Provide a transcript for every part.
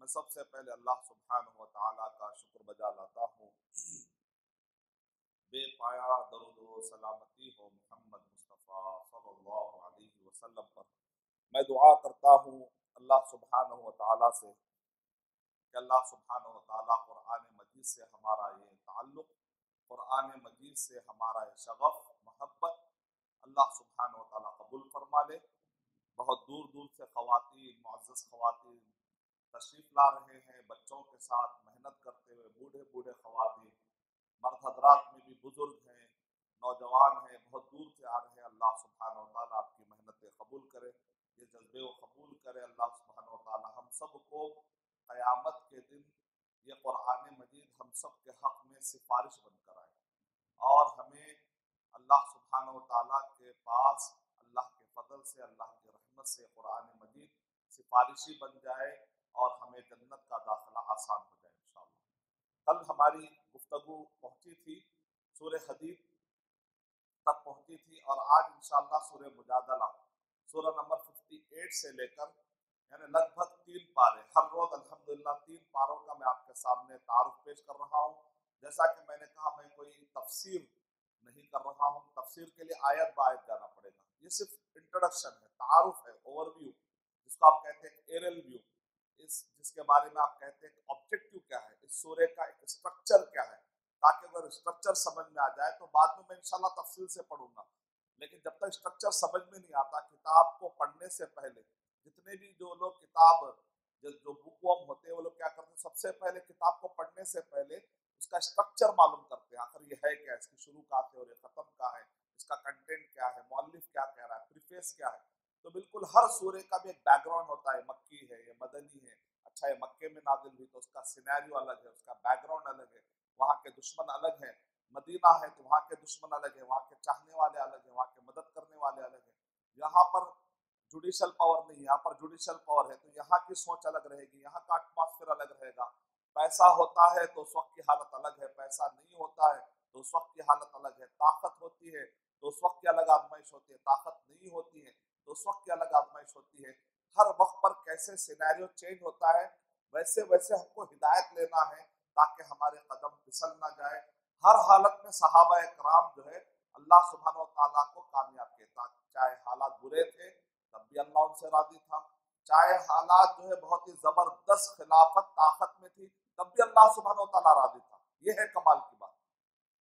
मैं सबसे पहले अल्लाह सुब्हानहु व तआला का शुक्र बजा लाता हूँ। बेपाया दरूद व सलामती हो मोहम्मद मुस्तफ़ा सल्लल्लाहु अलैहि वसल्लम पर। मैं दुआ करता हूँ अल्लाह सुब्हानहु व तआला से कि अल्लाह सुब्हानहु व तआला कुरान मजीद से हमारा ये ताल्लुक़, कुरान मजीद से हमारा ये शगफ़ मोहब्बत अल्लाह सुब्हानहु व तआला कबूल फरमा ले। बहुत दूर दूर से ख़वातीन, मुअज़्ज़ज़ ख़वातीन तशरीफ़ ला रहे हैं, बच्चों के साथ मेहनत करते हुए, बूढ़े बूढ़े ख़वातीन, मर्द हज़रात में भी बुजुर्ग हैं, नौजवान हैं, बहुत दूर से आ रहे हैं। अल्लाह सुब्हानहु व तआला आपकी मेहनतें कबूल करे। ये जज्बे को कबूल करे अल्लाह सुब्हानहू व तआला। हम सब को क़यामत के दिन ये कुरान मजीद हम सब के हक़ में सिफारिश बनकर आए और हमें अल्लाह सुब्हानहू व तआला के पास अल्लाह के फजल से, अल्लाह की रहमत से कुरान मजीद सिफारिशी बन जाए और हमें जन्नत का दाखिला आसान हो जाए इंशाअल्लाह। कल हमारी गुफ्तगू पहुंची थी सूरह हदीद तक पहुंची थी और आज इंशाअल्लाह सूरह मुजादला सूरह नंबर 58 से लेकर यानी लगभग 3 पारे, हर रोज अल्हम्दुलिल्लाह 3 पारों का मैं आपके सामने तारुफ पेश कर रहा हूँ। जैसा कि मैंने कहा, मैं कोई तफसीर नहीं कर रहा हूँ, तफसीर के लिए आयत बायत जाना पड़ेगा। ये सिर्फ इंट्रोडक्शन है, तारुफ है, ओवरव्यू, जिसको आप कहते हैं एरल व्यू, इस जिसके बारे में आप कहते हैं ऑब्जेक्टिव क्या है, इस सूरह का एक स्ट्रक्चर क्या है, ताकि अगर स्ट्रक्चर समझ में आ जाए तो बाद में मैं इंशाल्लाह तफसील से पढ़ूंगा। लेकिन जब तक स्ट्रक्चर समझ में नहीं आता, किताब को पढ़ने से पहले जितने भी जो लोग किताब जो बुक वर्म होते हैं वो लोग क्या करते हैं, सबसे पहले किताब को पढ़ने से पहले उसका स्ट्रक्चर मालूम करते हैं। आखिर ये है क्या, इसकी शुरू कहाँ से और ये खत्म कहाँ है, इसका कंटेंट क्या है, मौलिफ क्या कह रहा है, प्रीफेस क्या है। तो बिल्कुल हर सूरह का भी एक बैकग्राउंड होता है, मक्की है, ये मदनी है, अच्छा ये मक्के में नाजिल हुई तो उसका सिनेरियो अलग है, उसका बैकग्राउंड अलग है, वहाँ के दुश्मन अलग है। मदीना है तो वहाँ के दुश्मन अलग है, वहाँ के चाहने वाले अलग है, वहाँ के मदद करने वाले अलग है। यहाँ पर जुडिशल पावर नहीं, यहाँ पर जुडिशल पावर है, तो यहाँ की सोच अलग रहेगी, यहाँ का एटमॉस्फेयर अलग रहेगा। पैसा होता है तो उस वक्त की हालत अलग है, पैसा नहीं होता है तो उस वक्त की हालत अलग है। ताकत होती है तो उस वक्त की अलग आजमाइश होती है, ताकत नहीं होती है तो उस वक्त की अलग आजमाइश होती है। हर वक्त पर कैसे सिनेरियो चेंज होता है, वैसे वैसे हमको हिदायत लेना है ताकि हमारे कदम फिसल ना जाए। हर हालत में सहाबा कराम जो है अल्लाह सुब्हानहू व तआला को कामयाब किया, चाहे हालात बुरे थे तब भी अल्लाह उनसे राजी था, चाहे हालात जो है बहुत ही जबरदस्त खिलाफत ताकत में थी तब भी अल्लाह सुब्हानहू व तआला राजी था। ये है कमाल की बात।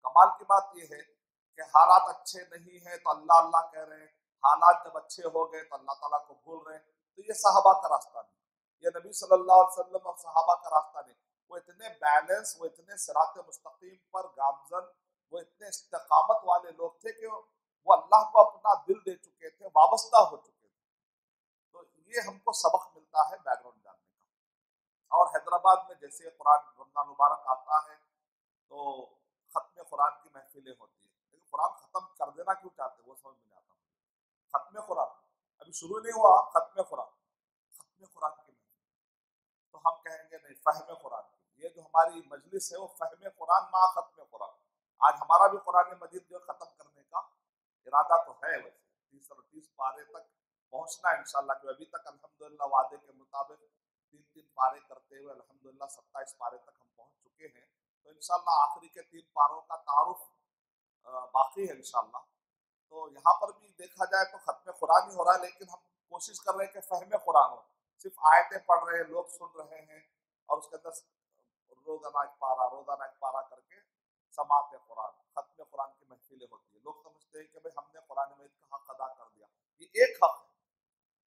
कमाल की बात ये है कि हालात अच्छे नहीं है तो अल्लाह अल्लाह कह रहे हैं, हालात जब अच्छे हो गए तो अल्लाह ताला को भूल रहे हैं। तो ये सहाबा का रास्ता नहीं, ये नबी सल्लल्लाहु अलैहि वसल्लम और सहाबा का रास्ता नहीं। वो इतने बैलेंस, वो इतने सिरात मुस्तकीम पर गामजन, वो इतने इस्तिकामत वाले लोग थे कि वो अल्लाह को अपना दिल दे चुके थे, वाबस्ता हो चुके थे। तो ये हमको सबक मिलता है बैकग्राउंड जानने का। और हैदराबाद में जैसे कुरान रमजान मुबारक आता है तो खत्म कुरान की महफिलें होती है, लेकिन कुरान खत्म कर देना क्यों चाहते हैं वो समझ में नहीं आता। खत्म कुरान अभी शुरू नहीं हुआ, खत्म कुरान की महफिल, तो हम कहेंगे नहीं, फहम कुरान की। ये जो हमारी मजलिस है वो फहम कुरान मा खत्म कुरान। आज हमारा भी कुरान मजीद जो खत्म करने का इरादा तो है, वैसे 30 पारे तक पहुंचना है इंशाल्लाह। कि अभी तक अल्हम्दुलिल्लाह वादे के मुताबिक 3 पारे करते हुए अल्हम्दुलिल्लाह 27 पारे तक हम पहुंच चुके हैं। तो इंशाल्लाह आखिरी के 3 पारों का तारुफ बाकी है इंशाल्लाह। तो यहाँ पर भी देखा जाए तो खत्म कुरान ही हो रहा है, लेकिन हम कोशिश कर रहे हैं कि फहम कुरान हो। सिर्फ आयतें पढ़ रहे हैं, लोग सुन रहे हैं और उसके अंदर रोजाना एक पारा करके समात कुरान, खत्म कुरान की महफिलें होती है। लोग समझते हैं कि भाई हमने कुरान मजीद का हक अदा कर दिया। ये एक हक है,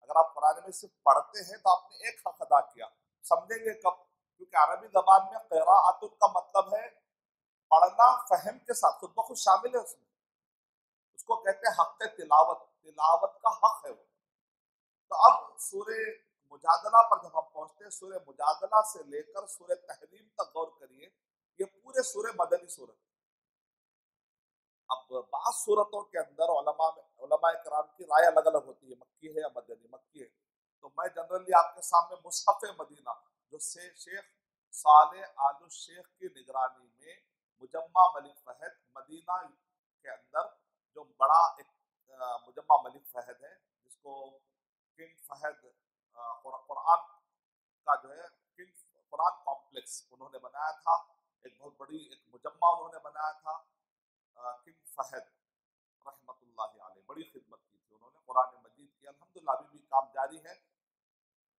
अगर आप कुरान में सिर्फ पढ़ते हैं तो आपने एक हक अदा किया। समझेंगे कब? क्योंकि अरबी जबान में क़िराअतुन का मतलब है पढ़ना, फहम के साथ खुद ब खुद शामिल है उसमें, उसको कहते हैं हक तिलावत, तिलावत का हक है वो। तो अब सूरह मुजादला पर जब हम पहुंचते हैं, सूरह मुजादला से लेकर सूरह तहरीम तक गौर करिए, ये पूरे सूरह मदनी सूरत। अब बात सूरतों के अंदर उलमा कराम की राय अलग अलग होती है, मक्की है या मदनी। मक्की है तो मैं जनरली आपके सामने मुसहफ मदीना जो से शेख सालेह आलू शेख की निगरानी में मुजम्मा मलिक फहद मदीना के अंदर जो बड़ा एक मुजम्मा मलिक फहद है, जिसको किंग फहद कुरान का जो है किंग कुरान कॉम्प्लेक्स उन्होंने बनाया था। एक बहुत बड़ी एक मुजम्मा उन्होंने बनाया था। किंग फहद रहमतुल्लाहि अलैह बड़ी खिदमत की थी उन्होंने कुरान मजीद की, अल्हम्दुलिल्लाह अभी भी काम जारी है।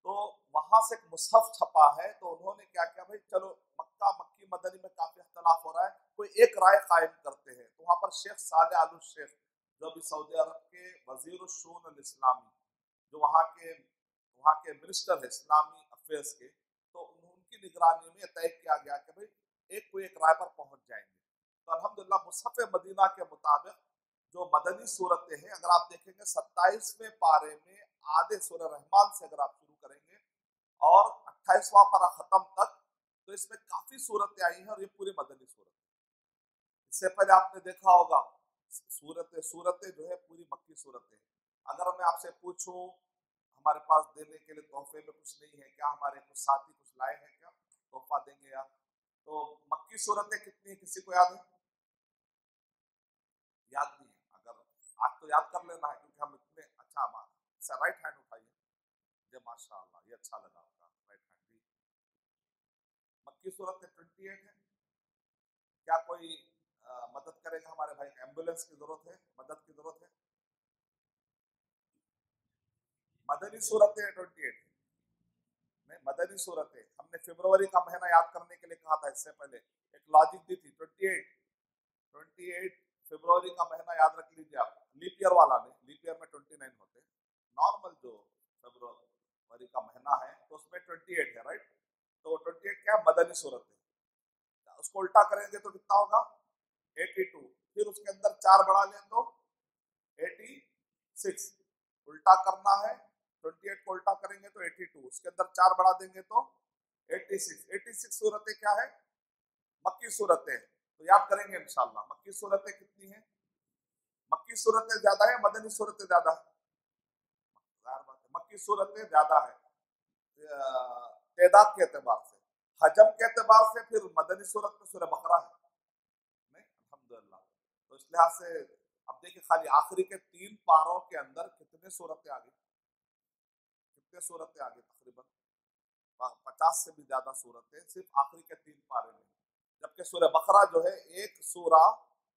तो वहां से एक मुसहफ छपा है, तो उन्होंने क्या किया, भाई चलो मक्की मदनी में काफी इख्तलाफ हो रहा है, कोई एक राय कायम करते हैं। तो वहां पर शेख सालेह आलू शेख जो अभी सऊदी अरब के वजीर शून इस्लामी, जो वहाँ के मिनिस्टर है इस्लामी अफेयर्स के, तो उनकी निगरानी में तय किया गया कि भाई कोई एक राय पर पहुंच जाएंगे। तो अल्हम्दुलिल्लाह मुसहफ मदीना के मुताबिक जो मदनी सूरतें हैं, अगर आप देखेंगे 27वें पारे में आधे सूरह रहमान से अगर आप शुरू करेंगे और 28वां पारा खत्म तक, तो इसमें काफी सूरतें आई हैं और ये पूरी मदनी सूरत है। इससे पहले आपने देखा होगा सूरतें सूरतें जो है पूरी मक्की सूरतें। अगर मैं आपसे पूछूं हमारे पास देने के लिए तोहफे में कुछ नहीं है क्या, हमारे कुछ साथी कुछ लाए हैं क्या, तोहफा देंगे या, तो मक्की सूरतें कितनी है किसी को याद है? याद नहीं है? अगर आज तो याद कर लेना है क्योंकि हम इतने अच्छा राइट हैंड उठाइए। जय माशाअल्लाह, ये अच्छा लगा आपका राइट हैंड भी। मक्की सूरत 28 है। क्या कोई मदद करेगा? हमारे भाई एम्बुलेंस की जरूरत है, मदद की जरूरत है। मदनी सूरत है 28 नहीं, मदनी सूरत है। हमने फरवरी का महीना याद करने के लिए कहा था, इससे पहले एक लॉजिक दी थी। 28 फरवरी का महीना याद रख लीजिए आप, लीप ईयर वाला नहीं, लीप ईयर में 29 होते, नॉर्मल जो फरवरी का महीना है तो उसमें 28 है, राइट। तो 28 क्या मदनी सूरत है। उसको उल्टा करेंगे तो कितना होगा? 82। फिर उसके अंदर 4 बढ़ा लें तो 86। उल्टा करना है, 28 को उल्टा करेंगे तो 82, उसके अंदर 4 बढ़ा देंगे तो 86। 86 सूरतें क्या है? मक्की सूरतें। तो याद करेंगे इंशाल्लाह। मक्की सूरतें कितनी है? मक्की सूरतें ज्यादा है, मदनी सूरतें ज्यादा है? जाहिर बात है मक्की सूरतें ज्यादा है तादाद के एतबार से। हजम के एतबार से फिर मदनी सूरत में सूरह बकरा है नहीं, अल्हम्दुलिल्लाह। तो इस लिहाज से अब देखिए खाली आखिरी के 3 पारों के अंदर कितने सूरतें आ गई, कितने सूरतें आ गई, तकरीबन 50 से भी ज्यादा सूरतें सिर्फ आखिरी के 3 पारे में। जबकि सूरह बकरा जो है एक सूरा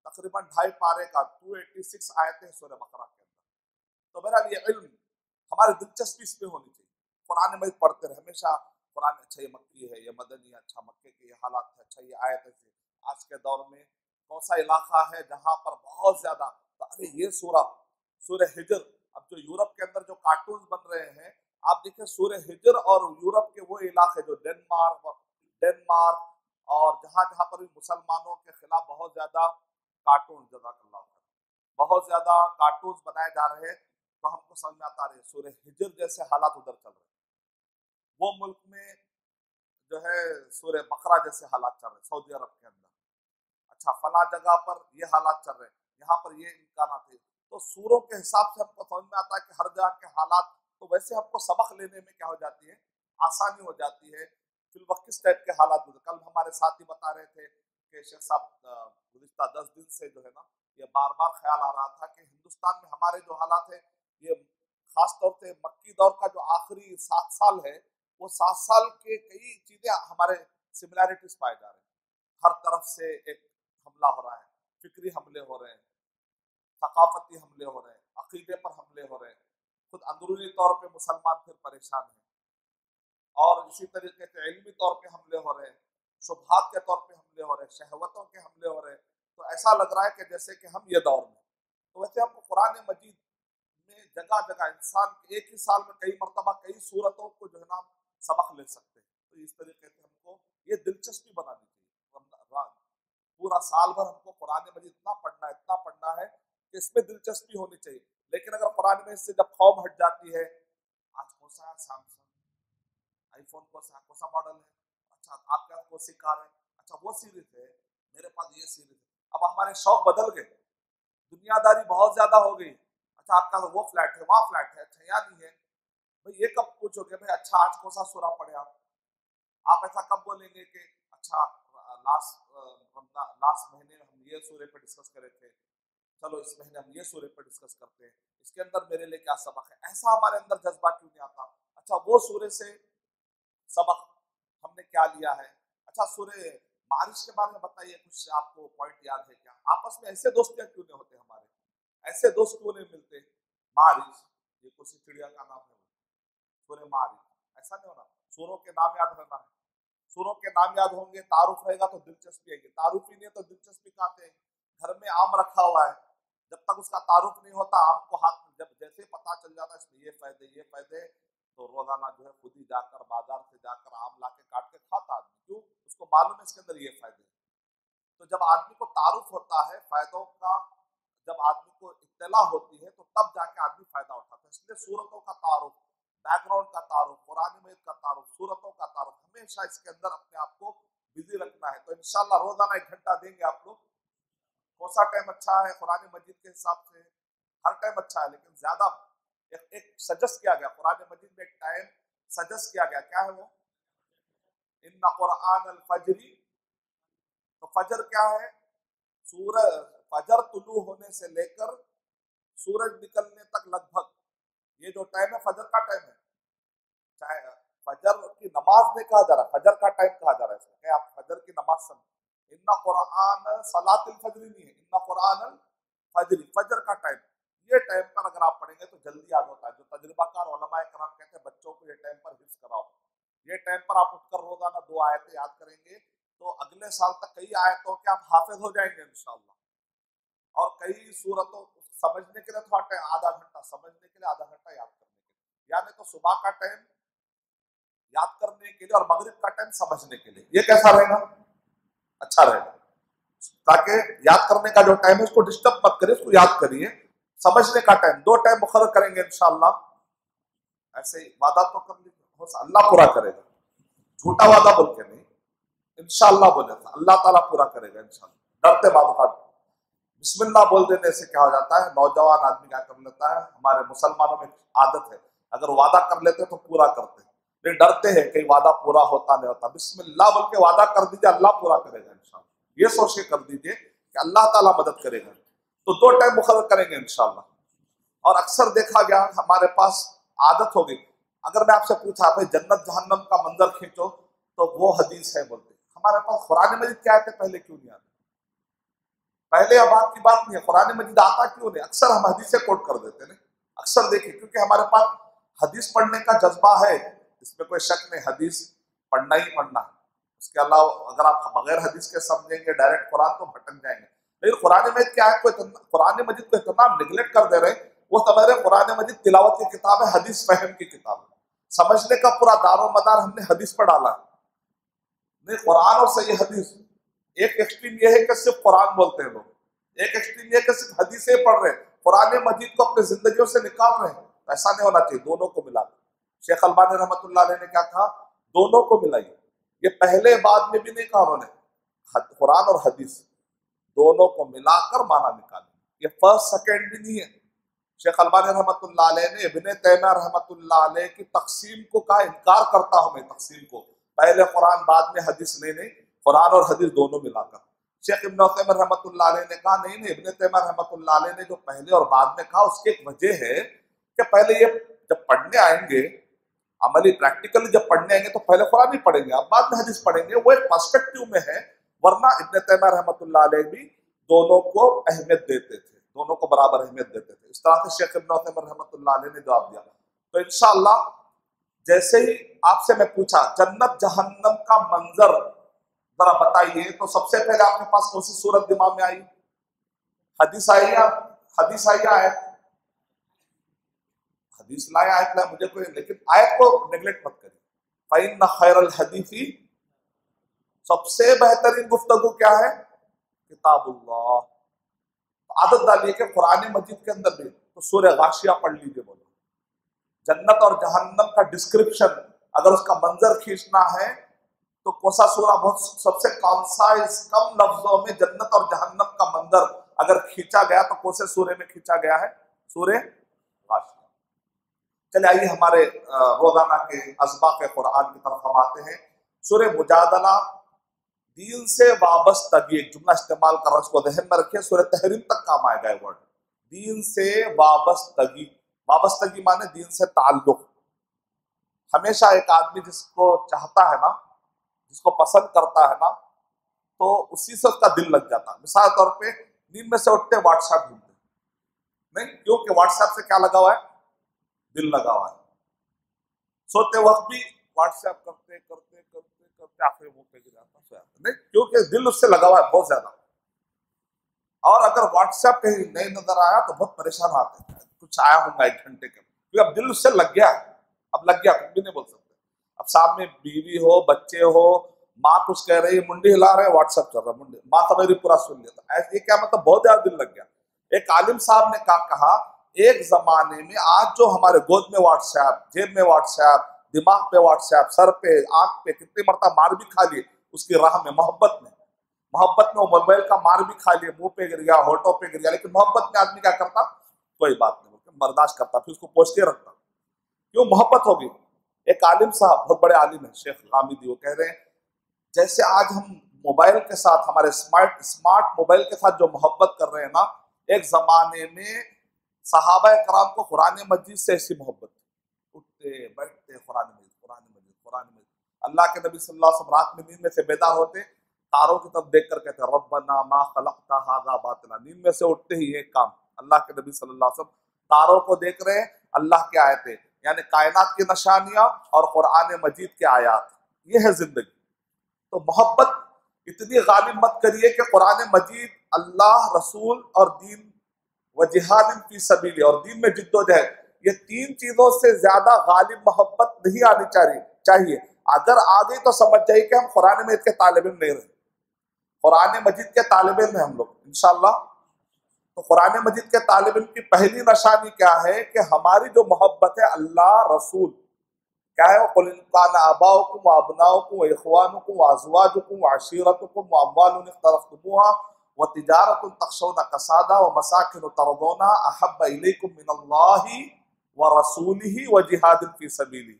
तकरीबन 2.5 पारे का 286 आयतें सूरह बकरा के अंदर। तो बहरहाल ये इल्म हमारी दिलचस्पी इसमें होनी चाहिए, कुरान में पढ़ते रहे हमेशा। कुरान अच्छा ये मक्की है, ये मदनी है, अच्छा मक्के के ये हालात है, अच्छा ये आयत है। आज के दौर में कौन सा इलाका है जहां पर बहुत ज्यादा, अरे ये सूरह हिजर, अब जो यूरोप के अंदर जो कार्टून बन रहे हैं, आप देखिए सूरह हिजर और यूरोप के वो इलाके जो डेनमार्क और जहां जहां पर भी मुसलमानों के खिलाफ बहुत ज्यादा कार्टून, जज़ाकल्लाह खैर, बहुत ज्यादा कार्टून बनाए जा रहे हैं, तो हमको समझ में आता है सूरह हिजर जैसे हालात उधर चल रहे हैं। वो मुल्क में जो है सूरह बकरा जैसे हालात चल रहे हैं, सऊदी अरब के अंदर। अच्छा फला जगह पर ये हालात चल रहे हैं, यहाँ पर ये इम्कान है। तो सूरों के हिसाब से हमको समझ में आता है कि हर जगह के हालात, तो वैसे हमको सबक लेने में क्या हो जाती है, आसानी हो जाती है। फिर वक्त किस टाइप के हालात होते, कल हमारे साथी बता रहे थे कि शेख साहब गुज़िश्ता 10 दिन से जो है ना, ये बार बार ख्याल आ रहा था कि हिंदुस्तान में हमारे जो हालात है, ये खास तौर से मक्की दौर का जो आखिरी 7 साल है, वो 7 साल के कई चीजें हमारे सिमिलैरिटीज पाए जा रहे हैं। हर तरफ से एक हमला हो रहा है, फिक्री हमले हो रहे हैं, सकाफती हमले हो रहे हैं, अकीदे पर हमले हो रहे हैं, खुद अंदरूनी तौर पे मुसलमान फिर परेशान हैं, और इसी तरीके से इल्मी तौर पे हमले हो रहे हैं, शुबहात के तौर पे हमले हो रहे हैं, शहवतों के हमले हो रहे हैं। तो ऐसा लग रहा है कि जैसे कि हम ये दौर में, तो वैसे हमको कुरान मजीद में जगह जगह इंसान एक ही साल में कई मरतबा कई सूरतों को जो है ना सबक ले सकते हैं। तो इस तरीके से हमको ये दिलचस्पी बनानी चाहिए। पूरा साल भर हमको कुरान मजीद इतना पढ़ना है कि इसमें दिलचस्पी होनी चाहिए। लेकिन अगर कुरान में इससे जब खौफ हट जाती है, आज कौन सा है सैमसंग, आईफोन कौन सा मॉडल है, अच्छा आपके पास कौन सी कार है, अच्छा वो सीरीज है, मेरे पास ये सीरीज है। अब हमारे शौक बदल गए, दुनियादारी बहुत ज्यादा हो गई। अच्छा आपका तो वो फ्लैट है, वहाँ फ्लैट है, अच्छा यहाँ नहीं है। भाई ये कब पूछोगे भाई अच्छा आज कौन सा सूरा पढ़े आप ऐसा कब बोलेंगे कि अच्छा लास्ट महीने में हम ये सूर्य पे डिस्कस करे थे, चलो इस महीने हम ये सूर्य पे डिस्कस करते हैं, इसके अंदर मेरे लिए क्या सबक है। ऐसा हमारे अंदर जज्बा क्यों नहीं आता? अच्छा वो सूर्य से सबक हमने क्या लिया है। अच्छा सूर्य बारिश के बारे में बताइए, कुछ आपको पॉइंट याद है क्या? आपस में ऐसे दोस्तियां क्यों नहीं होते हमारे, ऐसे दोस्त क्यों नहीं मिलते? बारिश ये किसी चिड़िया का नाम है, सूर्य मारिश, ऐसा नहीं होना। सूरों के नाम याद रहना है, सूरों के नाम याद होंगे, तारुफ रहेगा तो दिलचस्पी आएगी, तारुफ ही नहीं है तो दिलचस्पी कहाँ से आएगी? घर में आम रखा हुआ है, जब तक उसका तारुफ नहीं होता आम को हाथ में, जब जैसे पता चल जाता है इसमें ये फायदे, तो रोजाना जो है खुद ही जाकर बाजार से जाकर आम ला के काट के खाता आदमी, क्यों? उसको मालूम है इसके अंदर ये फायदे। तो जब आदमी को तारुफ होता है फायदों का, जब आदमी को इत्तला होती है तो तब जाके आदमी फायदा उठाता है। इसलिए सूरतों का तारुफ, बैकग्राउंड का तारुफ, कुरान मजीद का तारुफ, सूरतों का तारुफ, हमेशा इसके अंदर अपने आप को बिजी रखना है। तो इंशाल्लाह रोजाना 1 घंटा देंगे आप लोग। कौन सा टाइम अच्छा है कुरान मजीद के हिसाब से? हर टाइम अच्छा है, लेकिन ज्यादा एक सजेस्ट किया गया कुरान मजीद में, एक टाइम सजेस्ट किया गया, क्या है वो? इन्ना कुरान अल फजरी। तो फजर क्या है? सूरज, फजर तुलू होने से लेकर सूरज निकलने तक लगभग ये जो टाइम है फजर का टाइम है। चाहे फजर की नमाज नहीं कहा जा रहा, फजर का टाइम कहा जा रहा है इसमें, आप फजर की नमाज समझ। इन्ना कुरान सलातिल फजरी नहीं है, इन्ना कुरान फजरी, फजर का टाइम। ये टाइम पर अगर आप पढ़ेंगे तो जल्दी याद होता है। जो तजुर्बाकार उलमाए कराम कहते हैं बच्चों को ये टाइम पर हिफ्ज कराओ। ये टाइम पर आप उठकर रोजाना 2 आयतें याद करेंगे तो अगले साल तक कई आयतों के आप हाफिज हो जाएंगे इंशाअल्लाह। और कई सूरतों समझने के लिए थोड़ा आधा घंटा, समझने के लिए आधा घंटा, याद करने के लिए। यानी तो सुबह का टाइम याद करने के लिए और मगरिब का टाइम समझने के लिए। ये कैसा रहेगा? अच्छा रहेगा। ताकि याद करने का जो टाइम है उसको डिस्टर्ब मत करिए, उसको याद करिए। समझने का टाइम 2 टाइम मुकर्रर करेंगे इंशाअल्लाह। ऐसे ही वादा तो कर लीजिए, अल्लाह पूरा करेगा। झूठा वादा बोल के नहीं, इंशाअल्लाह बोले था अल्लाह ताला पूरा करेगा इंशाअल्लाह। डरते बाद बिस्मिल्लाह बोल देने से क्या हो जाता है, नौजवान आदमी क्या कर लेता है, हमारे मुसलमानों में आदत है अगर वादा कर लेते तो पूरा करते, फिर डरते हैं कहीं वादा पूरा होता नहीं होता। बिस्मिल्लाह बोल के वादा कर दीजिए, अल्लाह पूरा करेगा इंशाअल्लाह। ये सोच के कर दीजिए कि अल्लाह ताला मदद करेगा। तो 2 टाइम मुकर्रर करेंगे इंशाअल्लाह। और अक्सर देखा गया हमारे पास आदत हो गई, अगर मैं आपसे पूछा भाई जन्नत जहन्नम का मंजर खींचो तो वो हदीस है बोलते, हमारे पास कुरान मजीद क्या आते पहले क्यों नहीं आते? पहले अब बात की बात नहीं है, कुरान मजीद आता क्यों नहीं? अक्सर हम हदीसें कोट कर देते हैं, अक्सर देखिए, क्योंकि हमारे पास हदीस पढ़ने का जज्बा है, इसमें कोई शक नहीं, हदीस पढ़ना ही पढ़ना है। उसके अलावा अगर आप बगैर हदीस के समझेंगे डायरेक्ट कुरान तो भटक जाएंगे। लेकिन कुरान मजीद क्या है, कुरान मजीद को इतना निगलेक्ट कर दे रहे हैं। वो समझ रहे कुरान मजीद तिलावत की किताब है, हदीस फहम की किताब है। समझने का पूरा दारो मदार हमने हदीस पर डाला है। नहीं, कुरान और सही हदीस। एक एक्सट्रीम ये है कि सिर्फ कुरान बोलते हैं लोग, एक एक्सट्रीम ये कि सिर्फ हदीसें पढ़ रहे हैं, कुरान मजीद को अपनी जिंदगियों से निकाल रहे हैं। ऐसा नहीं होना चाहिए, दोनों को मिला। शेख अलबानी रहमतुल्लाह अलैह ने क्या कहा, दोनों को मिलाइए। ये पहले बाद में भी नहीं कहा उन्होंने, कुरान और हदीस दोनों को मिलाकर माना निकाले। ये फर्स्ट सेकंड भी नहीं है। शेख अलबानी रहमतुल्लाह अलैह ने इब्ने तैमिया रहमतुल्लाह अलैह की तकसीम को कहा, इनकार करता हूं मैं तकसीम को, पहले कुरान बाद में हदीस। नहीं, कुरान और हदीस दोनों मिलाकर। शेख इब्न तैमिया रहमतुल्लाह अलैह ने कहा नहीं, इब्ने तैमिया रहमतुल्लाह अलैह ने जो पहले और बाद में कहा उसकी एक वजह है कि पहले ये जब पढ़ने आएंगे, अमली प्रैक्टिकली जब पढ़ने आएंगे तो पहले कुरान ही पढ़ेंगे, अब बाद में हदीस पढ़ेंगे। वो एक पर्सपेक्टिव में है, वरना इब्ने तैमिया रहमतुल्लाह अलैह भी दोनों को अहमियत देते थे, दोनों को बराबर अहमियत देते थे। इस तरह से शेख इब्न तैमिया रहमतुल्लाह अलैह ने जवाब दिया। तो इंशाअल्लाह जैसे ही आपसे मैं पूछा जन्नत जहन्नम का मंजर जरा बताइए, तो सबसे पहले आपके पास कौन सी सूरत दिमाग में आई? हदीस आई या हदीस आई या आयत? हदीस लाए आयत लाए, मुझे कोई, लेकिन आयत को नेगलेक्ट मत करिए। फ़इन्न खैरल हदीसी, सबसे बेहतरीन गुफ्तगू क्या है? किताबुल्लाह। आदत डालिए कि कुरान मजीद के अंदर भी तो सूरह गाशिया पढ़ लीजिए। बोलो जन्नत और जहन्नम का डिस्क्रिप्शन, अगर उसका मंजर खींचना है तो कौन सा सूरा बहुत सबसे कॉन्साइज कम लफ्जों में जन्नत और जहन्नम का मंजर अगर खींचा गया तो कौन से सूरे में खींचा गया है? सूरह गाशिया। चले आइए हमारे रोजाना के असबाक़ कुरान की तरफ हम आते हैं। सूरह मुजादला, दीन से वाबस्तगी, एक जुमला इस्तेमाल कर रहा है, उसको ज़हन में रखिए। सूरह तहरीम तक काम आएगा ये वर्ड, दीन से वाबस्तगी। वाबस्तगी माने दीन से ताल्लुक। हमेशा एक आदमी जिसको चाहता है ना, जिसको पसंद करता है ना, तो उसी से उसका दिल लग जाता है। मिसाल तौर पे नींद में से उठते व्हाट्सएप ढूंढते नहीं, क्योंकि व्हाट्सएप से क्या लगा हुआ है? दिल लगा हुआ है। सोते वक्त भी व्हाट्सएप करते करते करते करते आखिर मुंह पे गिर जाता नहीं, क्योंकि दिल उससे लगा हुआ है बहुत ज्यादा। और अगर व्हाट्सएप कहीं नहीं नजर आया तो बहुत परेशान आते हैं, कुछ आया होगा 1 घंटे के, क्योंकि अब दिल उससे लग गया, अब लग गया, कुछ भी नहीं बोल सकते। अब सामने बीवी हो, बच्चे हो, माँ कुछ कह रही है, मुंडी हिला रहे, व्हाट्सएप चल रहा है, मुंडी, माँ तो मेरी पूरा सुन लिया था, ऐसे क्या मतलब बहुत ज्यादा दिल लग गया। एक आलिम साहब ने कहा एक जमाने में आज जो हमारे गोद में व्हाट्सएप, जेब में व्हाट्सएप, दिमाग पे व्हाट्सएप, सर पे, आंख पे कितनी मरतबा मार भी खा लिए उसकी राह में, मोहब्बत में वो मोबाइल का मार भी खा लिए, मुंह पे गिर गया, होठों पे गिर गया, लेकिन मोहब्बत में आदमी क्या करता, कोई बात नहीं, बर्दाश्त करता, फिर उसको पोंछ के रखता। क्यों? मोहब्बत होगी। एक आलिम साहब, बहुत बड़े आलिम है, शेख हामिदी, वो कह रहे हैं जैसे आज हम मोबाइल के साथ, हमारे स्मार्ट मोबाइल के साथ जो मोहब्बत कर रहे हैं ना, एक जमाने में सहाबा कराम को कुरान मजीद से ऐसी मोहब्बत, उठते बैठते कुरान मजीद, कुरान मजीद, कुरान मजीद। अल्लाह के नबी सल्लल्लाहु अलैहि वसल्लम रात में नींद में से बेदार होते, तारों की तरफ देख कर कहते रब्बना मा खलक़ता हाज़ा बातिला। नींद में से उठते ही एक काम, अल्लाह के नबी सल्लल्लाहु अलैहि वसल्लम तारों को देख रहे हैं, अल्लाह की आयतें यानी कायनात की निशानियां और कुरान मजीद के आयात, ये है जिंदगी। तो मोहब्बत इतनी गालिब मत करिए कि कुरान मजीद, अल्लाह, रसूल और दीन व जिहाद फी सबील, और दीन में जिद्दोजहद, ये तीन चीजों से ज्यादा गालिब मोहब्बत नहीं आनी चाहिए। अगर आ गई तो समझ जाइए कि हम कुरान मजीद के तालिब इल्म नहीं रहे, कुरान मजीद के तालिब इल्म हैं हम लोग इंशाअल्लाह। तो कुरान मजीद के तालिब इल्म की पहली निशानी क्या है कि हमारी जो मोहब्बत है अल्लाह, रसूल, क्या है, कुल इन कान आबाउकुम व अबनाउकुम व इख्वानुकुम व अज़वाजुकुम व अशीरतुकुम व अम्वालुन इख्तरफ्तमुहा व तिजारतुन तख्शौना कसादा व मसाकिन तरदौना अहब्ब इलैकुम मिनल्लाहि व रसूलिही व जिहादिन फी सबीली।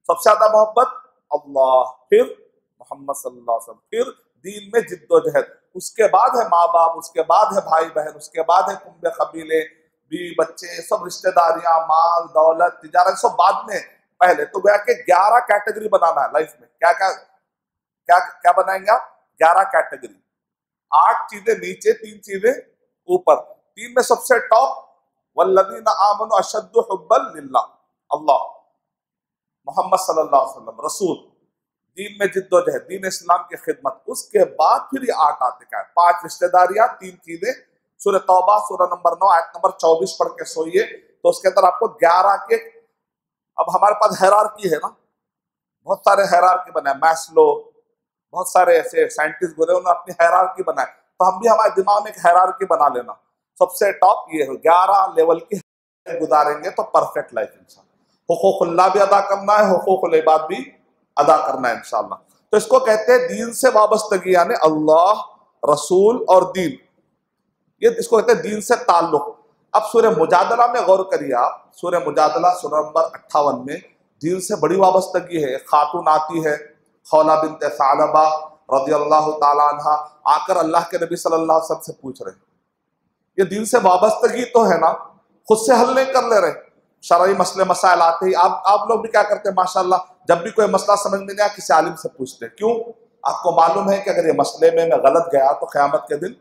सबसे ज्यादा मोहब्बत अल्लाह, फिर मोहम्मद सल्लल्लाहु अलैहि वसल्लम, फिर दीन में जिद्दोजहद, उसके बाद है माँ बाप, उसके बाद है भाई बहन, उसके बाद है कुंबे कबीले, बीवी बच्चे, सब रिश्तेदारियां, माल दौलत, तिजारत, सब बाद में। पहले तो गया कि 11 कैटेगरी बनाना है लाइफ में। क्या क्या क्या क्या बनाएंगे आप? 11 कैटेगरी, 8 चीजें नीचे, 3 चीजें ऊपर। 3 में सबसे टॉप वल्लज़ीना आमनु अशद्दु हुब्बन लिल्लाह, अल्लाह, मोहम्मद सल्लल्लाहु अलैहि वसल्लम, रसूल, दीन में जिद्दोजहद, दीन इस्लाम की खिदमत। उसके बाद फिर ये 8 आते क्या है, 5 रिश्तेदारियां, 3 चीजें। सूरह तौबा सूरह नंबर 9 आयत नंबर 24 पढ़ के सोइए, तो उसके अंदर आपको 11 के। अब हमारे पास हायरार्की है ना, बहुत सारे हायरार्की बनाए, मैस्लो, बहुत सारे ऐसे साइंटिस्ट गुजरे, उन्होंने अपनी हायरार्की बनाए, तो हम भी हमारे दिमाग में एक हायरार्की बना लेना, सबसे टॉप ये है, 11 लेवल की गुजारेंगे तो परफेक्ट लाइफ इंसान। हुकूकुल्लाह भी अदा करना है, हुकूकुल इबाद भी अदा करना है इंशाअल्लाह। तो इसको कहते हैं दीन से वाबस्तगी, यानी अल्लाह, रसूल और दीन, ये इसको कहते हैं दीन से ताल्लुक। अब सूरह मुजादला में गौर करिए आप, सूरह मुजादला सूरह नंबर 58 में दीन से बड़ी वाबस्तगी है। खातून आती है, खौला बिन्त सालबा रज़ियल्लाहु ताला अन्हा, आकर अल्लाह के नबी सल्लल्लाहु अलैहि वसल्लम से पूछ रहे, ये दीन से वाबस्तगी तो है ना, खुद से हल नहीं कर ले रहे। शरई मसले मसाइल आते ही आप लोग भी क्या करते हैं माशाल्लाह, जब भी कोई मसला समझ में नहीं आया किसी आलिम से पूछते हैं। क्यों? आपको मालूम है कि अगर ये मसले में मैं गलत गया तो क़यामत के दिन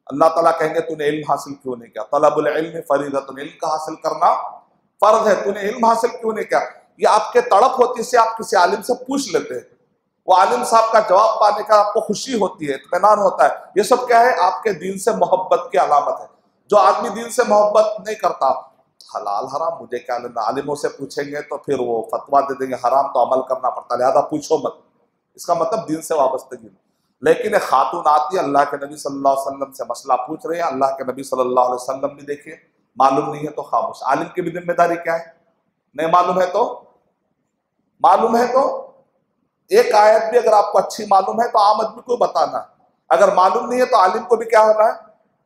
अल्लाह ताला कहेंगे तूने इल्म हासिल क्यों नहीं किया, तलबुल इल्म फरीदतुन, इल्म का हासिल करना फर्ज है, तूने इल्म हासिल क्यों नहीं किया। ये आपके तड़प होती से आप किसी आलिम से पूछ लेते हैं, वो आलिम साहब का जवाब पाने का आपको खुशी होती है, इत्मीनान होता है। ये सब क्या है? आपके दीन से मोहब्बत की अलामत है। जो आदमी दीन से मोहब्बत नहीं करता, हलाल हराम मुझे क्या लेना, आलिमों से पूछेंगे तो फिर वो फतवा दे देंगे, हराम तो अमल करना पड़ता, लिहाजा पूछो मत, इसका मतलब दीन से वाबस्तगी। लेकिन एक खातून आती है, अल्लाह के नबी सल्लल्लाहु अलैहि वसल्लम से मसला पूछ रहे हैं, अल्लाह के नबी सल्लल्लाहु अलैहि वसल्लम भी देखिए मालूम नहीं है तो खामोश। आलिम की भी जिम्मेदारी क्या है? नहीं मालूम है तो, मालूम है तो एक आयत भी अगर आपको अच्छी मालूम है तो आम आदमी को बताना है, अगर मालूम नहीं है तो आलिम को भी क्या होना है,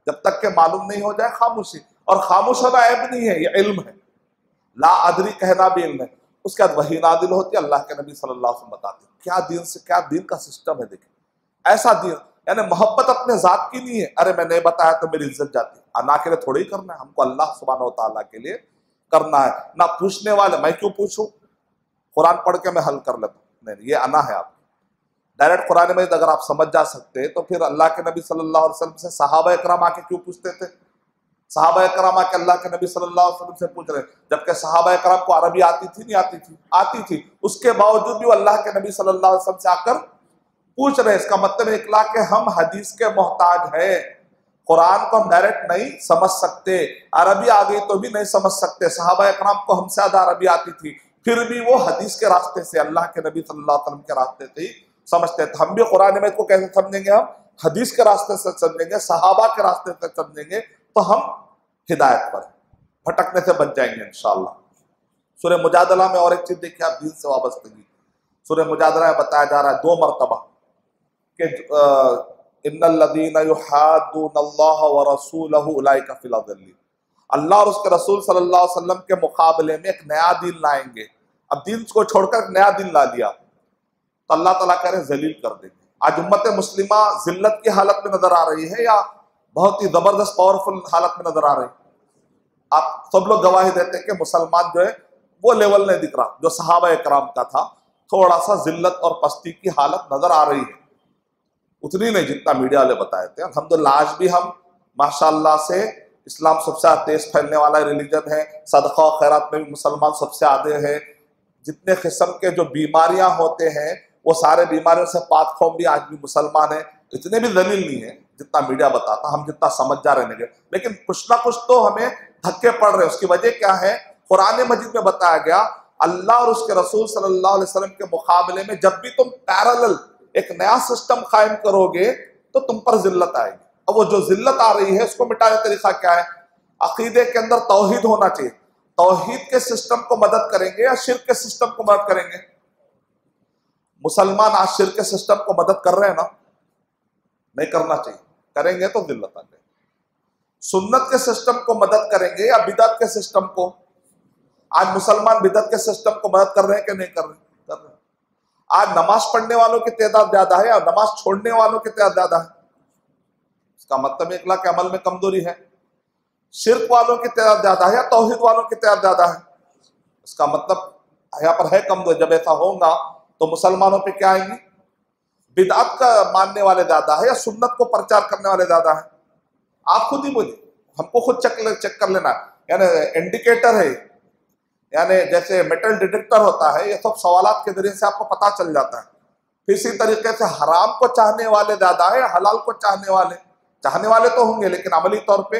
जब तक के मालूम नहीं हो जाए खामोशी। और खामोश होना ऐब नहीं है, ये इल्म है, ला अदरी कहना भी इल्म है। उसके बाद वही नादिल होती है, अल्लाह के नबी सल्लल्लाहु अलैहि वसल्लम बताते हैं। क्या दीन से, क्या दीन का सिस्टम है, देखिए ऐसा दीन, यानी मोहब्बत अपने जात की नहीं है, अरे मैं नहीं बताया तो मेरी इज्जत जाती है, अना के लिए थोड़ी करना है, हमको अल्लाह सुब्हानहू व तआला के लिए करना है। ना पूछने वाले मैं क्यों पूछूं, कुरान पढ़ के मैं हल कर लेता हूं, नहीं, ये अना है आप। डायरेक्ट कुरान में अगर आप समझ जा सकते तो फिर अल्लाह के नबी सल्लल्लाहु अलैहि वसल्लम से सहाबा इकराम आके क्यों पूछते थे? सहाबा इकराम आके अल्लाह के नबी सल्लल्लाहु अलैहि वसल्लम से पूछ रहे, जबकि सहाबा इकराम को अरबी आती थी, नहीं आती थी? आती थी। उसके बावजूद भी वो अल्लाह के नबी सल्लल्लाहु अलैहि वसल्लम से आकर पूछ रहे। इसका मतलब निकला कि हम हदीस के मोहताज हैं, कुरान को हम डायरेक्ट नहीं समझ सकते, अरबी आ गई तो भी नहीं समझ सकते। सहाबा इकराम को हमसे ज्यादा अरबी आती थी, फिर भी वो हदीस के रास्ते से, अल्लाह के नबी सल्लल्लाहु अलैहि वसल्लम के रास्ते से ही समझते थे। हम भी कुरान में इसको कैसे समझेंगे? हम हदीस के रास्ते से समझेंगे, सहाबा के रास्ते से समझेंगे, तो हम हिदायत पर, भटकने से बच जाएंगे इंशाअल्लाह। सूरह मुजादला में और एक चीज देखिए आप, दीन से वाबस्तगी। सूरह मुजादला में बताया जा रहा है 2 मरतबा कि इन्नल्लज़ीना युहाद्दूनल्लाह व रसूलहु उलाइका फिल अज़ल्लीन। अल्लाह और उसके रसूल सल्लल्लाहु अलैहि वसल्लम के मुकाबले में एक नया दीन लाएंगे। अब दीन को छोड़कर एक नया दीन ला दिया तो अल्लाह ताला कह रहे जलील कर देंगे। आज उम्मत मुस्लिमा जिल्लत की हालत में नजर आ रही है या बहुत ही जबरदस्त पावरफुल हालत में नजर आ रही है? आप सब लोग गवाही देते हैं कि मुसलमान जो है वो लेवल नहीं दिख रहा जो सहाबा इकराम का था। थोड़ा सा जिल्लत और पस्ती की हालत नजर आ रही है, उतनी नहीं जितना मीडिया वाले बताए थे। अल्हम्दुलिल्लाह आज भी हम माशाअल्लाह से, इस्लाम सबसे तेज फैलने वाला रिलीजन है, सदका और खैरात में भी मुसलमान सबसे आगे हैं। जितने किस्म के जो बीमारियां होते हैं वो सारे बीमारियों से पाक कौम भी आज भी मुसलमान है। इतने भी दलील नहीं है जितना मीडिया बताता, हम जितना समझ जा रहे हैं, लेकिन कुछ ना कुछ तो हमें धक्के पड़ रहे हैं। उसकी वजह क्या है? कुरान मजीद में बताया गया अल्लाह और उसके रसूल सल्लल्लाहु अलैहि वसल्लम के मुकाबले में जब भी तुम पैरेलल एक नया सिस्टम कायम करोगे तो तुम पर जिल्लत आएगी। अब वो जो जिल्लत आ रही है उसको मिटाने का तरीका क्या है? अकीदे के अंदर तौहीद होना चाहिए। तौहीद के सिस्टम को मदद करेंगे या शिर्क के सिस्टम को मदद करेंगे? मुसलमान आज शिर्क के सिस्टम को मदद कर रहे हैं ना? नहीं करना चाहिए, करेंगे तो जिल्लत आ जाएगी। सुन्नत के सिस्टम को मदद करेंगे या बिदअत के सिस्टम को? आज मुसलमान बिदअत के सिस्टम को मदद कर रहे हैं कि नहीं कर रहे? कर रहे हैं। आज नमाज पढ़ने वालों की तादाद ज्यादा है या नमाज छोड़ने वालों की तादाद ज्यादा है? इसका मतलब इखलाक के अमल में कमजोरी है। शिर्क वालों की तादाद ज्यादा है या तौहीद वालों की तादाद ज्यादा है? इसका मतलब यहाँ पर है कमजोरी। जब ऐसा होगा तो मुसलमानों पे क्या आएंगी? बिदअत का मानने वाले ज्यादा है या सुन्नत को प्रचार करने वाले ज्यादा है? आप खुद ही बोलिए, हमको खुद चेक कर लेना। यानी इंडिकेटर है, यानी जैसे मेटल डिटेक्टर होता है, ये सब सवालात के जरिए से आपको पता चल जाता है। इसी तरीके से हराम को चाहने वाले ज्यादा है, हलाल को चाहने वाले तो होंगे, लेकिन अमली तौर पे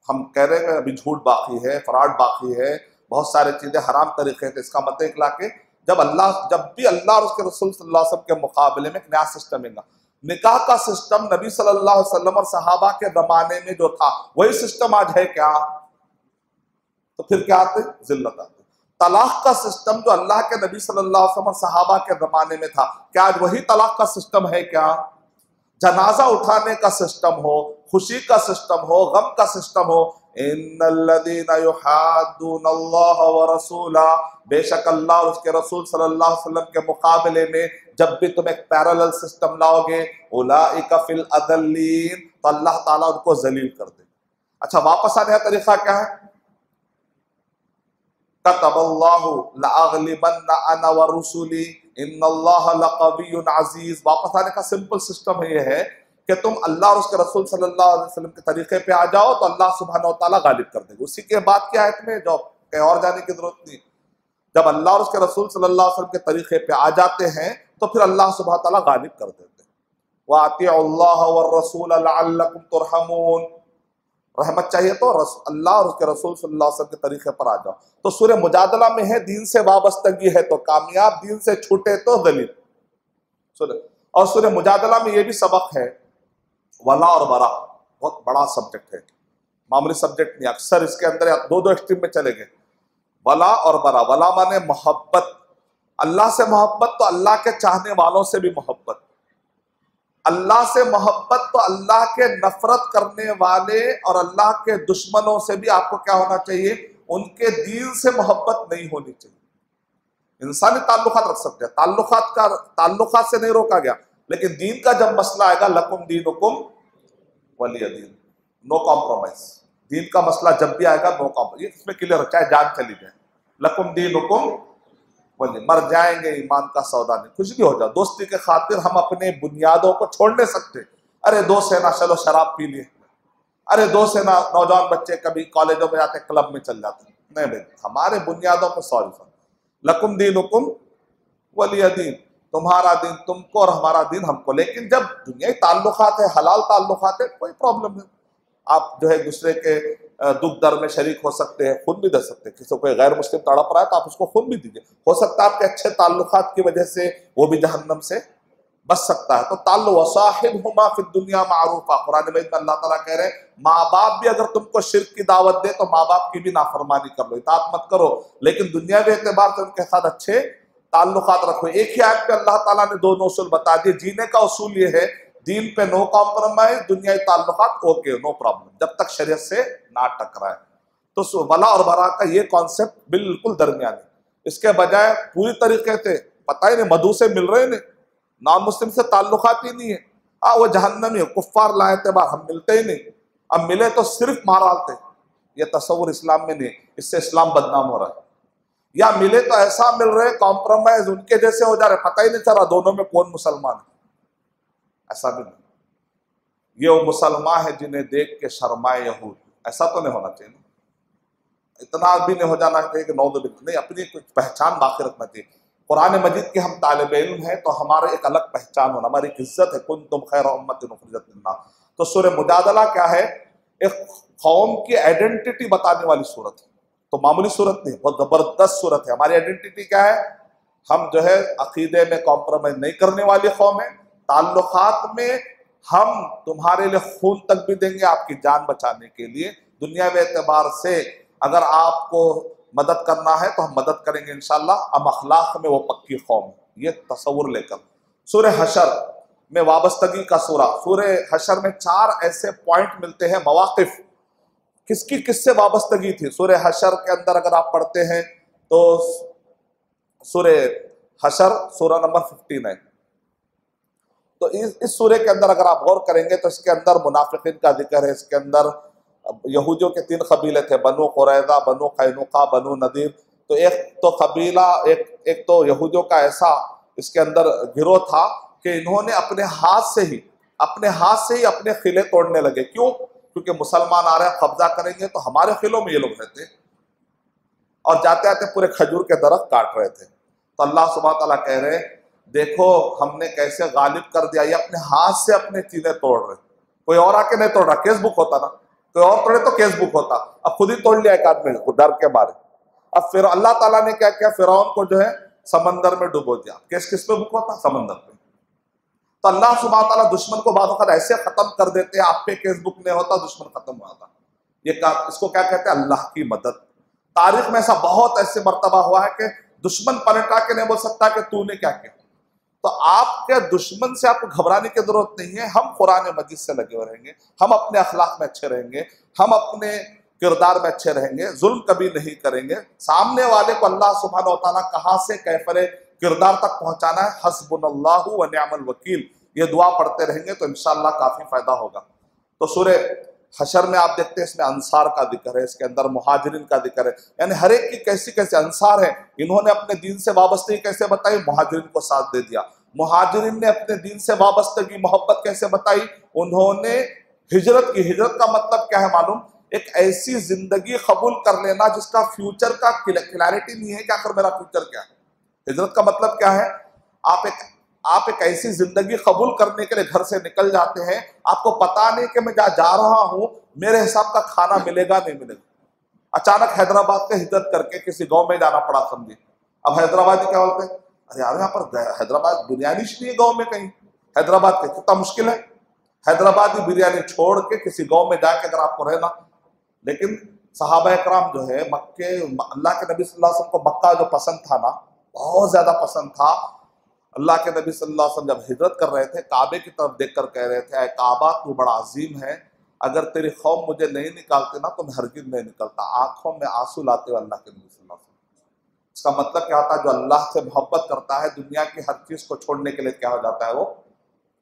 हम कह रहे हैं अभी झूठ बाकी है, फ्रॉड बाकी है, बहुत सारी चीजें हराम तरीके थे। इसका मतलब इखला के जब भी अल्लाह और उसके रसूल सल्लल्लाहु अलैहि वसल्लम के मुकाबले में एक नया सिस्टम है। निकाह का सिस्टम नबी सल्लल्लाहु अलैहि वसल्लम और सहाबा के जमाने में जो था वही सिस्टम आज है क्या? तो फिर क्या आते? जिल्लत आते। तलाक का सिस्टम जो अल्लाह के नबी सल्लल्लाहु अलैहि वसल्लम और सहाबा के जमाने में था, क्या आज वही तलाक का सिस्टम है क्या? जनाजा उठाने का सिस्टम हो, खुशी का सिस्टम हो, गम का सिस्टम हो। इन्नल्लज़ीना युहाद्दूनल्लाह व रसूला, बेशक अल्लाह और उसके रसूल सल्लल्लाहु अलैहि वसल्लम के मुकाबले में जब भी तुम एक पैरेलल सिस्टम लाओगे, उलाइका फिल अज़ल्लीन, तो अल्लाह ताला उनको जलील कर दे। अच्छा, वापस आने का तरीका क्या है? कतबल्लाहु लअग़लिबन्ना अना व रुसुली इन्नल्लाह लक़विय्युन अज़ीज़। वापस आने का सिंपल सिस्टम ये है कि तुम अल्लाह और उसके रसूल सल्लल्लाहु अलैहि वसल्लम के तरीके पे आ जाओ तो अल्लाह सुब्हानहू व तआला गालिब कर देगा। उसी के बाद की आयत में जो कहीं और जाने की जरूरत नहीं। जब अल्लाह और उसके रसूल सल्लल्लाहु अलैहि वसल्लम के तरीके पे आ जाते हैं तो फिर अल्लाह सुब्हानहू व तआला गालिब कर देते हैं। व अतीउल्लाह व रसूल लअल्लकुम तुरहमून, रहमत चाहिए तो अल्लाह और उसके रसूल सल्लल्लाहु अलैहि वसल्लम के तरीके पर आ जाओ। तो सूरह मुजादला में है दीन से वाबस्तगी है तो कामयाब, दीन से छूटे तो दलील। और सूरह मुजादला में ये भी सबक है, वला और बरा, बहुत बड़ा सब्जेक्ट है, मामूली सब्जेक्ट नहीं। अक्सर इसके अंदर दो एक्सट्रीम में चले गए। वला और बरा, वला माने मोहब्बत, अल्लाह से मोहब्बत तो अल्लाह के चाहने वालों से भी मोहब्बत। अल्लाह से मोहब्बत तो अल्लाह के नफरत करने वाले और अल्लाह के दुश्मनों से भी आपको क्या होना चाहिए? उनके दीन से मोहब्बत नहीं होनी चाहिए। इंसानी ताल्लुकात रख सकते हैं, ताल्लुकात से नहीं रोका गया, लेकिन दीन का जब मसला आएगा, लकुम दीनुकुम वलिय दीन, नो कॉम्प्रोमाइज। दीन का मसला जब भी आएगा नो कॉम्प्रोमाइज, इसमें क्लियर है, चाहे जान चली जाए। लकुम दीनुकुम वलिय, मर जाएंगे ईमान का सौदा नहीं, कुछ भी हो जाए, दोस्ती के खातिर हम अपने बुनियादों को छोड़ नहीं सकते। अरे दोस्त है ना, चलो शराब पी लिए, अरे दोस्त है ना, नौजवान बच्चे कभी कॉलेजों में जाते, क्लब में चल जाते, नहीं भाई, हमारे बुनियादों पर सॉरी। लकुम दीनुकुम वलिय दीन, तुम्हारा दिन तुमको और हमारा दिन हमको। लेकिन जब दुनियाई ताल्लुकात है, हलाल ताल्लुकात है, कोई प्रॉब्लम नहीं। आप जो है दूसरे के दुख दर्द में शरीक हो सकते हैं, खून भी दे सकते हैं। किसी कोई गैर मुस्लिम तड़प रहा है तो आप उसको खून भी दीजिए। हो सकता है आपके अच्छे ताल्लुकात की वजह से वो भी जहन्नम से बच सकता है। तो ताल्लु वसाहिबहुमा फिद दुनिया मारूफा, कुरान में अल्लाह ताला कह रहे हैं माँ बाप भी अगर तुमको शिर्क की दावत दे तो माँ बाप की भी नाफरमानी कर लो, इताअत मत करो, लेकिन दुनियावी एतबार से उनके साथ अच्छे ताल्लुकात रखो। एक ही आयत पे अल्लाह ताला ने दोनों उसूल बता दिए। जीने का उसूल ये है दीन पे नो कॉम्प्रोमाइज, दुनियावी ताल्लुकात ओके नो प्रॉब्लम, जब तक शरीयत से ना टकराए। तो वला और बरा का ये कॉन्सेप्ट बिल्कुल दरमियानी, इसके बजाय पूरी तरीके से पता ही नहीं, मधु से मिल रहे नहीं, नॉन मुस्लिम से ताल्लुकात ही नहीं है, हाँ वो जहन्नमी है, कुफ्फार ला एतबार, हम मिलते ही नहीं, अब मिले तो सिर्फ माराते। ये तस्वुर इस्लाम में नहीं, इससे इस्लाम बदनाम हो रहा है। या मिले तो ऐसा मिल रहे कॉम्प्रोमाइज उनके जैसे हो जा रहे, पता ही नहीं चल रहा दोनों में कौन मुसलमान है, ऐसा भी नहीं। ये वो मुसलमान है जिन्हें देख के शर्माए यहूद, ऐसा तो नहीं होना चाहिए, इतना भी नहीं हो जाना चाहिए कि नौद नहीं, अपनी कुछ पहचान बाकी रखना चाहिए। कुरान मजीद के हम तालिब इल्म हैं तो हमारा एक अलग पहचान होना, हमारी एक इज्जत है, कुंतुम खैर उम्मतिन उखरिजत लिन्नास। तो सूरह मुजादला क्या है, एक कौम की आइडेंटिटी बताने वाली सूरत है, तो मामूली सूरत नहीं, बहुत जबरदस्त सूरत है। हमारी आइडेंटिटी क्या है, हम जो है अकीदे में कॉम्प्रोमाइज नहीं करने वाली कौम है, ताल्लुकात में हम तुम्हारे लिए खून तक भी देंगे आपकी जान बचाने के लिए, दुनियावी एतबार से अगर आपको मदद करना है तो हम मदद करेंगे इंशाल्लाह, हम अखलाक में वो पक्की कौम, ये तस्वुर लेकर। सूरह हशर में वाबस्तगी का सूरा, सूरह हशर में 4 ऐसे पॉइंट मिलते हैं, मवाकिफ, किसकी किससे वाबस्तगी थी। सूरह हशर के अंदर अगर आप पढ़ते हैं तो सूरह हशर सूरा नंबर 59, तो इस सूरह के अंदर अगर आप गौर करेंगे तो इसके अंदर मुनाफिकीन का जिक्र है, इसके अंदर यहूदियों के 3 कबीले थे, बनु कुरैज़ा, बनु कैनुका, बनु नदीर। तो एक तो कबीला, एक तो यहूदियों का ऐसा इसके अंदर गिरोह था कि इन्होंने अपने हाथ से ही अपने किले तोड़ने लगे। क्यों? क्योंकि मुसलमान आ रहे हैं, कब्जा करेंगे, तो हमारे किलों में ये लोग रहते और जाते आते पूरे खजूर के दरख्त काट रहे थे। तो अल्लाह सुब्हानहू तआला कह रहे हैं देखो हमने कैसे गालिब कर दिया, ये अपने हाथ से अपने चीजें तोड़ रहे, कोई और आके नहीं तोड़ रहा, केस बुक होता ना, कोई और तोड़े तो केस बुक होता, अब खुद ही तोड़ लिया एक आदमी डर के मारे। अब फिर अल्लाह ताला ने क्या किया, फिरौन को जो है समंदर में डुबो दिया, केस किस पे बुक होता, समंदर पे। तो अल्लाह सुब्हानहू तआला दुश्मन को बाद वक्त ऐसे खत्म कर देते हैं, आप पे केस बुक नहीं होता, दुश्मन खत्म हो जाता। इसको क्या कहते हैं, अल्लाह की मदद। तारीख में ऐसा बहुत ऐसे मर्तबा हुआ है कि दुश्मन पलटा के नहीं बोल सकता कि तूने क्या किया। तो आपके दुश्मन से आपको घबराने की जरूरत नहीं है, हम कुरान मजीद से लगे हुए रहेंगे, हम अपने अखलाक में अच्छे रहेंगे, हम अपने किरदार में अच्छे रहेंगे, जुल्म कभी नहीं करेंगे। सामने वाले को अल्लाह सुब्हानहू तआला कहाँ से कैफरे किरदार तक पहुंचाना है, हस्बुनल्लाहु व निअमल वकील, ये दुआ पढ़ते रहेंगे तो इंशाअल्लाह काफी फायदा होगा। तो सूरह हशर में आप देखते हैं इसमें अंसार का जिक्र है, इसके अंदर मुहाजिरिन का जिक्र है, यानी हर एक की कैसी कैसे अंसार है, इन्होंने अपने दीन से वाबस्तगी कैसे बताई, मुहाजिरिन को साथ दे दिया। मुहाजिरिन ने अपने दीन से वाबस्तगी मोहब्बत कैसे बताई, उन्होंने हिजरत की। हिजरत का मतलब क्या है मालूम, एक ऐसी जिंदगी कबूल कर लेना जिसका फ्यूचर का क्लैरिटी नहीं है कि आखिर मेरा फ्यूचर क्या है। हिजरत का मतलब क्या है, आप एक ऐसी जिंदगी कबूल करने के लिए घर से निकल जाते हैं, आपको पता नहीं कि मैं जा रहा हूं, मेरे हिसाब का खाना मिलेगा नहीं मिलेगा। अचानक हैदराबाद से हिजरत करके किसी गांव में जाना पड़ा, समझिए। अब हैदराबादी क्या बोलते हैं, अरे यार यहाँ पर हैदराबाद बिरयानी नहीं है गाँव में कहीं, हैदराबाद के कितना मुश्किल है, हैदराबादी बिरयानी छोड़ के किसी गाँव में जाके अगर आपको रहना। लेकिन सहाबा इकराम जो है मक्के, अल्लाह के नबी सल्लल्लाहु अलैहि वसल्लम को मक्का जो पसंद था ना, बहुत ज्यादा पसंद था। अल्लाह के नबी सल्लल्लाहु अलैहि वसल्लम जब हिजरत कर रहे थे, काबे की तरफ देखकर कह रहे थे, ऐ काबा तू बड़ा अजीम है, अगर तेरी कौम मुझे नहीं निकालते ना तो मैं हरगिज़ नहीं निकलता। आंखों में आंसू लाते हुए अल्लाह के नबी सल्लल्लाहु अलैहि वसल्लम। इसका मतलब क्या होता है, जो अल्लाह से मोहब्बत करता है, दुनिया की हर चीज को छोड़ने के लिए क्या हो जाता है, वो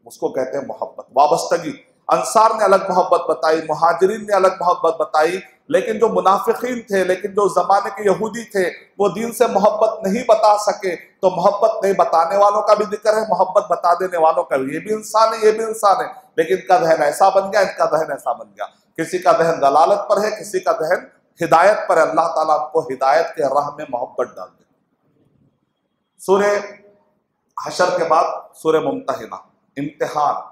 उसको कहते हैं मोहब्बत, वाबस्तगी। अंसार ने अलग मोहब्बत बताई, मुहाजिरीन ने अलग मोहब्बत बताई, लेकिन जो मुनाफिकीन थे, लेकिन जो जमाने के यहूदी थे, वो दीन से मोहब्बत नहीं बता सके। तो मोहब्बत नहीं बताने वालों का भी जिक्र है, मोहब्बत बता देने वालों का भी, ये भी इंसान है, ये भी इंसान है, लेकिन इनका जहन ऐसा बन गया, इनका जहन ऐसा बन गया। किसी का जहन दलालत पर है, किसी का जहन हिदायत पर है। अल्लाह ताला आपको हिदायत के राह में मोहब्बत डाल दे। सूरह हशर के बाद सूरह मुम्तहिना, इम्तिहान।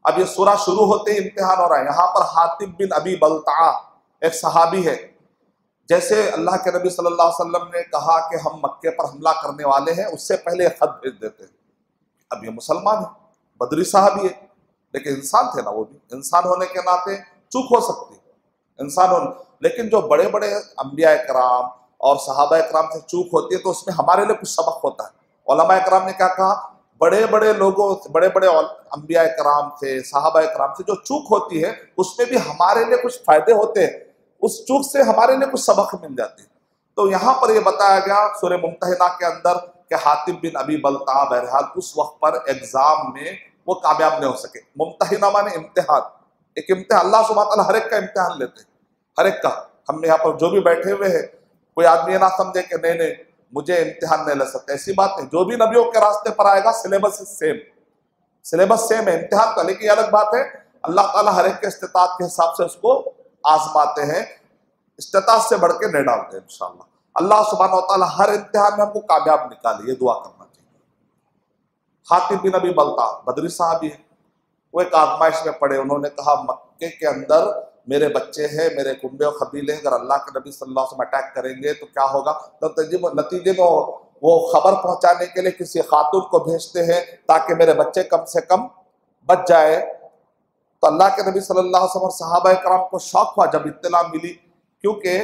अब ये सूरा शुरू होते ही इम्तिहान हो रहा है। यहाँ पर हातिब बिन अबी बलता एक सहाबी है, जैसे अल्लाह के नबी सल्लल्लाहु अलैहि वसल्लम ने कहा कि हम मक्के पर हमला करने वाले हैं, उससे पहले खत भेज देते हैं, अब ये मुसलमान है, बदरी साहब है, लेकिन इंसान थे ना, वो भी इंसान होने के नाते चूक हो सकती है, इंसान होने। लेकिन जो बड़े बड़े अंबिया कराम और सहाबा कराम से चूक होती है तो उसमें हमारे लिए कुछ सबक होता है। उलमा कराम ने क्या कहा, बड़े बड़े लोगों, बड़े बड़े अंबिया कराम से, सहाबा कराम से जो चूक होती है उसमें भी हमारे लिए कुछ फायदे होते हैं, उस चूक से हमारे लिए कुछ सबक मिल जाते हैं। तो यहाँ पर यह बताया गया सूरह मुम्तहिना के अंदर कि हातिब बिन अबी बलता बहरहाल उस वक्त पर एग्जाम में वो कामयाब नहीं हो सके। मुम्तहिना माने इम्तिहान, एक इम्तिहान, अल्लाह सुब्हानहू व तआला हर एक का इम्तिहान लेते हैं, हर एक का। हम यहाँ पर जो भी बैठे हुए हैं, कोई आदमी ये ना समझे कि नहीं नहीं मुझे इम्तिहान नहीं ले सकते, ऐसी बात नहीं। जो भी नबियों के रास्ते पर आएगा सिलेबस सेम, सिलेबस सेम है, इम्तिहान का। लेकिन अलग बात है, अल्लाह ताला हर एक के इस्तिताअत के हिसाब से उसको आजमाते हैं, इस्तिताअत से बढ़ के नहीं डालते हैं। इंशाअल्लाह अल्लाह सुब्हानहू व तआला हर इम्तिहान में हमको कामयाब निकाले, ये दुआ करना चाहिए। हातिब बिन अबी बलता बदरी साहब है, वो एक आजमाइश में पड़े। उन्होंने कहा मक्के के अंदर मेरे बच्चे हैं, मेरे कुंबे और कबीले, अगर अल्लाह के नबी सल्लल्लाहु अलैहि वसल्लम अटैक करेंगे तो क्या होगा। तो नतीजे में वो खबर पहुंचाने के लिए किसी खातून को भेजते हैं ताकि मेरे बच्चे कम से कम बच जाए। तो अल्लाह के नबी सल्लल्लाहु अलैहि वसल्लम और सहाबा कराम को शौक हुआ जब इत्तला मिली, क्योंकि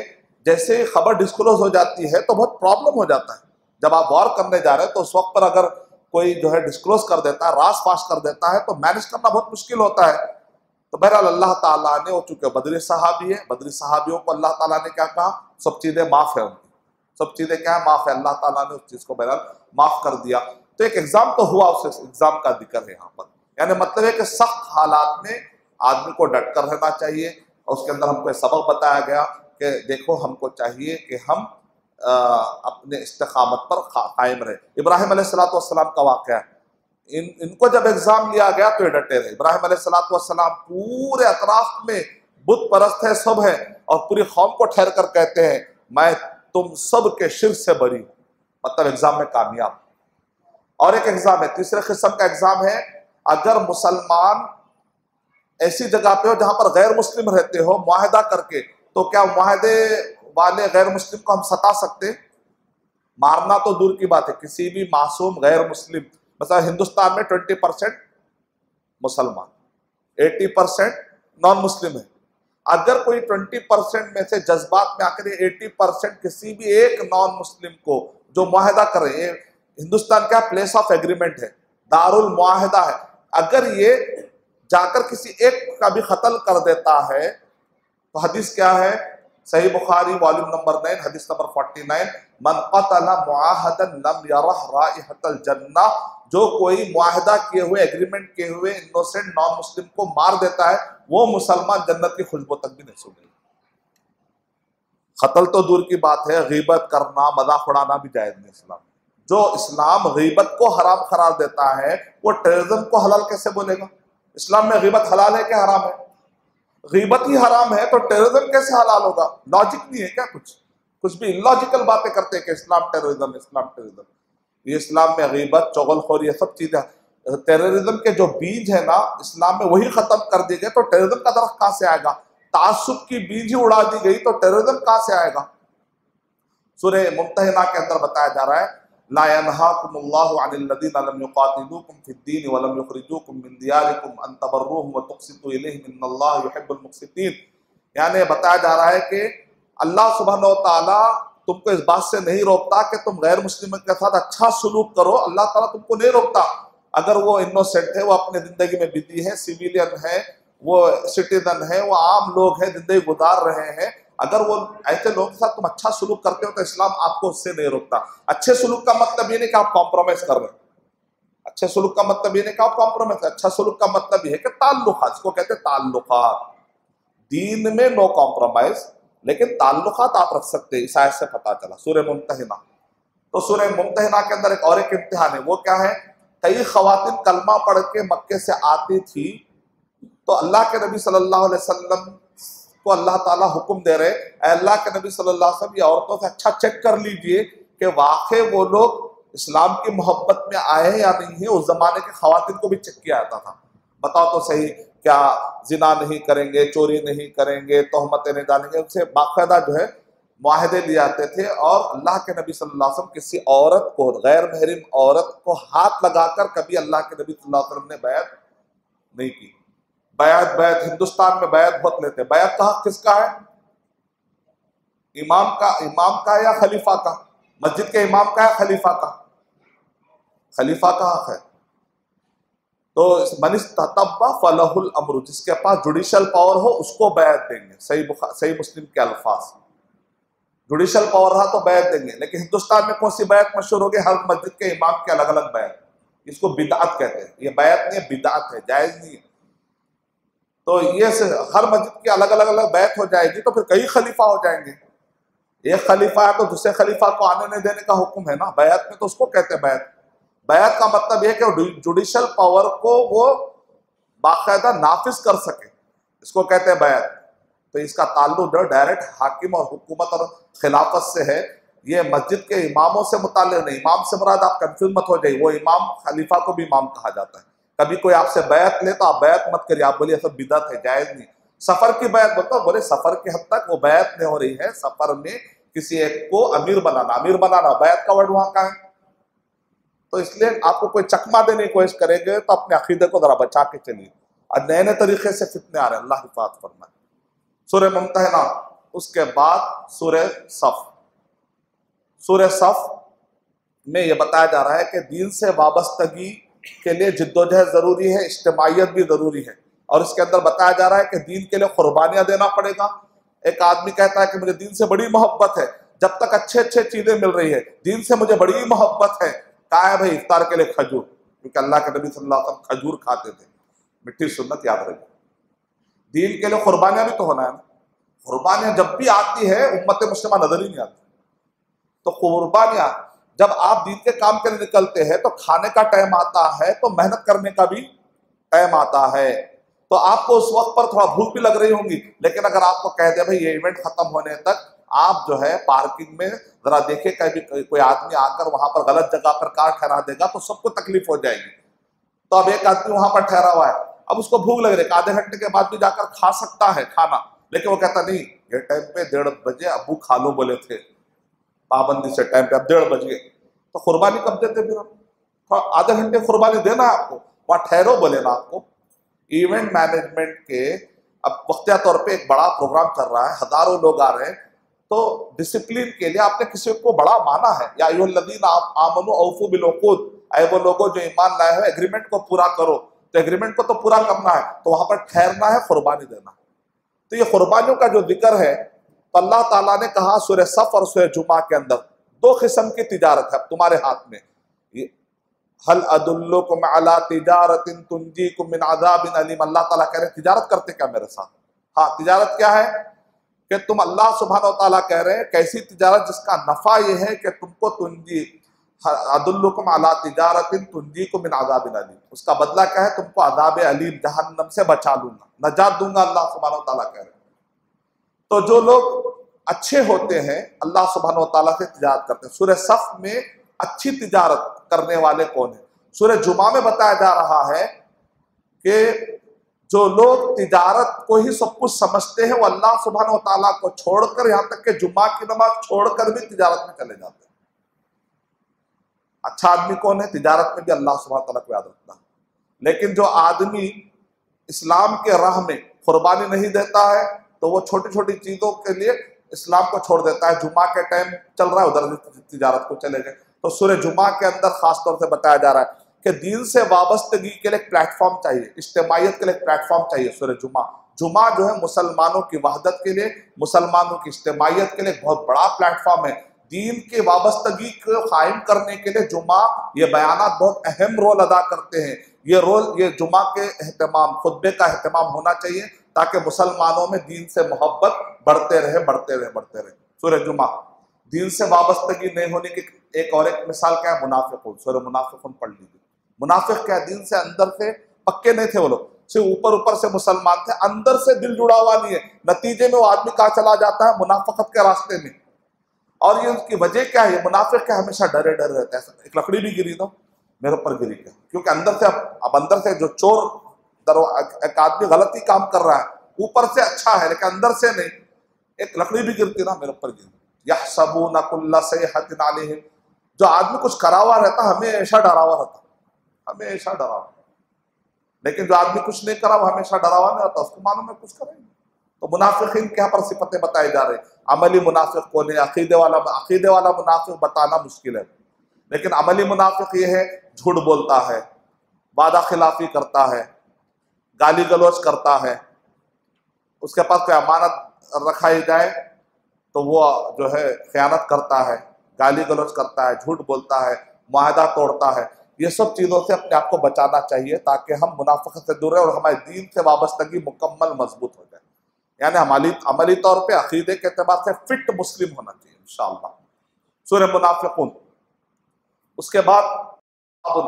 जैसे खबर डिस्क्लोज हो जाती है तो बहुत प्रॉब्लम हो जाता है। जब आप वॉर करने जा रहे हैं तो उस वक्त पर अगर कोई जो है डिस्क्लोज कर देता है, राज फाश कर देता है, तो मैनेज करना बहुत मुश्किल होता है। तो बहरहाल अल्लाह ताला ने, वो चूंकि बदरी सहाबी है, बदरी सहाबियों को अल्लाह ताला ने क्या कहा, सब चीजें माफ है उनकी, सब चीजें क्या है, माफ है। अल्लाह ताला ने उस चीज को बहरहाल माफ कर दिया। तो एक एग्जाम तो हुआ, उस एग्जाम का जिक्र है यहाँ पर। यानी मतलब है कि सख्त हालात में आदमी को डट कर रहना चाहिए। और उसके अंदर हमको सबक बताया गया कि देखो हमको चाहिए कि हम अपने इस्तिकामत पर कायम रहे। इब्राहिम अलैहिस्सलाम का वाक़या है, इनको जब एग्जाम लिया गया तो ये डटे रहे। इब्राहिम अलैहिस्सलाम पूरे अतराफ में बुत परस्त है, सब है, और पूरी कौम को ठहर कर कहते हैं मैं तुम सब के शिर्क से बरी हूं, मतलब एग्जाम में कामयाब। और एक एग्जाम है, तीसरे किस्म का एग्जाम है, अगर मुसलमान ऐसी जगह पे हो जहां पर गैर मुस्लिम रहते हो मुआहदा करके, तो क्या मुआहदे वाले गैर मुस्लिम को हम सता सकते? मारना तो दूर की बात है, किसी भी मासूम गैर मुस्लिम, मतलब हिंदुस्तान में 20% मुसलमान, 80% नॉन मुस्लिम है। अगर कोई 20% में से जज्बात में आकर 80% किसी भी एक नॉन मुस्लिम को जो मुआहदा करे, ये हिंदुस्तान का प्लेस ऑफ एग्रीमेंट है, दारुल मुआहदा है, अगर ये जाकर किसी एक का भी कत्ल कर देता है तो हदीस क्या है, सही बुखारी वॉल्यूम नंबर 9 हदीस नंबर 49, मन क़तला मुआहदन लम यरह राइहतल जन्नह, जो कोई मुआहदा किए हुए, एग्रीमेंट किए हुए इनोसेंट नॉन मुस्लिम को मार देता है, वो मुसलमान जन्नत की खुशबू तक भी नहीं सूंघेगा। कत्ल तो दूर की बात है, गीबत करना, मजाक उड़ाना भी जायज नहीं इस्लाम। जो इस्लाम गीबत को हराम करार देता है वो टेररिज्म को हलाल कैसे बोलेगा? इस्लाम में गीबत हलाल है क्या हराम है? गीबत ही हराम है तो टेररिज्म कैसे हलाल होगा? लॉजिक नहीं है क्या? कुछ भी इलॉजिकल बातें करते हैं कि इस्लाम टेररिज्म, इस्लाम टेररिज्म। ये इस्लाम में गीबत, चुगलखोरी, ये सब चीजें, टेररिज्म के जो बीज है ना इस्लाम में वही खत्म कर दिए गए तो टेररिज्म का दरख्त कहां से आएगा? तासुब की बीज ही उड़ा दी गई तो टेररिज्म कहां से आएगा? सूरह मुम्तहिना के अंदर बताया जा रहा है, ला यनहाकुमुल्लाहु अनिल लज़ीना लम युक़ातिलूकुम फ़िद्दीन व लम युख़रिजूकुम मिन दियारिकुम अन तबर्रूहुम व तुक़सितू इलैहिम इन्नल्लाहा युहिब्बुल मुक़सितीन। यानी बताया जा रहा है कि अल्लाह सुब्हानहू व तआला तुमको इस बात से नहीं रोकता कि तुम गैर मुस्लिम के साथ अच्छा सलूक करो, अल्लाह ताला तुमको नहीं रोकता। अगर वो इनोसेंट है, वो अपने जिंदगी में बिजी है, सिविलियन है, वो सिटीजन है, वो आम लोग हैं, जिंदगी गुजार रहे हैं, अगर वो ऐसे लोगों के साथ तुम अच्छा सलूक करते हो तो इस्लाम आपको उससे नहीं रोकता। अच्छे सलूक का मतलब ये नहीं कि आप कॉम्प्रोमाइज कर रहे हैं, अच्छे सलूक का मतलब ये नहीं कि आप कॉम्प्रोमाइज, अच्छा सलूक का मतलब ये है कि ताल्लुकात, जिसको कहते हैं ताल्लुकात, दीन में नो कॉम्प्रोमाइज, लेकिन ताल्लुकात आप रख सकते हैं। इस आयत से पता चला सूरह मुम्तहिना। तो सूरह मुम्तहिना के अंदर एक और एक इम्तिहान है, वो क्या है, कई खवातीन कलमा पढ़ के मक्के से आती थी तो अल्लाह के नबी सल्लल्लाहु अलैहि वसल्लम को अल्लाह ताला हुक्म दे रहे, अल्लाह के नबी सल्लल्लाहु अलैहि वसल्लम ये औरतों से अच्छा चेक कर लीजिए कि वाकई वो लोग इस्लाम की मोहब्बत में आए हैं या नहीं है। उस जमाने के खवातीन को भी चेक किया जाता था, बताओ तो सही क्या जिना नहीं करेंगे, चोरी नहीं करेंगे, तोहमतें नहीं डालेंगे, उनसे बाकायदा जो है मुआहदे लिए जाते थे और अल्लाह के नबी सल्लल्लाहु अलैहि वसल्लम किसी औरत को, गैर महरिम औरत को हाथ लगाकर कभी अल्लाह के नबी सल्लल्लाहु अलैहि वसल्लम ने बैत नहीं की। बैत हिंदुस्तान में बैत बहुत लेते हैं। बैत का हक किसका है? इमाम का या खलीफा का? मस्जिद के इमाम का या खलीफा का? खलीफा का हक है। तो मनिस्ततब्बा फलहुल अम्रु, जिसके पास जुडिशल पावर हो उसको बैत देंगे। सही मुस्लिम के अल्फाज, जुडिशल पावर रहा तो बैत देंगे। लेकिन हिंदुस्तान में कौन सी बैत मशहूर होगी? हर मस्जिद के इमाम के अलग अलग बैत। इसको बिदअत कहते हैं। ये बैत नहीं है, बिदअत है, जायज नहीं है। तो ये हर मस्जिद की अलग अलग बैत हो जाएगी तो फिर कई खलीफा हो जाएंगे। एक खलीफा है तो दूसरे खलीफा को आने नहीं देने का हुक्म है ना। बैत में तो उसको कहते हैं बैत। बैत का मतलब यह कि जुडिशल पावर को वो बाकायदा नाफिज कर सके, इसको कहते हैं बैत। तो इसका ताल्लुक जो डायरेक्ट हाकिम और हुकूमत और खिलाफत से है। ये मस्जिद के इमामों से मुताल्लिक नहीं। इमाम से मुराद आप कंफ्यूज मत हो जाइए, वो इमाम खलीफा को भी इमाम कहा जाता है। कभी कोई आपसे बैत ले तो आप बैत मत करिए, आप बोलिए सब बिदअत है, जायज नहीं। सफर की बैत बोलता, बोले सफर की हद तक वो बैत नहीं हो रही है। सफर में किसी एक को अमीर बनाना, बैत का वर्ड वहां का है। तो इसलिए आपको कोई चकमा देने की कोशिश करेंगे तो अपने अकीदे को जरा बचा के चलिए। और नए नए तरीके से फितने आ रहे हैं, अल्लाह हिफाजत फरमाए। सूरह मुम्तहिना, उसके बाद सूरह सफ। सूरह सफ में यह बताया जा रहा है कि दीन से वाबस्तगी के लिए जिद्दोजहद जरूरी है, इज्तिमाइयत भी जरूरी है। और इसके अंदर बताया जा रहा है कि दीन के लिए कुर्बानियां देना पड़ेगा। एक आदमी कहता है कि मुझे दीन से बड़ी मोहब्बत है, जब तक अच्छे अच्छे चीजें मिल रही है, दीन से मुझे बड़ी मोहब्बत है। कहा है भाई इफ्तार के लिए खजूर, क्योंकि अल्लाह के नबी सल्लल्लाहु अलैहि वसल्लम खजूर खाते थे। मिट्टी सुन्नत याद रखिए। दीन के लिए कुर्बानियां भी तो होना है। कुर्बानियां जब भी आती है उम्मत मुस्लिमा नजर ही नहीं आती। तो कुर्बानियां जब आप दीन के काम के लिए निकलते हैं तो खाने का टाइम आता है तो मेहनत करने का भी टाइम आता है। तो आपको उस वक्त पर थोड़ा भूख भी लग रही होंगी, लेकिन अगर आपको कह दे भाई ये इवेंट खत्म होने तक आप जो है पार्किंग में जरा देखे, कभी कोई आदमी आकर वहां पर गलत जगह पर कार ठहरा देगा तो सबको तकलीफ हो जाएगी। तो अब एक आदमी वहां पर ठहरा हुआ है, अब उसको भूख लग रही है, आधे घंटे के बाद भी जाकर खा सकता है खाना, लेकिन वो कहता नहीं ये टाइम पे 1:30 बजे अबू खा लो बोले थे पाबंदी से, टाइम पे अब 1:30 बज गए। तो कुर्बानी कब देते फिर हम? तो आधे घंटे कुर्बानी देना है आपको, वहां ठहरो बोले ना आपको। इवेंट मैनेजमेंट के अब वक्तिया तौर पे एक बड़ा प्रोग्राम चल रहा है, हजारों लोग आ रहे हैं, तो डिसिप्लिन के लिए आपने किसी को बड़ा माना है, या अय्युहल्लज़ीना आमनू औफू बिल उक़ूद, ऐ वो लोगों जो ईमान लाए हो एग्रीमेंट को पूरा करो। तो एग्रीमेंट को तो पूरा करना है, तो वहां पर ठहरना है, कुर्बानी देना। तो ये कुर्बानियों का जो जिक्र है, तो अल्लाह ताला ने कहा सूरह सफ और सूरह जुमा के अंदर 2 किस्म की तिजारत है तुम्हारे हाथ में। हल अदुल्लुकुम अला तिजारतिन तुंजीकुम मिन अज़ाबिन अलीम, अल्लाह ताला कह रहे हैं तिजारत करते क्या मेरे साथ? हाँ, तिजारत क्या है कि तुम, अल्लाह सुब्हानहू व तआला कह रहे हैं कैसी तिजारत जिसका नफा यह है कि तुमको तुंजी अदुल्लुकुम अला तिजारतिन तुंजीकुम मिन अज़ाबिन अलीम, उसका बदला क्या है? तुमको अज़ाब अलीम जहन्नम से बचा लूंगा, नजात दूंगा, अल्लाह सुब्हानहू व तआला कह रहे हैं। तो जो लोग अच्छे होते हैं अल्लाह सुब्हानहू व तआला से तिजारत करते हैं। सूरह सफ में अच्छी तिजारत करने वाले कौन है? सूरह जुमा में बताया जा रहा है कि जो लोग तिजारत को ही सब कुछ समझते हैं वो अल्लाह सुब्हानहू व तआला को छोड़कर, यहां तक कि जुम्मा की नमाज छोड़कर भी तिजारत में चले जाते हैं। अच्छा आदमी कौन है? तिजारत में भी अल्लाह सुब्हानहू व तआला को याद रखता है। लेकिन जो आदमी इस्लाम के राह में कुर्बानी नहीं देता है तो वो छोटी छोटी चीजों के लिए इस्लाम को छोड़ देता है। जुमा के टाइम चल रहा है, उधर तिजारत को चले गए। तो सूरह जुमा के अंदर खास तौर से बताया जा रहा है कि दीन से वाबस्तगी के लिए एक प्लेटफॉर्म चाहिए, इज्तिमाइयत के लिए एक प्लेटफॉर्म चाहिए। सूरह जुमा जो है मुसलमानों की वहदत के लिए, मुसलमानों की इज्तिमाइयत के लिए एक बहुत बड़ा प्लेटफॉर्म है। दीन के वाबस्तगी को कायम करने के लिए जुमा ये बयानात बहुत अहम रोल अदा करते हैं। ये जुमा के एहतमाम, खुतबे का एहतमाम होना चाहिए ताकि मुसलमानों में दीन से मोहब्बत बढ़ते रहे। सूरह जुमा दीन से वाबस्तगी नहीं होने की एक और एक मिसाल क्या है? मुनाफिकून। सूरह मुनाफिकून पढ़ लीजिए। मुनाफिक क्या? दीन से अंदर से पक्के नहीं थे वो लोग, सिर्फ ऊपर से मुसलमान थे, अंदर से दिल जुड़ा हुआ नहीं है। नतीजे में वो आदमी कहाँ चला जाता है? मुनाफिकत के रास्ते में। और ये उसकी वजह क्या है? मुनाफिक क्या? हमेशा डरे रहता है। एक लकड़ी भी गिरी तो मेरे ऊपर गिरी क्या? क्योंकि अंदर से अब अंदर से जो चोर एक आदमी गलती काम कर रहा है, ऊपर से अच्छा है लेकिन अंदर से नहीं, एक लकड़ी भी गिरती ना मेरे ऊपर गिरी। यहसबून कुल्ला सैहतिन अलैहिम, जो आदमी कुछ करा हुआ रहता हमेशा डरा हुआ रहता, हमेशा डरा हुआ। लेकिन जो आदमी कुछ नहीं करा वो हमेशा डरा हुआ नहीं रहता, उसको मालूम है कुछ करेंगे। तो मुनाफिकीन के यहाँ पर सिफतें बताई जा रही। अमली मुनाफिक कौन है? अकीदे वाला मुनाफिक बताना मुश्किल है, लेकिन अमली मुनाफिक ये है झूठ बोलता है, वादा खिलाफी करता है, गाली गलौज करता है, उसके पास कोई अमानत रखाई जाए तो वो जो है खयानत करता है, गाली गलौज करता है, झूठ बोलता है, मुआहदा तोड़ता है। ये सब चीज़ों से अपने आप को बचाना चाहिए ताकि हम मुनाफिक से दूर रहे और हमारे दीन से वाबस्तगी मुकम्मल मजबूत हो जाए। यानी अमली तौर पे अकीदे के एतबार से फिट मुस्लिम होना चाहिए इंशाअल्लाह। सूरह मुनाफिकून। उसके बाद अब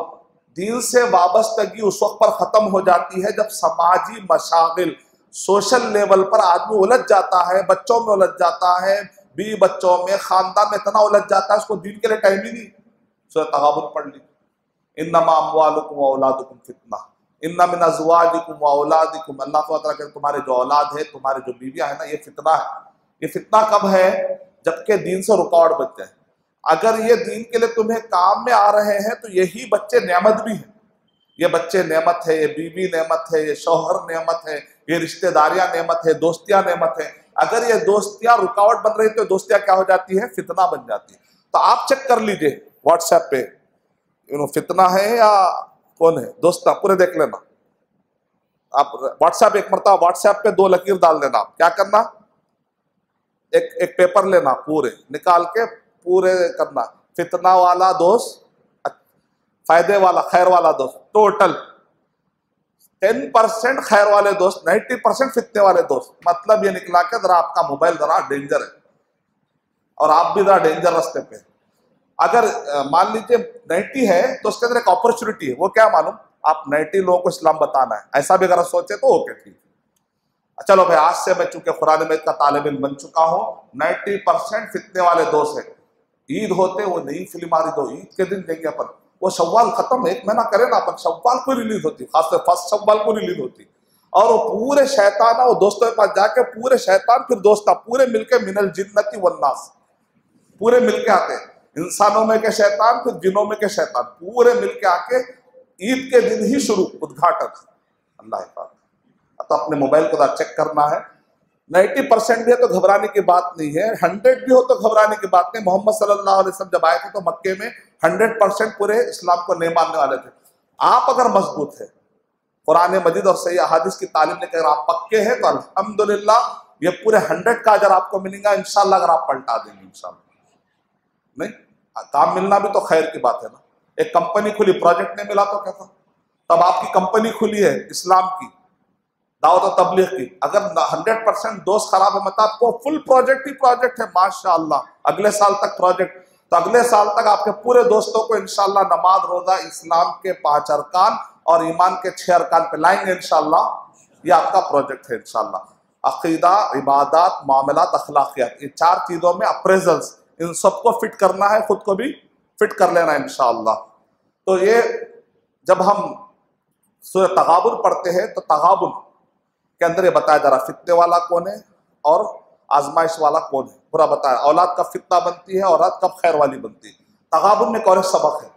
दीन से वाबस्तगी उस वक्त पर ख़त्म हो जाती है जब समाजी मशागिल, सोशल लेवल पर आदमी उलझ जाता है, बच्चों में उलझ जाता है, बीवी बच्चों में, ख़ानदान में इतना उलझ जाता है उसको दीन के लिए टाइम ही नहीं। सूरह तगाबुन पढ़ ली। इन्नमा अम्वालुकुम व औलादुकुम फितना इन्ना मिन अज़वाजिकुम व औलादिकुम, अल्लाह ताला कहते तुम्हारे जो औलाद है, तुम्हारे जो बीवियां है ना, ये फितना है। ये फितना कब है? जबकि दीन से रुकावट बच जाए। अगर ये दीन के लिए तुम्हें काम में आ रहे हैं तो यही बच्चे नेमत भी हैं। ये बच्चे नेमत है, ये बीवी नेमत है, ये शौहर नेमत है, ये रिश्तेदारियां नेमत है, दोस्तियां नेमत है। अगर ये दोस्तियां रुकावट बन रही तो दोस्तियां क्या हो जाती है? फितना बन जाती है। तो आप चेक कर लीजिए व्हाट्सएप पे फितना है या कौन है दोस्त, पूरे देख लेना। आप व्हाट्सएप एक मरतबा व्हाट्सएप पे 2 लकीर डाल देना। क्या करना? एक पेपर लेना, पूरे निकाल के पूरे करना, फितना वाला दोस्त, फायदे वाला खैर वाला दोस्त, टोटल 10% खैर वाले दोस्त, 90% फितने वाले दोस्त। मतलब ये निकला के जरा आपका मोबाइल जरा डेंजर है और आप भी जरा डेंजर रास्ते पे। अगर मान लीजिए 90 है तो उसके अंदर एक अपॉर्चुनिटी है। वो क्या मालूम? आप 90 लोगों को इस्लाम बताना है, ऐसा भी अगर सोचे तो ओके ठीक। चलो भाई, आज से मैं चूंकि कुरान में का तालिब इल्म बन चुका हूँ, 90% फितने वाले दोस्त है। ईद होते वो नई फिल्म आ रही तो ईद के दिन देंगे अपन। वो शव्वाल खत्म 1 महीना करे ना अपन, शव्वाल को रिलीज होती, खासकर फर्स्ट शव्वाल को रिलीज होती। और वो पूरे शैतान वो दोस्तों के पास जाके पूरे शैतान फिर दोस्त पूरे मिलके मिनल जिन्नती वन्नास पूरे मिलके आते हैं। इंसानों में के शैतान फिर जिनों में के शैतान पूरे मिलके आके ईद के दिन ही शुरू उद्घाटन। अल्लाह हिफाज़त। तो अपने मोबाइल को चेक करना है। 90% भी है तो घबराने की बात नहीं है, 100 भी हो तो घबराने की बात नहीं। मोहम्मद सल्लल्लाहु अलैहि वसल्लम जब आए थे तो मक्के में 100% पूरे इस्लाम को नहीं मानने वाले थे। आप अगर मजबूत है, कुरान मजीद और सही अहादीस की तालीम ने अगर आप पक्के हैं तो अल्हम्दुलिल्लाह ये पूरे 100 का अजर आपको मिलेगा इंशाल्लाह, अगर आप पलटा देंगे इंशाल्लाह। नहीं, काम मिलना भी तो खैर की बात है ना। एक कंपनी खुली, प्रोजेक्ट नहीं मिला तो क्या था? तब आपकी कंपनी खुली है इस्लाम की, दावत और तबलीग की। अगर 100% दोस्त खराब है, मतलब आपको फुल प्रोजेक्ट ही प्रोजेक्ट है माशाअल्लाह, अगले साल तक प्रोजेक्ट, तो अगले साल तक आपके पूरे दोस्तों को इंशाल्लाह नमाज, रोजा, इस्लाम के 5 अरकान और ईमान के 6 अरकान पे लाएंगे इंशाल्लाह। ये आपका प्रोजेक्ट है इंशाल्लाह। अकीदा, इबादत, मामलात, अखलाकियात, ये 4 चीजों में अप्रेजल्स, इन सबको फिट करना है, खुद को भी फिट कर लेना है इंशाअल्लाह। तो ये जब हम सूरह तगाबुन पढ़ते हैं तो तगाबुन के अंदर ये बताया जा रहा फितने वाला कौन है और आजमाइश वाला कौन है, पूरा बताया। औलाद कब फितना बनती है, औलाद कब खैर वाली बनती है। तगाबुन में कौन सबक है?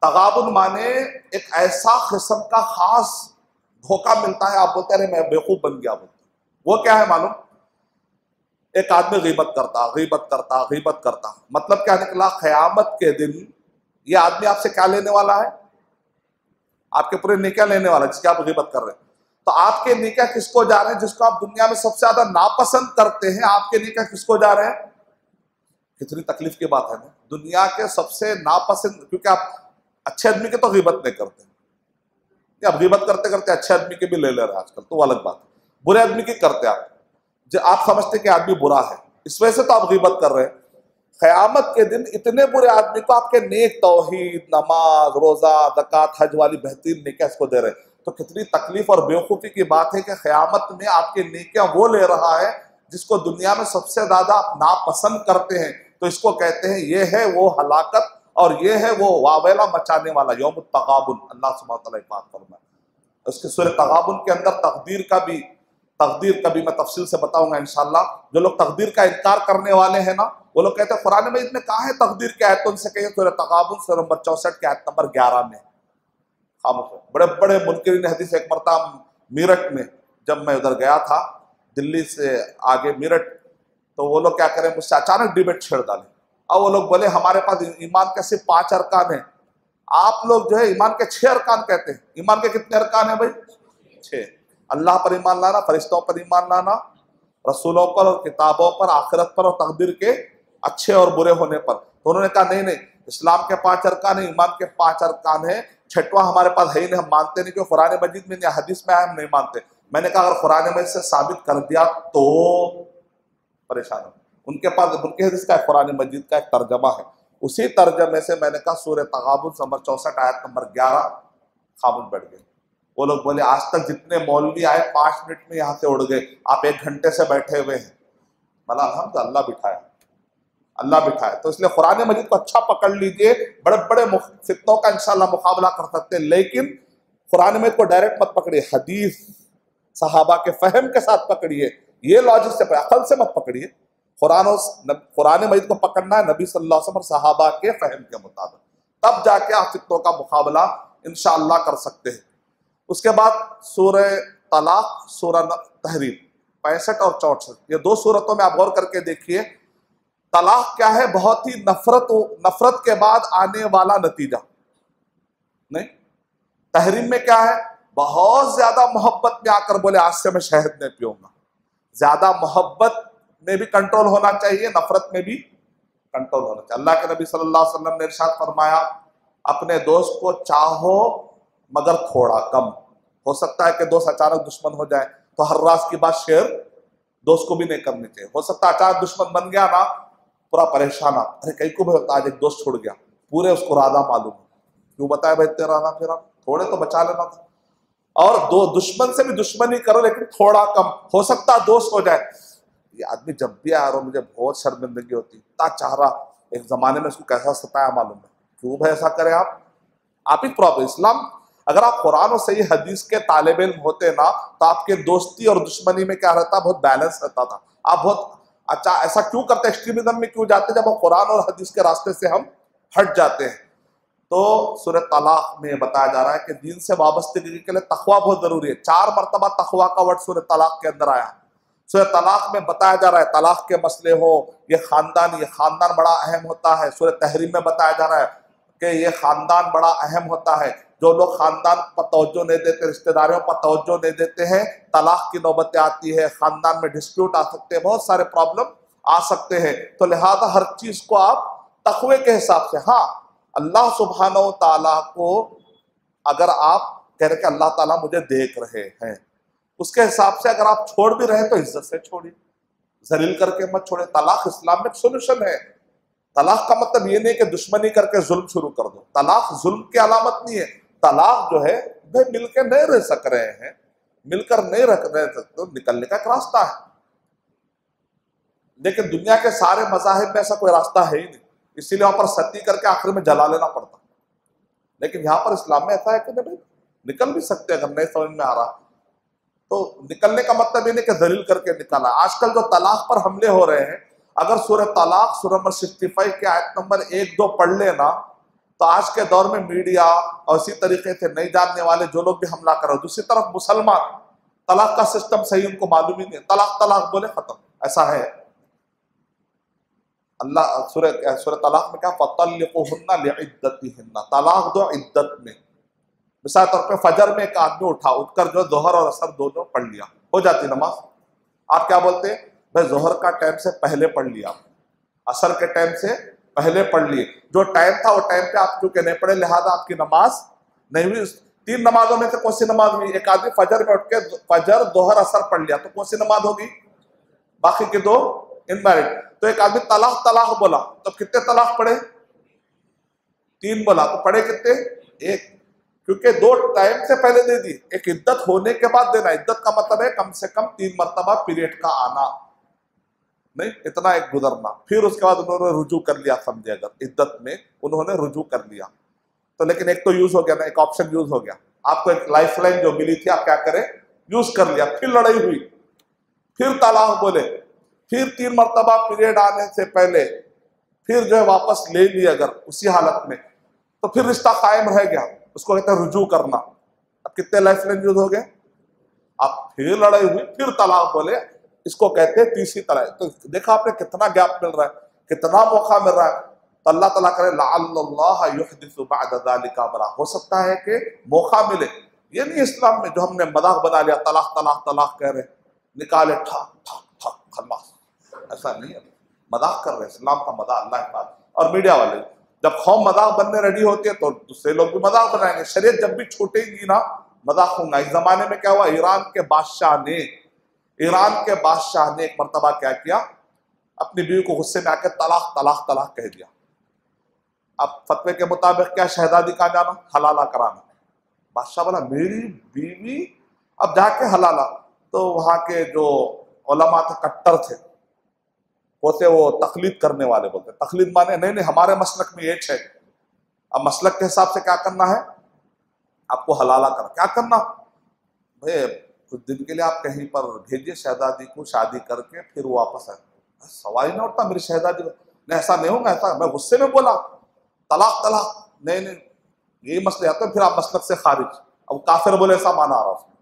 तगाबुन माने एक ऐसा किस्म का खास धोखा मिलता है, आप बोलते हैं मैं बेवकूफ बन गया बोलते। वो क्या है मालूम? एक आदमी गीबत करता, मतलब क्या निकला? क़यामत के दिन ये आदमी आपसे क्या लेने वाला है? आपके पूरे नेकियां लेने वाला, जिसकी आप गीबत कर रहे हैं। तो आपके नेकियां किसको जा रहे हैं? जिसको आप दुनिया में सबसे ज्यादा नापसंद करते हैं, आपके नेकियां किसको जा रहे हैं? कितनी तकलीफ की बात है ना। दुनिया के सबसे नापसंद, क्योंकि आप अच्छे आदमी के तो गीबत नहीं करते, आप गीबत करते करते अच्छे आदमी के भी ले ले रहे हैं आजकल, तो वो अलग बात है। बुरे आदमी की करते आप, जो आप समझते कि आदमी बुरा है, इस वजह से तो आप गीबत कर रहे हैं। क़यामत के दिन इतने बुरे आदमी को आपके नेक तौहीद, नमाज, रोजा, ज़कात, हज वाली बेहतरीन नेकियां इसको दे रहे हैं। तो कितनी तकलीफ और बेवकूफ़ी की बात है कि क़यामत में आपके नेकियां वो ले रहा है जिसको दुनिया में सबसे ज्यादा आप नापसंद करते हैं। तो इसको कहते हैं ये है वो हलाकत और ये है वो वावेला मचाने वाला यौम तगाबुन। अल्लाह सुब्हानहू व तआला बात फरमाए उसके सूरह तगाबुन के अंदर तकदीर का भी तकदीर कभी मैं तफसील से बताऊंगा इंशाल्लाह। जो लोग तकदीर का इनकार करने वाले हैं ना, वो लोग कहते हैं कुरान मजीद में कहाँ है तकदीर की आयत, तो उनसे कहिए सूरह तगाबुन सूरह नंबर 64 की आयत नंबर 11 में। बड़े बड़े मुनकिरीन हदीस, एक मरतबा मेरठ में जब मैं उधर गया था, दिल्ली से आगे मेरठ, तो वो लोग क्या करें, मुझसे अचानक डिबेट छेड़ डाले। और वो लोग बोले हमारे पास ईमान के सिर्फ 5 अरकान है, आप लोग जो है ईमान के 6 अरकान कहते हैं। ईमान के कितने अरकान है भाई? 6। अल्लाह पर ईमान लाना, फरिश्तों पर ईमान लाना, रसूलों पर और किताबों पर, आखिरत पर और तकदीर के अच्छे और बुरे होने पर। तो उन्होंने कहा नहीं नहीं, इस्लाम के 5 अरकान है, ईमान के 5 अरकान है, 6वां हमारे पास है ही नहीं, हम मानते नहीं, जो कुरान मजीद में नहीं, हदीस में आया, हम नहीं मानते। मैंने कहा अगर कुरान मजीद से साबित कर दिया तो परेशान हो। उनके पास उनके हदीस का कुरान मजीद का एक तर्जमा है, उसी तर्जमे से मैंने कहा सूरह तगाबुन नंबर 64 आयत नंबर 11, खामोश बैठ गए। वो लोग बोले आज तक जितने मौलवी आए 5 मिनट में यहाँ से उड़ गए, आप 1 घंटे से बैठे हुए हैं। भला अल्हम्दुलिल्लाह, अल्लाह बिठाया, अल्लाह बिठाया। तो इसलिए कुरान मजीद को अच्छा पकड़ लीजिए, बड़े बड़े फितनों का इंशाल्लाह मुकाबला कर सकते हैं, लेकिन कुरान मजीद को डायरेक्ट मत पकड़िए, हदीस सहाबा के फहम के साथ पकड़िए, ये लॉजिक से, अकल से मत पकड़िए। कुरान मजीद को पकड़ना है नबी सल्लल्लाहु अलैहि वसल्लम सहाबा के फहम के मुताबिक, तब जाके आप फितनों का मुकाबला इंशाअल्लाह कर सकते हैं। उसके बाद सूरह तलाक, सूरह तहरीम 65 और 64, ये 2 सूरतों में आप गौर करके देखिए। तलाक क्या है? बहुत ही नफरत के बाद आने वाला नतीजा। नहीं, तहरीम में क्या है? बहुत ज्यादा मोहब्बत में आकर बोले आज से मैं शहद नहीं पीऊंगा। ज्यादा मोहब्बत में भी कंट्रोल होना चाहिए, नफरत में भी कंट्रोल होना चाहिए। अल्लाह के नबी सल्लल्लाहु अलैहि वसल्लम ने इरशाद फरमाया, अपने दोस्त को चाहो मगर थोड़ा कम। हो सकता है कि दोस्त अचानक दुश्मन हो जाए, तो हर राज की बात शेयर दोस्त को भी नहीं करनी चाहिए। हो सकता है अचानक दुश्मन बन गया ना, पूरा परेशान आप, अरे कहीं को भी होता आज एक दोस्त छुड़ गया, पूरे उसको राधा मालूम है, क्यों बताया भाई तेरा राधा, फिर थोड़े तो बचा लेना था। और दो दुश्मन से भी दुश्मनी करो, लेकिन थोड़ा कम, हो सकता है दोस्त हो जाए। ये आदमी जब भी आ रहा मुझे बहुत शर्मिंदगी होती, इतना चाह रहा, एक जमाने में उसको कैसा सताया मालूम है, क्यों भाई ऐसा करें आप ही प्रॉब्लम। इस्लाम, अगर आप कुरान और सही हदीस के तालिब इल्म होते ना, तो आपके दोस्ती और दुश्मनी में क्या रहता, बहुत बैलेंस रहता था। आप बहुत अच्छा, ऐसा क्यों करते, एक्सट्रीमिज्म में क्यों जाते, जब कुरान और हदीस के रास्ते से हम हट जाते हैं। तो सूरह तलाक में बताया जा रहा है कि दीन से वाबस्तगी के लिए तकवा बहुत जरूरी है। 4 मरतबा तकवा का वर्ड सूरह तलाक के अंदर आया। सूरह तलाक में बताया जा रहा है तलाक के मसले हो, ये खानदान बड़ा अहम होता है। सूरह तहरीम में बताया जा रहा है कि ये खानदान बड़ा अहम होता है। जो लोग खानदान पर तवज्जो नहीं देते, रिश्तेदारों पर तवज्जो नहीं देते हैं, तलाक की नौबतें आती है, खानदान में डिस्प्यूट आ सकते हैं, बहुत सारे प्रॉब्लम आ सकते हैं। तो लिहाजा हर चीज को आप तकवे के हिसाब से, हाँ अल्लाह सुब्हानहू ताला को अगर आप कह रहे कि अल्लाह ताला मुझे देख रहे हैं, उसके हिसाब से अगर आप छोड़ भी रहे तो इज्जत से छोड़िए, जलील करके मत छोड़े। तलाक इस्लाम में सोल्यूशन है। तलाक का मतलब ये नहीं कि दुश्मनी करके जुल्म शुरू कर दो, तलाक जुल्म की अलामत नहीं है। तलाक जो है भाई मिलकर नहीं रह सक रहे हैं, मिलकर नहीं रह सकते, तो निकलने का एक रास्ता है। लेकिन दुनिया के सारे मजाहिब में ऐसा कोई रास्ता है ही नहीं, इसीलिए वहां पर सती करके आखिर में जला लेना पड़ता। लेकिन यहाँ पर इस्लाम में ऐसा है कि भाई निकल भी सकते हैं, अगर नहीं समझ में आ रहा तो निकलने का मतलब ये नहीं कि दलील करके निकाला। आजकल जो तलाक पर हमले हो रहे हैं, अगर सूरह तलाक सूरह नंबर 65 के आयत नंबर 1-2 पढ़ लेना, तो आज के दौर में मीडिया और इसी तरीके से नहीं जानने वाले जो लोग भी हमला कर रहे हो। दूसरी तरफ मुसलमान तलाक का सिस्टम सही उनको मालूम ही नहीं, तलाक बोले खत्म, ऐसा है। अल्लाह सूरह तलाक में क्या, फतल्लिकुहुन्ना लिइद्दतिहिन्ना, तलाक दो इद्दत में। मिसाल तौर पे फजर में एक आदमी उठकर जो जोहर और असर दोनों पढ़ लिया, हो जाती नमाज। आप क्या बोलते हैं, भाई जोहर का टाइम से पहले पढ़ लिया, असर के टाइम से पहले पढ़ लिए, जो टाइम था वो टाइम पे आप क्योंकि नहीं पढ़े, लिहाजा आपकी नमाज नहीं हुई। 3 नमाजों में से कौन सी नमाज हुई? एक आदमी फजर में उठ के फजर जोहर असर पढ़ लिया, तो कौन सी नमाज होगी? बाकी के 2 इनवैलिड। तो एक आदमी तलाक बोला, तो कितने तलाक पढ़े? 3 बोला, तो पढ़े कितने? 1, क्योंकि 2 टाइम से पहले दे दी, एक इद्दत होने के बाद देना। इद्दत का मतलब है कम से कम 3 मरतबा पीरियड का आना, नहीं इतना एक गुजरना। फिर उसके बाद उन्होंने रुजू कर लिया, समझे, अगर इद्दत में उन्होंने रुजू कर लिया तो, लेकिन एक तो यूज हो गया ना, एक ऑप्शन यूज हो गया। आपको एक लाइफलाइन जो मिली थी, आप क्या करें, यूज कर लिया, फिर लड़ाई हुई, फिर तलाक बोले, फिर 3 मरतबा पीरियड आने से पहले फिर जो है वापस ले ली अगर उसी हालत में, तो फिर रिश्ता कायम रह गया, उसको कहते हैं रुजू करना। अब कितने लाइफ लाइन यूज हो गए, अब फिर लड़ाई हुई, फिर तलाक बोले, इसको कहते हैं तीसरी तलाक। तो देखा आपने कितना गैप मिल रहा है, कितना मौका मिल रहा है। तो अल्लाह ताला करे लअल्लाह युहदिसु बअद ज़ालिका अमरा, हो सकता है कि मौका मिले। ये नहीं इस्लाम में जो हमने मजाक बना लिया, तलाक तलाक तलाक कह रहे, निकाले ठक ठक ठक खल्लास, ऐसा नहीं है, मजाक कर रहे। इस्लाम का मजाक अल्लाह के पास। और मीडिया वाले जब कौम मजाक बनने रेडी होती है तो दूसरे लोग भी मजाक बनाएंगे। शरीयत जब भी छूटेगी ना मजाक होगा। इस जमाने में क्या हुआ, ईरान के बादशाह ने एक मरतबा क्या किया, अपनी बीवी को गुस्से में आकर तलाक तलाक तलाक कह दिया। अब फतवे के मुताबिक क्या, शहजादी कहाँ जाना, हलाला कराना। बादशाह बोला मेरी बीवी, अब जाके हलाला। तो वहां के जो उलमा थे कट्टर थे, वो तकलीद करने वाले बोलते, तकलीद माने नहीं नहीं हमारे मसलक में ये है। अब मसलक के हिसाब से क्या करना है, आपको हलाला करना। क्या करना भाई, कुछ दिन के लिए आप कहीं पर भेजिए शहजादी को, शादी करके फिर वो वापस आए। सवाल ही ना उठता मेरी शहजादी, नहीं ऐसा नहीं होगा, ऐसा मैं गुस्से में बोला तलाक तलाक, नहीं नहीं यही मसले आते हैं। फिर आप मसलक से खारिज, अब काफिर बोले ऐसा माना आ रहा उसमें,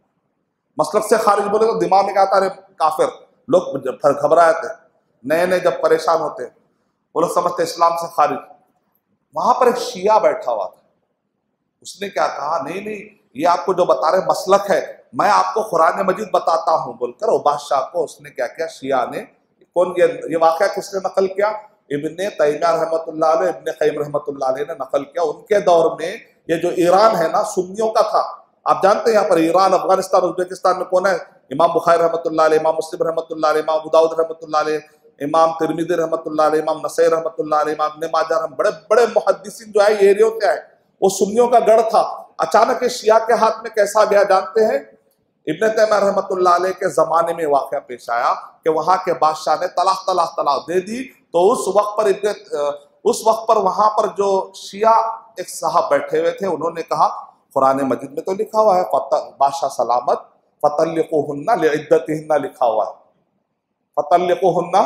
मसलक से खारिज बोले तो दिमाग में क्या आता है, काफिर। लोग फिर घबराए थे, नए नए जब परेशान होते वो लोग समझते इस्लाम से खारिज। वहां पर एक शिया बैठा हुआ था, उसने क्या कहा, नहीं नहीं ये आपको जो बता रहे मसलक है, मैं आपको कुरान मजीद बताता हूं बोलकर वो बादशाह को उसने क्या किया, शिया ने, कौन ये वाकया किसने नकल किया, इब्ने तैमिया रहमतुल्लाह अलैह, इब्ने क़य्यिम रहमतुल्लाह अलैह ने नकल किया। उनके दौर में ये जो ईरान है ना सुन्नियों का था। आप जानते हैं यहाँ पर ईरान, अफगानिस्तान, उज्बेकिस्तान में कौन है, इमाम बुखारी रहमतुल्लाह अलैह, इमाम मुस्लिम रहमतुल्लाह अलैह, इमाम अबू दाऊद रहमतुल्लाह अलैह, इमाम तिरमिज़ी रहमतुल्लाह अलैह, इमाम नसई रहमतुल्लाह अलैह, इमाम इब्न माजा, बड़े बड़े मुहद्दिसीन जो है ये एरिया से आए। वो सुन्नियों का गढ़ था। अचानक शिया के हाथ में कैसा गया जानते हैं, इब्ने तैमिया रहमतुल्लाह अलैह के जमाने में वाक़या पेश आया कि वहां के बादशाह ने तलाक तलाक तलाक दे दी। तो उस वक्त पर वहां पर जो शिया एक साहब बैठे हुए थे, उन्होंने कहा कुरान मजीद में तो लिखा हुआ है बादशाह सलामत फतल्लिकुहुन्ना लिइद्दतिहिन्ना लिखा हुआ है, फतल्लिकुहुन्ना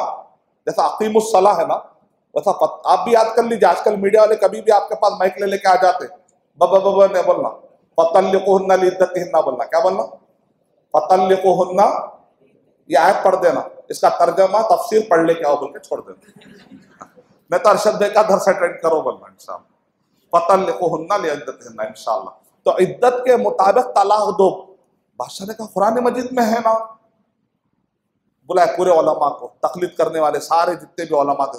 जैसा अकीमुस्सलाह है ना, वैसा आप भी याद कर लीजिए। आजकल मीडिया वाले कभी भी आपके पास माइक ले लेके आ जाते, बब नहीं बोलना, फतल्लिकुहुन्ना लिइद्दतिहिन्ना बोलना। क्या बोलना, फतल्लिकुहुन्ना, ये आयत पढ़ देना, इसका तर्जमा तफसीर पढ़ लेके आओ बोल के छोड़ देना। मैं तो अरशद भाई का घर से अटेंड करो बोलना इंशाअल्लाह, फतल्लिकुहुन्ना लिइद्दतिहिन्ना इंशाअल्लाह। तो इद्दत के मुताबिक तलाक दो। बादशाह ने कहा कुरान मजीद में है ना, बुलाए पूरे उलमा को, तकलीद करने वाले सारे जितने भी उलमा थे।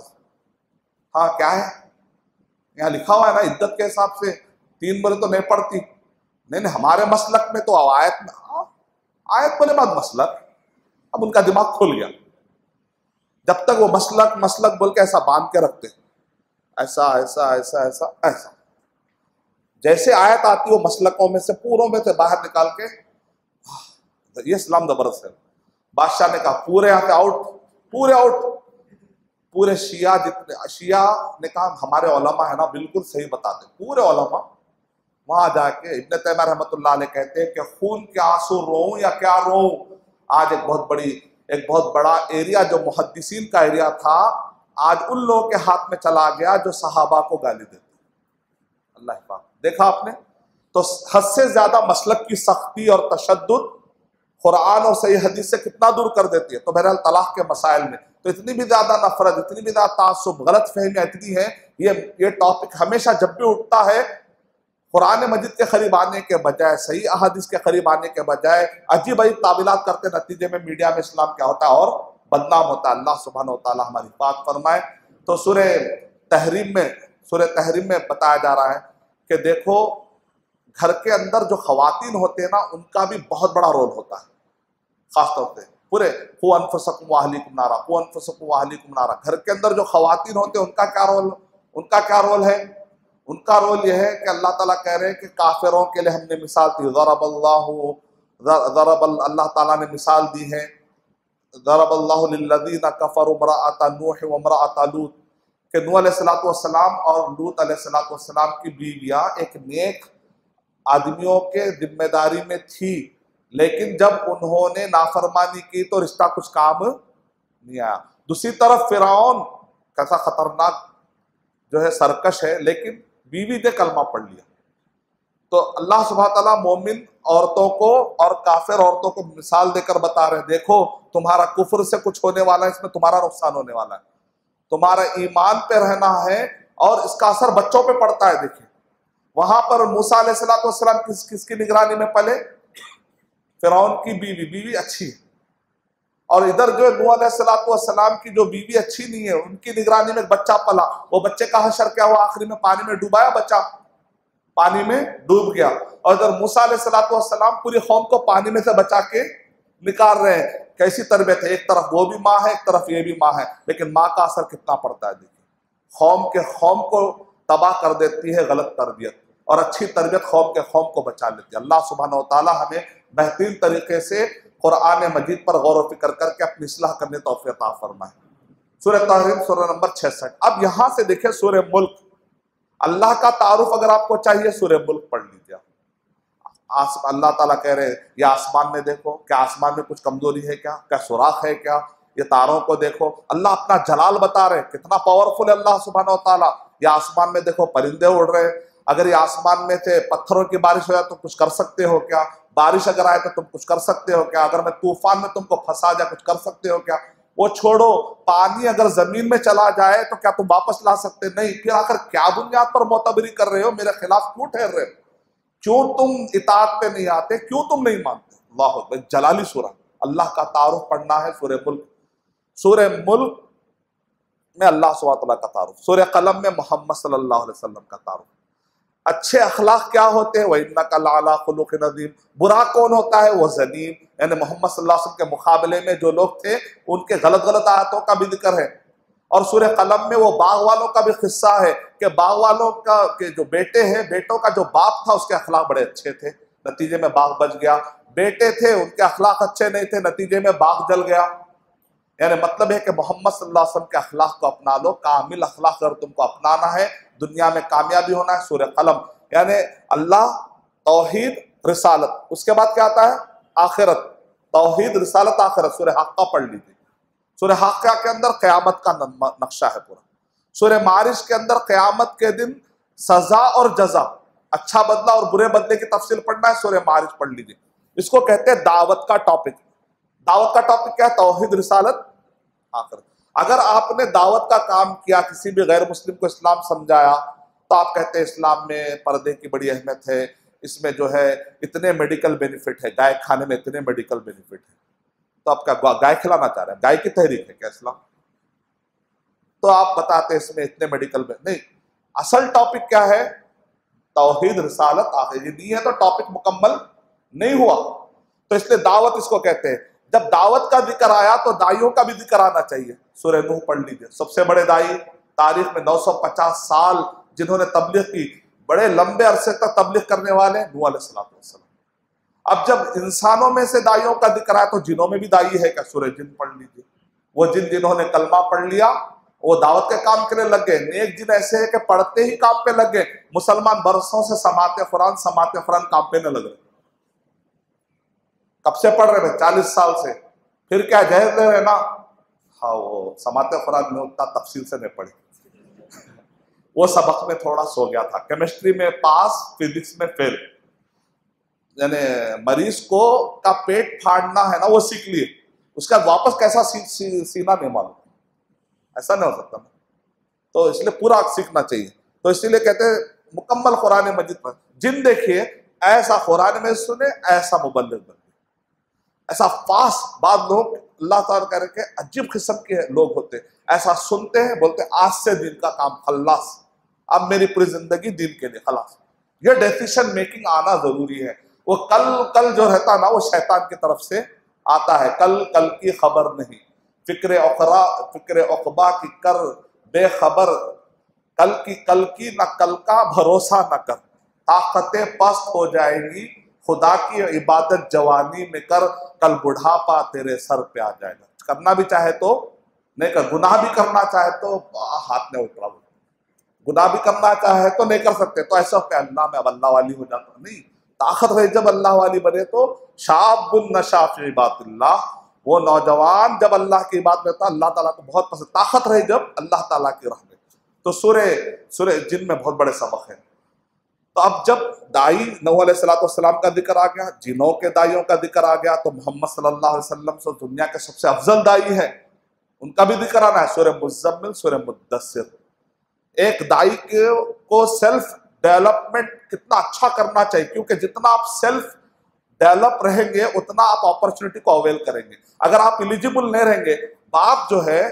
हाँ क्या है, यहाँ लिखा हुआ है ना इद्दत के हिसाब से 3 बोले तो नहीं पड़ती। नहीं हमारे मसलक में तो आयत में, आयत बोले बाद मसलक। अब उनका दिमाग खुल गया। जब तक वो मसलक मसलक बोल के ऐसा बांध के रखते, ऐसा ऐसा ऐसा ऐसा ऐसा, जैसे आयत आती वो मसलकों में से पूरों में से बाहर निकाल के, ये इस्लाम जबरदस्त है। बादशाह ने कहा पूरे यहाँ से आउट, पूरे आउट, पूरे शिया जितने, शिया ने कहा हमारे उलमा है ना बिल्कुल सही बताते। पूरे उलमा वहां जाके इब्ने तैमिया रहमतुल्लाह अलैह कहते हैं कि खून के आंसू रोऊं या क्या रोऊं। आज एक बहुत बड़ा एरिया जो मुहद्दिसीन का एरिया था, आज उन लोगों के हाथ में चला गया जो सहाबा को गाली देते। अल्लाह पाक, देखा आपने, तो हद से ज्यादा मसलक की सख्ती और तशद्दुद कुरान और सही हदीस से कितना दूर कर देती है। तो बहरहाल तलाक के मसाइल में तो इतनी भी ज्यादा नफरत, इतनी भी ज्यादा तासुब, गलत फहमियां इतनी है। ये टॉपिक हमेशा जब भी उठता है, कुरान मजीद के करीब आने के बजाय, सही अहादीस के करीब आने के बजाय अजीब अजीब तावीलात करते, नतीजे में मीडिया में इस्लाम क्या होता है और बदनाम होता है। अल्लाह सुब्हानहू व तआला हमारी हिफाज़त फरमाए। तो सूरह तहरीम में बताया जा रहा है कि देखो घर के अंदर जो खवातीन होते हैं ना, उनका भी बहुत बड़ा रोल होता है। खासतौर से पूरे क़ू अनफुसकुम व अहलीकुम नारा, क़ू अनफुसकुम व अहलीकुम नारा, घर के अंदर जो खवातीन होते हैं उनका क्या रोल है। उनका रोल यह है कि अल्लाह ताला कह रहे हैं कि काफिरों के लिए हमने मिसाल दी, अल्लाह ताला ने मिसाल दी है, ज़रबल्लाहु लिल्लज़ीना कफ़रू इम्रअता नूह व इम्रअता लूत, कि नूह अलैहिस्सलातु वस्सलाम और लूत अलैहिस्सलातु वस्सलाम की बीवियां एक नेक आदमियों के जिम्मेदारी में थी, लेकिन जब उन्होंने नाफरमानी की तो रिश्ता कुछ काम नहीं आया। दूसरी तरफ फिरौन कैसा खतरनाक जो है सरकश है, लेकिन बीवी ने कलमा पढ़ लिया। तो अल्लाह सुब्हान तआला मोमिन औरतों को और काफिर औरतों को मिसाल देकर बता रहे हैं, देखो तुम्हारा कुफ्र से कुछ होने वाला है, इसमें तुम्हारा नुकसान होने वाला है, तुम्हारा ईमान पे रहना है और इसका असर बच्चों पे पड़ता है। देखिए वहां पर मूसा अलैहिस्सलाम किसकी निगरानी में पले? फिरौन की बीवी अच्छी है, और इधर जो नूह अलैहिस्सलाम की जो बीवी अच्छी नहीं है, उनकी निगरानी में एक बच्चा पला। वो बच्चे का हशर क्या हुआ? आखिरी में पानी में डूबाया, बच्चा पानी में डूब गया। और इधर मूसा अलैहिस्सलाम पूरी कौम को पानी में से बचा के निकाल रहे हैं। कैसी तरबियत है, एक तरफ वो भी माँ है, एक तरफ ये भी माँ है, लेकिन माँ का असर कितना पड़ता है। देखिए कौम को तबाह कर देती है गलत तरबियत, और अच्छी तरबियत कौम को बचा लेती है। अल्लाह सुब्हानहू व तआला हमें बेहतरीन तरीके से कुरान मजीद पर गौर व फिक्र करके अपनी इस्लाह करने तौफीक अता फरमाए। सूरह तहरीम सूरह नंबर 66। अब यहां से देखिए सूरह मुल्क, अल्लाह का तारुफ अगर आपको चाहिए सूरह मुल्क पढ़ लीजिए। अल्लाह ताला कह रहे हैं या आसमान में देखो, क्या आसमान में कुछ कमजोरी है क्या सुराख है क्या? ये तारों को देखो। अल्लाह अपना जलाल बता रहे हैं, कितना पावरफुल है अल्लाह सुब्हानहू व तआला। या आसमान में देखो परिंदे उड़ रहे हैं, अगर ये आसमान में से पत्थरों की बारिश हो जाए तो कुछ कर सकते हो क्या? बारिश अगर आए तो तुम कुछ कर सकते हो क्या? अगर मैं तूफान में तुमको फंसा जाए कुछ कर सकते हो क्या? वो छोड़ो, पानी अगर जमीन में चला जाए तो क्या तुम वापस ला सकते? नहीं। फिर आखिर क्या बुनियाद पर मोतबरी कर रहे हो? मेरे खिलाफ क्यों ठहर रहे हो? क्यों तुम इताअत पे नहीं आते? क्यों तुम नहीं मानते? अल्लाह अकबर। जलाली सूरह, अल्लाह का तारुफ पढ़ना है सूरह मुल्क। सूरह मुल्क में अल्लाह सुब्हानहू व तआला का तारुफ, सूरह कलम में मोहम्मद सल्लल्लाहु अलैहि वसल्लम का तारुफ। अच्छे अखलाक क्या होते हैं? वह इन्नका लअला खुलुक़िन अज़ीम। बुरा कौन होता है? वो ज़लीम, यानी मोहम्मद सल्लल्लाहु अलैहि वसल्लम के मुकाबले में जो लोग थे उनके गलत आयतों का भी जिक्र है। और सूरह कलम में वो बाग वालों का भी किस्सा है कि बाग वालों का के जो बेटे हैं, बेटों का जो बाप था उसके अखलाक बड़े अच्छे थे, नतीजे में बाग बच गया। बेटे थे उनके अखलाक अच्छे नहीं थे, नतीजे में बाग जल गया। यानी मतलब है कि मोहम्मद सल्लल्लाहु अलैहि वसल्लम के अखलाक को अपना लो। कामिल अखलाक अगर तुमको अपनाना है, दुनिया में कामयाबी होना है। सूरह कलम यानी अल्लाह, तौहीद, रिसालत, उसके बाद क्या आता है? आखिरत। तौहीद, रिसालत, आखिरत। सूरह हक्का पढ़ लीजिए। सूरह हक्का के अंदर क़यामत का नक्शा है पूरा। सूरह मारिज के अंदर क़यामत के दिन सजा और जजा, अच्छा बदला और बुरे बदले की तफसील पढ़ना है, सूरह मारिज पढ़ लीजिए। इसको कहते हैं दावत का टॉपिक। दावत का टॉपिक क्या है? तौहीद, रिसालत, आखिरत। अगर आपने दावत का काम किया, किसी भी गैर मुस्लिम को इस्लाम समझाया, तो आप कहते हैं इस्लाम में पर्दे की बड़ी अहमियत है, इसमें जो है इतने मेडिकल बेनिफिट है, गाय खाने में इतने मेडिकल बेनिफिट है। तो आप क्या गाय खिलाना चाह रहे हैं? गाय की तहरीक है क्या इस्लाम? तो आप बताते हैं इसमें इतने मेडिकल नहीं। असल टॉपिक क्या है? तौहीद, रिसालत, आखिरत। ये नहीं है तो टॉपिक मुकम्मल नहीं हुआ। तो इसलिए दावत इसको कहते हैं। जब दावत का जिक्र आया तो दाइयों का भी जिक्र आना चाहिए। सूरह नूह पढ़ लीजिए। सबसे बड़े दाई तारीख में 950 साल जिन्होंने तबलीग की, बड़े लंबे अरसे तक तबलीग करने वाले नूह अलैहिस्सलाम। अब जब इंसानों में से दाइयों का जिक्र आया तो जिनों में भी दाई है क्या? सूरह जिन पढ़ लीजिए। वो जिन्होंने कलमा पढ़ लिया वो दावत के काम के लिए लग गए। नेक जिन ऐसे है कि पढ़ते ही काम पे लग गए। मुसलमान बरसों से समाते कुरान काम पे न लग रहे। कब से पढ़ रहे हैं? 40 साल से। फिर क्या जहर ले रहे ना? हाँ, वो समाते कुरान में उतना तफसील से नहीं पढ़े। वो सबक में थोड़ा सो गया था। केमिस्ट्री में पास, फिजिक्स में फेल। यानी मरीज को का पेट फाड़ना है ना, वो सीख लिए, उसका वापस कैसा सीना नहीं मालूम। ऐसा नहीं हो सकता ना। तो इसलिए पूरा सीखना चाहिए। तो इसीलिए कहते हैं मुकम्मल कुरान मजीद पर। जिन देखिए ऐसा कुरान में सुने, ऐसा मुबल्लिग बने, ऐसा फास्ट। बाद लोग अल्लाह ताला करके अजीब किस्म के लोग होते, ऐसा सुनते हैं, बोलते आज से दिन का काम खल्लास, अब मेरी पूरी जिंदगी दिन के लिए खलास। ये डिसीजन मेकिंग आना जरूरी है। वो कल जो रहता ना, वो शैतान की तरफ से आता है। कल की खबर नहीं, फिक्र उक़बा की कर बेखबर, कल की न कल का भरोसा न कर, ताकतें पस्त हो जाएंगी, खुदा की इबादत जवानी में कर, कल बुढ़ापा तेरे सर पे आ जाएगा। करना भी चाहे तो नहीं कर, गुनाह भी करना चाहे तो हाथ में उठा, गुनाह भी करना चाहे तो नहीं कर सकते। तो ऐसा क्या अल्लाह में अब अल्लाह वाली हो जाता नहीं। ताकत रही जब अल्लाह वाली बने तो शाबुन नशा फी इबादतिल्लाह, वो नौजवान जब अल्लाह की बात में था अल्लाह ताला को बहुत पसंद, ताकत रही जब अल्लाह ताला की राह में। तो सूरे जिन में बहुत बड़े सबक है। तो अब जब दाई नूह अलैहिस्सलाम का जिक्र आ गया, जिनों के दाइयों का जिक्र आ गया, तो मोहम्मद सल्लल्लाहु अलैहि वसल्लम से दुनिया के सबसे अफजल दाई है, उनका भी जिक्र आना है। सूरह मुज़्ज़म्मिल, सूरह मुद्दस्सिर। एक दाई को सेल्फ डेवलपमेंट कितना अच्छा करना चाहिए, क्योंकि जितना आप सेल्फ डेवलप रहेंगे उतना आप अपॉर्चुनिटी को अवेल करेंगे। अगर आप एलिजिबल नहीं रहेंगे, बाप जो है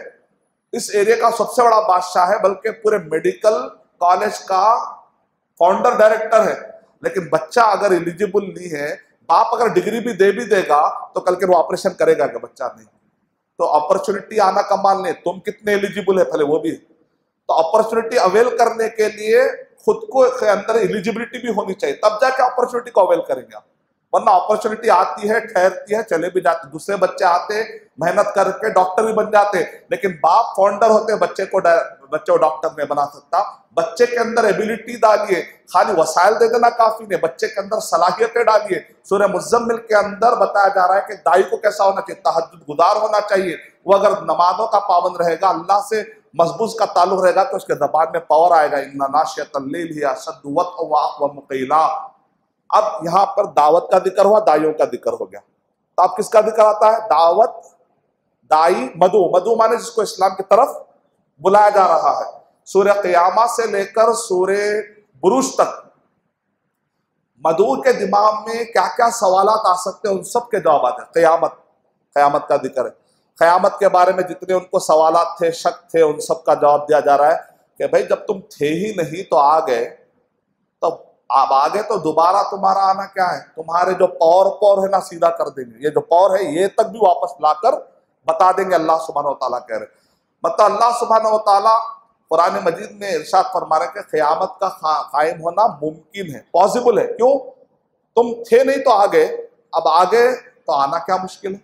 इस एरिया का सबसे बड़ा बादशाह है, बल्कि पूरे मेडिकल कॉलेज का फाउंडर डायरेक्टर है, लेकिन बच्चा अगर एलिजिबल नहीं है, बाप अगर डिग्री भी देगा तो कल के वो ऑपरेशन करेगा कि बच्चा नहीं। तो अपॉर्चुनिटी आना कमाल नहीं, तुम कितने एलिजिबल है पहले वो भी। तो अपॉर्चुनिटी अवेल करने के लिए खुद को अंदर एलिजिबिलिटी भी होनी चाहिए, तब जाके अपॉर्चुनिटी को अवेल करेंगे आप। वरना अपॉर्चुनिटी आती है, ठहरती है, चले भी जाते। दूसरे बच्चे आते मेहनत करके डॉक्टर भी बन जाते, लेकिन बाप फाउंडर होते, बच्चे को डॉक्टर नहीं बना सकता। बच्चे के अंदर एबिलिटी डालिए, खाली वसाइल दे देना काफी नहीं, बच्चे के अंदर सलाहियतें डालिए। सूरह मुज़्ज़म्मिल के अंदर बताया जा रहा है कि दाई को कैसा होना चाहिए, तहज्जुद गुजार होना चाहिए। वो अगर नमाजों का पाबंद रहेगा, अल्लाह से मजबूत का ताल्लुक रहेगा, तो उसके ज़बान में पावर आएगा। इन्ना नाशियतल लैल हिय अशद्दु वत्अन व अक़वम क़ीला। अब यहाँ पर दावत का जिक्र हुआ, दाइयों का जिक्र हो गया, तो अब किसका जिक्र आता है? दावत, दाई, मदू माने जिसको इस्लाम की तरफ बुलाया जा रहा है। सूरह क़ियामा से लेकर सूरह बुरूज तक मदू के दिमाग में क्या क्या सवालात आ सकते हैं, उन सब के जवाब आते हैं। क़यामत का जिक्र है, क़यामत के बारे में जितने उनको सवालात थे, शक थे, उन सब का जवाब दिया जा रहा है कि भाई जब तुम थे ही नहीं तो आ गए, तो आप आ गए तो दोबारा तुम्हारा आना क्या है? तुम्हारे जो पौर है ना सीधा कर देंगे, ये जो पौर है ये तक भी वापस लाकर बता देंगे। अल्लाह सुब्हानहू व तआला कह रहे, मतलब अल्लाह सुब्हानहू व तआला कुरान मजीद में इरशाद फरमा रहे कि क़यामत का कायम होना मुमकिन है, पॉसिबल है। क्यों? तुम थे नहीं तो आ गए, अब आ गए तो आना क्या मुश्किल है।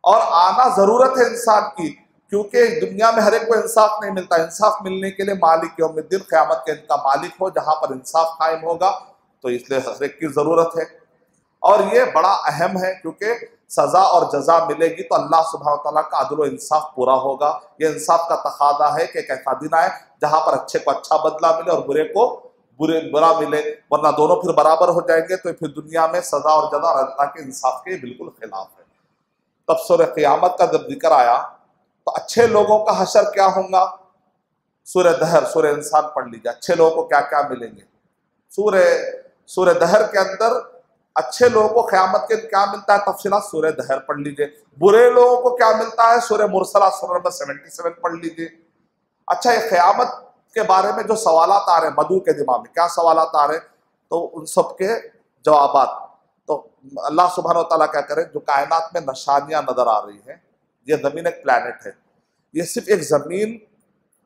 और आना जरूरत है इंसान की, क्योंकि दुनिया में हर एक को इंसाफ नहीं मिलता। इंसाफ मिलने के लिए मालिक यौमिद्दीन, क़यामत के इनका मालिक हो, जहां पर इंसाफ कायम होगा, तो इसलिए हर एक की जरूरत है। और ये बड़ा अहम है, क्योंकि सजा और जजा मिलेगी तो अल्लाह सुब्हानहू व तआला का अदल व इंसाफ पूरा होगा। ये इंसाफ का तकादा है कि एक ऐसा दिन आए जहां पर अच्छे को अच्छा बदला मिले और बुरे को बुरा मिले, वरना दोनों फिर बराबर हो जाएंगे, तो फिर दुनिया में सजा और जजा और अल्लाह के इंसाफ के बिल्कुल खिलाफ है। तब सूरह क़यामत का जब जिक्र आया तो अच्छे लोगों का हशर क्या होगा? सूरह दहर, सूरह इंसान पढ़ लीजिए, अच्छे लोगों को क्या क्या मिलेंगे। सूरह दहर के अंदर अच्छे लोगों को क़यामत के क्या मिलता है, तफसीलात सूरह दहर पढ़ लीजिए। बुरे लोगों को क्या मिलता है, सूरह मुरसलात सूरह नंबर 77 पढ़ लीजिए। अच्छा, ये क़यामत के बारे में जो सवालात आ रहे हैं मदू के दिमाग में, क्या सवालात आ रहे हैं, तो उन सब के जवाबात। तो अल्लाह सुब्हानहू व तआला क्या करे, जो कायनात में निशानियां नजर आ रही हैं, ये ज़मीन एक प्लैनेट है, ये सिर्फ एक ज़मीन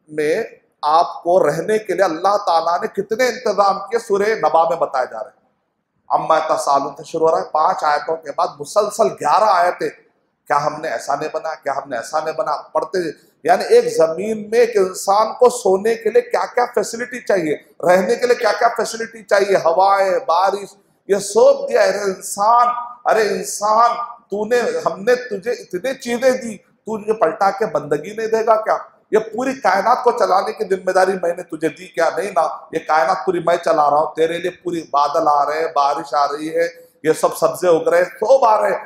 में आपको रहने के लिए अल्लाह ताला ने कितने इंतजाम किए, सूरह नबा में बताया जा रहा है। अम्मा तसालून से शुरू हो रहा है, 5 आयतों के बाद मुसलसल 11 आयतें, क्या हमने ऐसा नहीं बना, क्या हमने ऐसा नहीं बना, पढ़ते। यानी एक जमीन में एक इंसान को सोने के लिए क्या क्या फैसिलिटी चाहिए, रहने के लिए क्या क्या फैसिलिटी चाहिए, हवाएं, बारिश, ये सब दिया है। इंसान, अरे इंसान, हमने तुझे इतनी चीजें दी, तू मुझे पलटा के बंदगी नहीं देगा क्या? ये पूरी कायनात को चलाने की जिम्मेदारी मैंने तुझे दी क्या? नहीं ना, ये कायनात पूरी मैं चला रहा हूँ, तेरे लिए पूरी बादल आ रहे हैं, बारिश आ रही है, ये सब सब्जे उग रहे हैं, सब आ रहे हैं,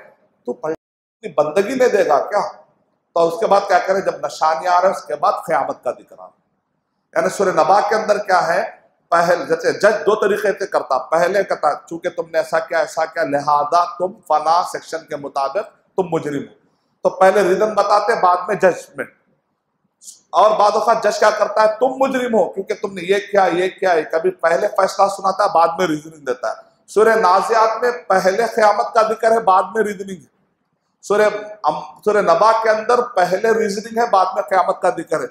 तू पलटा बंदगी नहीं देगा क्या? तो उसके बाद क्या करें, जब निशानियां आ रहे हैं उसके बाद क़यामत का जिक्र आ रहा है। यानी सूरह नबा के अंदर क्या है, पहले जैसे जज 2 तरीके से करता, पहले कहता चूंकि तुमने ऐसा क्या लिहाजा तुम फला सेक्शन के मुताबिक तुम मुजरिम हो, तो पहले रीजन बताते, बाद में जजमेंट। और बाद वक्त जज क्या करता है, तुम मुजरिम हो क्योंकि तुमने ये किया, कभी पहले फैसला सुनाता है, बाद में रीजनिंग देता है। सूरह नाज़ियात में पहले क़यामत का जिक्र है, बाद में रीजनिंग है। सूरह नबा के अंदर पहले रीजनिंग है, बाद में क़यामत का जिक्र है।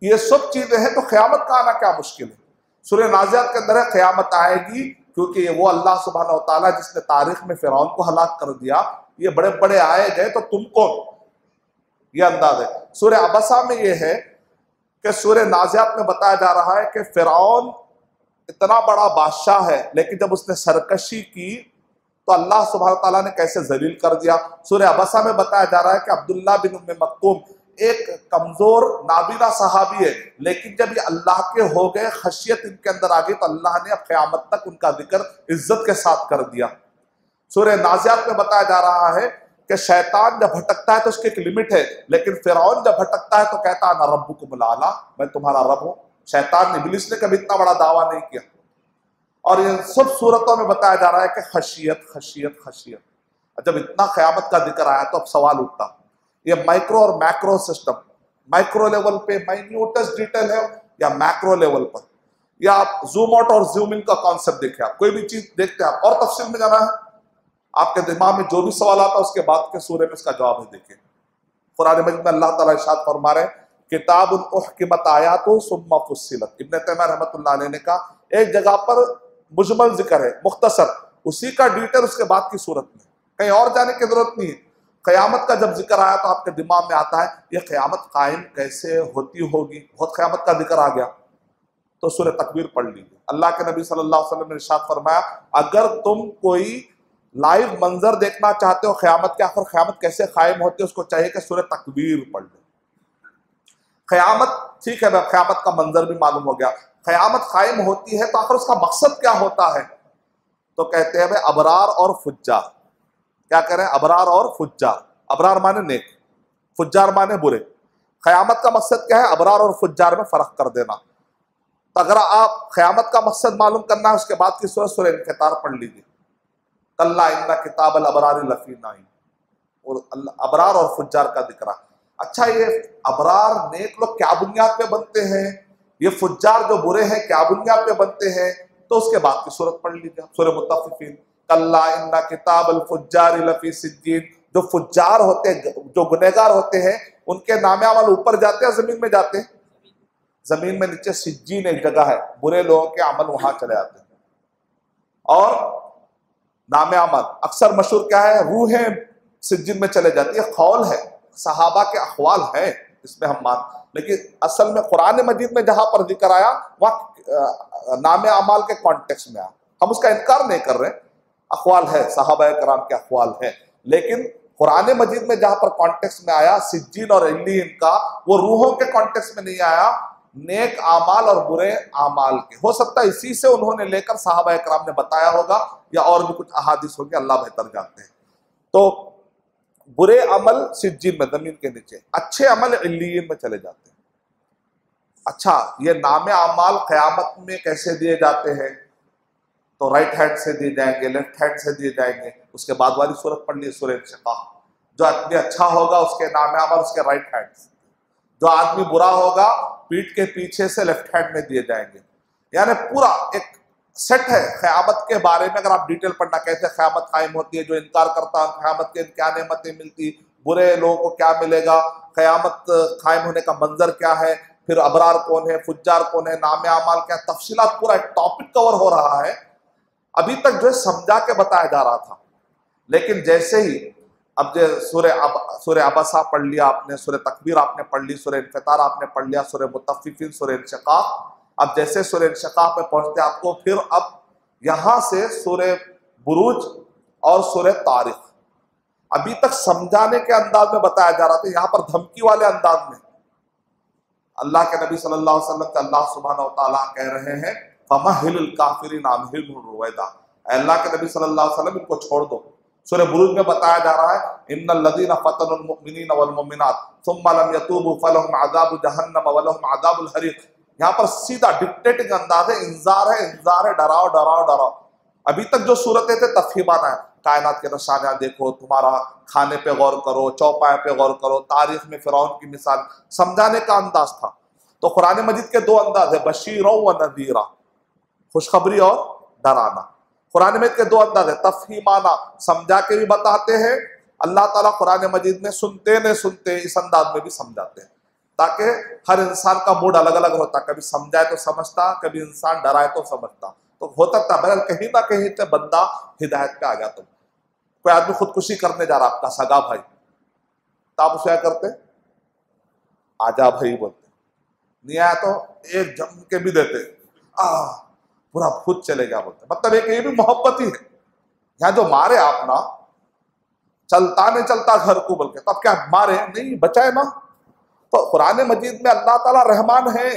ये सब चीजें हैं, तो क़यामत का आना क्या मुश्किल है। सूरह नाज़ियात के अंदर है क़यामत आएगी, क्योंकि वो अल्लाह सुब्हानहू व तआला जिसने तारीख में फ़िरौन को हलाक कर दिया, ये बड़े बड़े आए गए तो तुम कौन, ये अंदाज है। सूरह अबसा में ये है कि सूरह नाज़ियात में बताया जा रहा है कि फ़िरौन इतना बड़ा बादशाह है, लेकिन जब उसने सरकशी की तो अल्लाह सुब्हानहू तआला ने कैसे जलील कर दिया। सूरह अबसा में बताया जा रहा है कि अब्दुल्ला बिन उम्मे मक्तूम एक कमजोर नाबीना सहाबी है, लेकिन जब ये अल्लाह के हो गए, खशियत इनके अंदर आ गई, तो अल्लाह ने अब क़यामत तक उनका जिक्र इज्जत के साथ कर दिया। सूरह नाज़ियात में बताया जा रहा है कि शैतान जब भटकता है तो उसकी एक लिमिट है, लेकिन फिरौन जब भटकता है तो कहता है ना रब्बुकुमुल आला, मैं तुम्हारा रब हूं। शैतान इब्लीस ने कभी इतना बड़ा दावा नहीं किया। और इन सब सूरतों में बताया जा रहा है कि खशियत खशियत खशियत। जब इतना क़यामत का जिक्र आया तो अब सवाल उठता, ये माइक्रो और मैक्रो सिस्टम, माइक्रो लेवल पे माइन्यूटेस्ट डिटेल है या मैक्रो लेवल पर, या आप जूम आउट और जूम इन का कॉन्सेप्ट देखें, आप कोई भी चीज देखते हैं आप और तफसील में जाना है, आपके दिमाग में जो भी सवाल आता है उसके बाद के सूरे में इसका जवाब है। देखिए कुरान मजीद में अल्लाह ताला इरशाद फरमा रहे हैं, किताबुन उहकिमत आयातुहु सुम्मा फुस्सिलत। इब्न तैमिया रहमतुल्लाह अलैह ने कहा, एक जगह पर मुजमल जिक्र है, मुख्तसर, उसी का डिटेल उसके बाद की सूरत में, कहीं और जाने की जरूरत नहीं है। क़यामत का जब जिक्र आया तो आपके दिमाग में आता है ये क़यामत कायम कैसे होती होगी, बहुत क़यामत का जिक्र आ गया तो सूरह तकवीर पढ़ लीजिए। अल्लाह के नबी सल्लल्लाहु अलैहि वसल्लम ने इरशाद फरमाया, अगर तुम कोई लाइव मंजर देखना चाहते हो क़यामत के, आखिर क़यामत कैसे कायम होती है, उसको चाहिए कि सूरह तकवीर पढ़ लो। क़यामत ठीक है, क़यामत का मंजर भी मालूम हो गया, क़यामत कायम होती है तो आखिर उसका मकसद क्या होता है, तो कहते हैं भाई अबरार और फुज्जार। क्या करें, अबरार और फुज्जार। अबरार माने नेक, फुज्जार माने बुरे। क़यामत का मकसद क्या है, अबरार और फुज्जार में फर्क कर देना। तो अगर आप क़यामत का मकसद मालूम करना है, उसके बाद की सूरह इन्फ़ितार पढ़ लीजिए, कल्ला इन्ना किताबल अबरार लफ़ी नाईम, और अबरार और फुज्जार का जिक्र। अच्छा, ये अबरार नेक लोग क्या बुनियाद पे बनते हैं, ये फुज्जार जो बुरे हैं क्या बुनियाद पे बनते हैं, तो उसके बाद की सूरत पढ़ लीजिए, सूरह मुत्तफ़िफ़ीन, कल्ला इन्ना किताबल फुज्जार लफ़ी सिज्जीन। जो फुज्जार होते हैं, जो गुनहगार होते हैं, उनके नामे अमल ऊपर जाते हैं, जमीन में जाते हैं, जमीन में नीचे सिज्जीन एक जगह है, बुरे लोगों के अमल वहां चले जाते हैं। और नामे अमल अक्सर मशहूर क्या है, रूहें सिज्जीन में चले जाती है। कौल है, सहाबा के अखवाल है, इसमें हम मान, लेकिन असल में कुरान मजीद में जहां पर जिक्र आया वहां नामे अमाल के कॉन्टेक्स्ट में आया। हम उसका इनकार नहीं कर रहे, अखवाल है, सहाबा कराम के अखवाल है, लेकिन कुरान मजीद में जहां पर कॉन्टेक्स्ट में आया सिज्जीन और इल्लीन का, वो रूहों के कॉन्टेक्स्ट में नहीं आया, नेक आमाल और बुरे आमाल के। हो सकता है इसी से उन्होंने लेकर सहाबा कराम ने बताया होगा, या और भी कुछ अहादीस होगी, अल्लाह बेहतर जानते हैं। तो बुरे अमल सिज्जीन में, जमीन के नीचे, अच्छे अमल इल्लीन में चले जाते हैं। अच्छा, ये नामे आमाल क़यामत में कैसे दिए जाते हैं, तो राइट हैंड से दिए जाएंगे, लेफ्ट हैंड से दिए जाएंगे। उसके बाद वाली सूरत पढ़ ली, सूरह इंशिक़ाक़। जो आदमी अच्छा होगा उसके नामे अमल उसके राइट हैंड से, जो आदमी बुरा होगा पीठ के पीछे से लेफ्ट हैंड में दिए जाएंगे। यानी पूरा एक सेट है क़यामत के बारे में। अगर आप डिटेल पढ़ना, कैसे क़यामत कायम होती है, जो इनकार करता है क़यामत के क्या नेमतें मिलती, बुरे लोगों को क्या मिलेगा, क़यामत कायम होने का मंजर क्या है, फिर अबरार कौन है, फुज्जार कौन है, नामे अमाल क्या, तफसीलात, पूरा एक टॉपिक कवर हो रहा है। अभी तक जो है समझा के बताया जा रहा था, लेकिन जैसे ही अब जो सूरह अबसा पढ़ लिया आपने, सूरह तकवीर आपने पढ़ ली, सूरह इन्फ़ितार आपने पढ़ लिया, सूरह मुत्तफ़िफ़ीन, सूरह इंशिक़ाक़, अब जैसे सूरह इंशिक़ाक़ में पहुंचते आपको, फिर अब यहां से सूरह बुरूज और सूरह तारिक। अभी तक समझाने के अंदाज में बताया जा रहा था, यहां पर धमकी वाले अंदाज में अल्लाह के नबी सल्लल्लाहु अलैहि वसल्लम के अल्लाह सुब्हानहू व तआला कह रहे हैं, फमहिल काफिरीन अमहिलहुम रुवैदा, अल्लाह के नबी सल्लल्लाहु अलैहि वसल्लम इनको छोड़ दो। सूरह बुरूज में बताया जा रहा है, इन्नल लज़ीना फ़तनुल मुमिनीन वल मुमिनात सुम्मा लम यतूबू फलहुम अज़ाबु जहन्नम व लहुम अज़ाबुल हरीक़। यहाँ पर सीधा डिक्टेटिंग अंदाज है, इंजार है, डराओ डराओ डराओ। अभी तक जो सूरतें थे तफहीमाना है, कायनात के निशानियां देखो, तुम्हारा खाने पे गौर करो, चौपाए पे गौर करो, तारीख में फिरौन की मिसाल, समझाने का अंदाज था। तो कुरान मजीद के दो अंदाज है, बशीरों व नज़ीरा, खुशखबरी और डराना। कुरान मजीद के दो अंदाज है, तफहीमाना, समझा के भी बताते हैं, अल्लाह ताला कुरान मजीद में सुनते न सुनते इस अंदाज में भी समझाते हैं, ताकि हर इंसान का मूड अलग अलग होता, कभी समझाए तो समझता, कभी इंसान डराए तो समझता। तो होता था मगर कहीं ना कहीं से बंदा हिदायत पे आ गया। तो कोई आदमी खुदकुशी करने जा रहा, आपका सगा भाई, तो आप उसे क्या करते, आजा भाई बोलते, नहीं आया तो एक जम के भी देते, पूरा खुद चले गया बोलते, मतलब एक ये भी मोहब्बत ही है। यहाँ जो मारे आप ना, चलता नहीं चलता घर को बोल के, तब क्या मारे नहीं, बचाए ना। तो कुरान मजीद में अल्लाह ताला रहमान है,